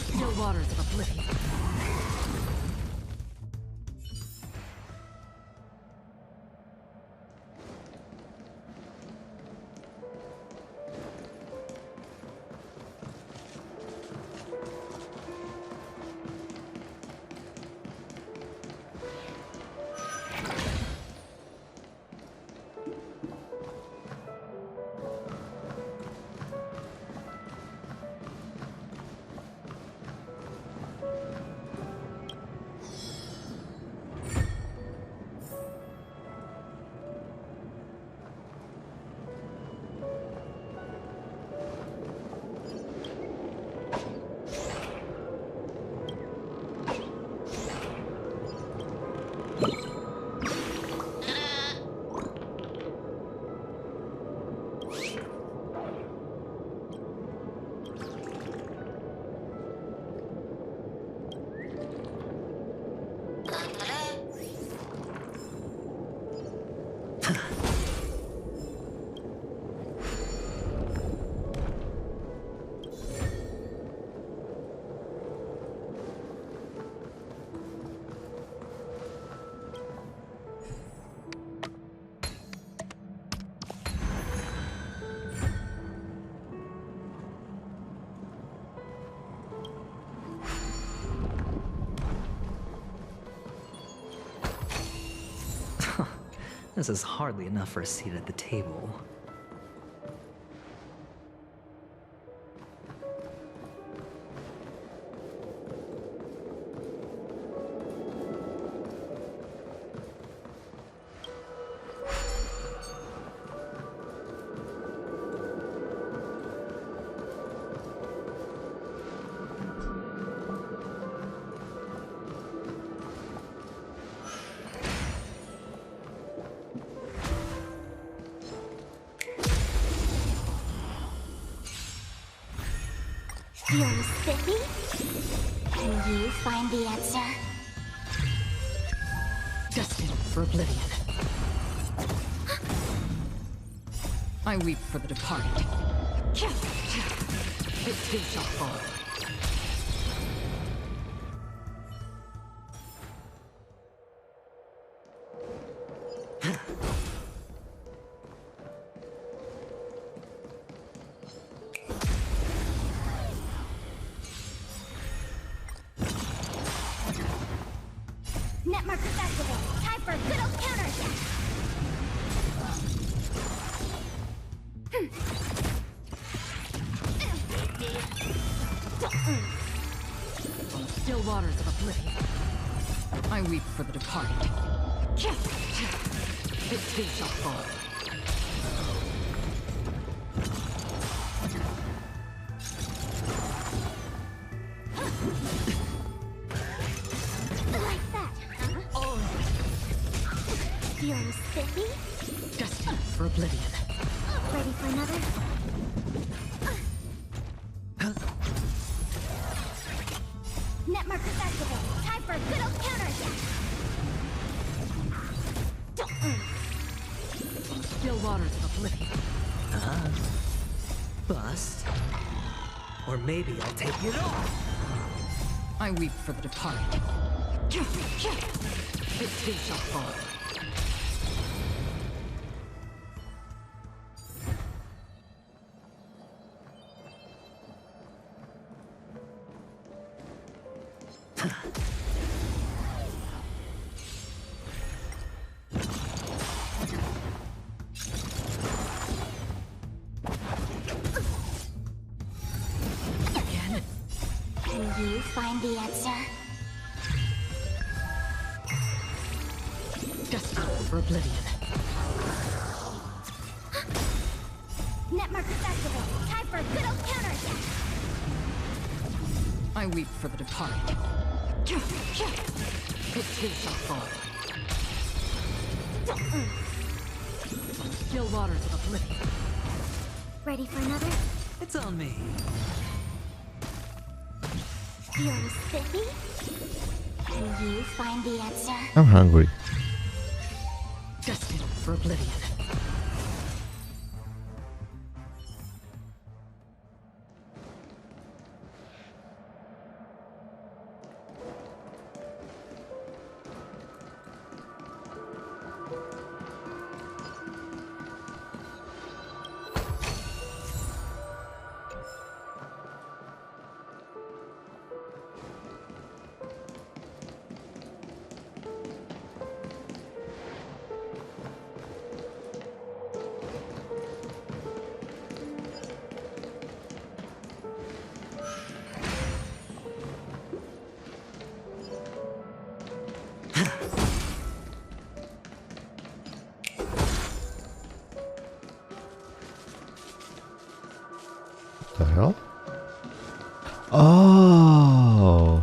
Still waters of oblivion. This is hardly enough for a seat at the table. Feeling spiffy? Can you find the answer? Destined for oblivion. I weep for the departed. It too shall fall. is activated. Time for a good old counterattack. Still waters of oblivion. I weep for the departed. It too shall fall. Like that, huh? Oh. Feeling spiffy? Destined for oblivion. Ready for another? Net markers activated. Time for a good old counterattack. Still waters of oblivion. Bust. Or maybe I'll take it off. I weep for the departed. It too shall fall. Can you find the answer? Destined for oblivion. Net markers activated. Time for a good old counterattack. I weep for the departed. It too shall fall. Still waters of oblivion. Ready for another? It's on me. Feeling spiffy? Can you find the answer? I'm hungry. Destined for oblivion. The hell? Oh.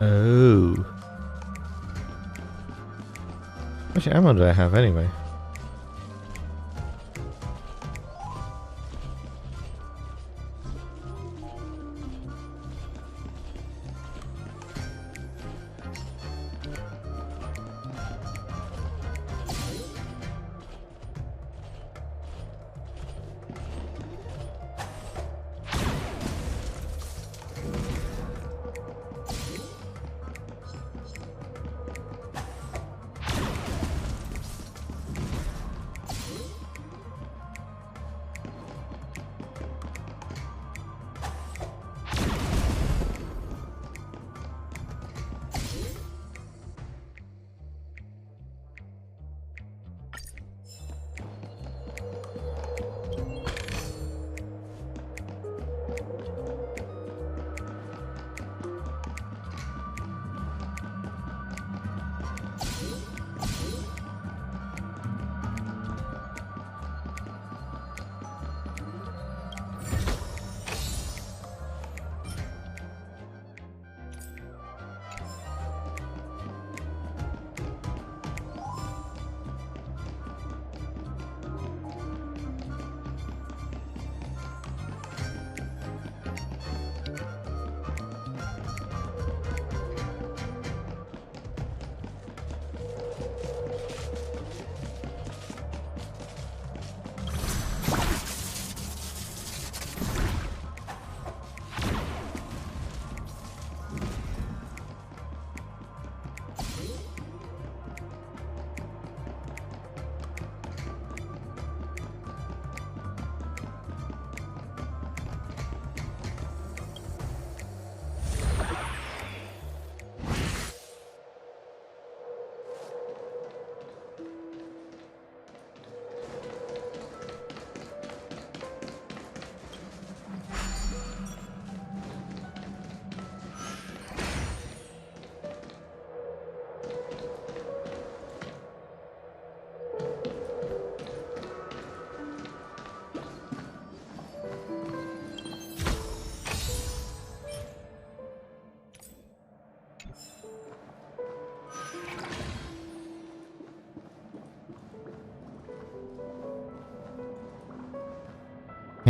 Oh. How much ammo do I have anyway?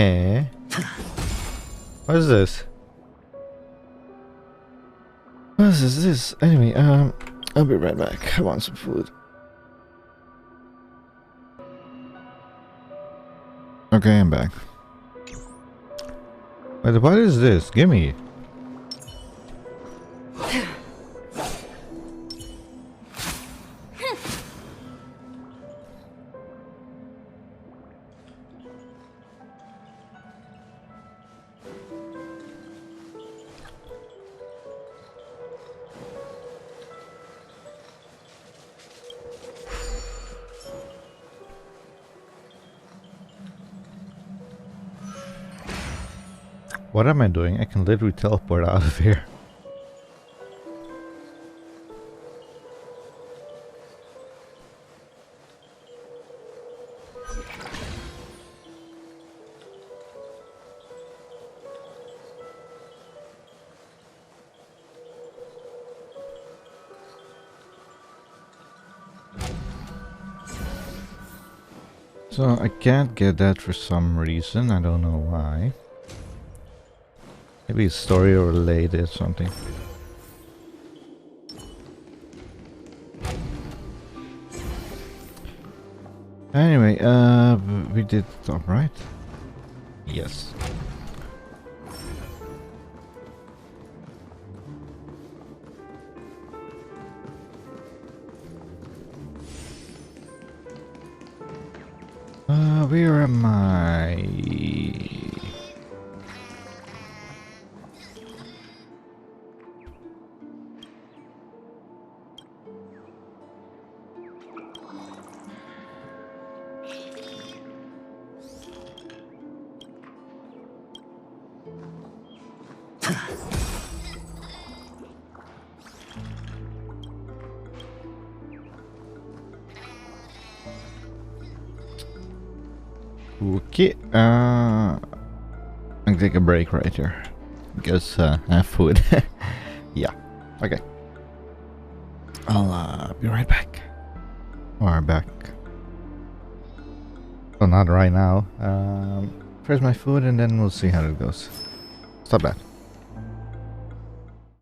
Hey. What is this? What is this? Anyway, I'll be right back. I want some food. Okay, I'm back. Wait, what is this? Gimme. What am I doing? I can literally teleport out of here. So I can't get that for some reason. I don't know why. Maybe it's story related or something. Anyway, we did top right. Yes. Where am I? Okay, I'll take a break right here because I have food. Yeah, okay. I'll be right back. Or back. Well, not right now. First my food and then we'll see how it goes. Stop that.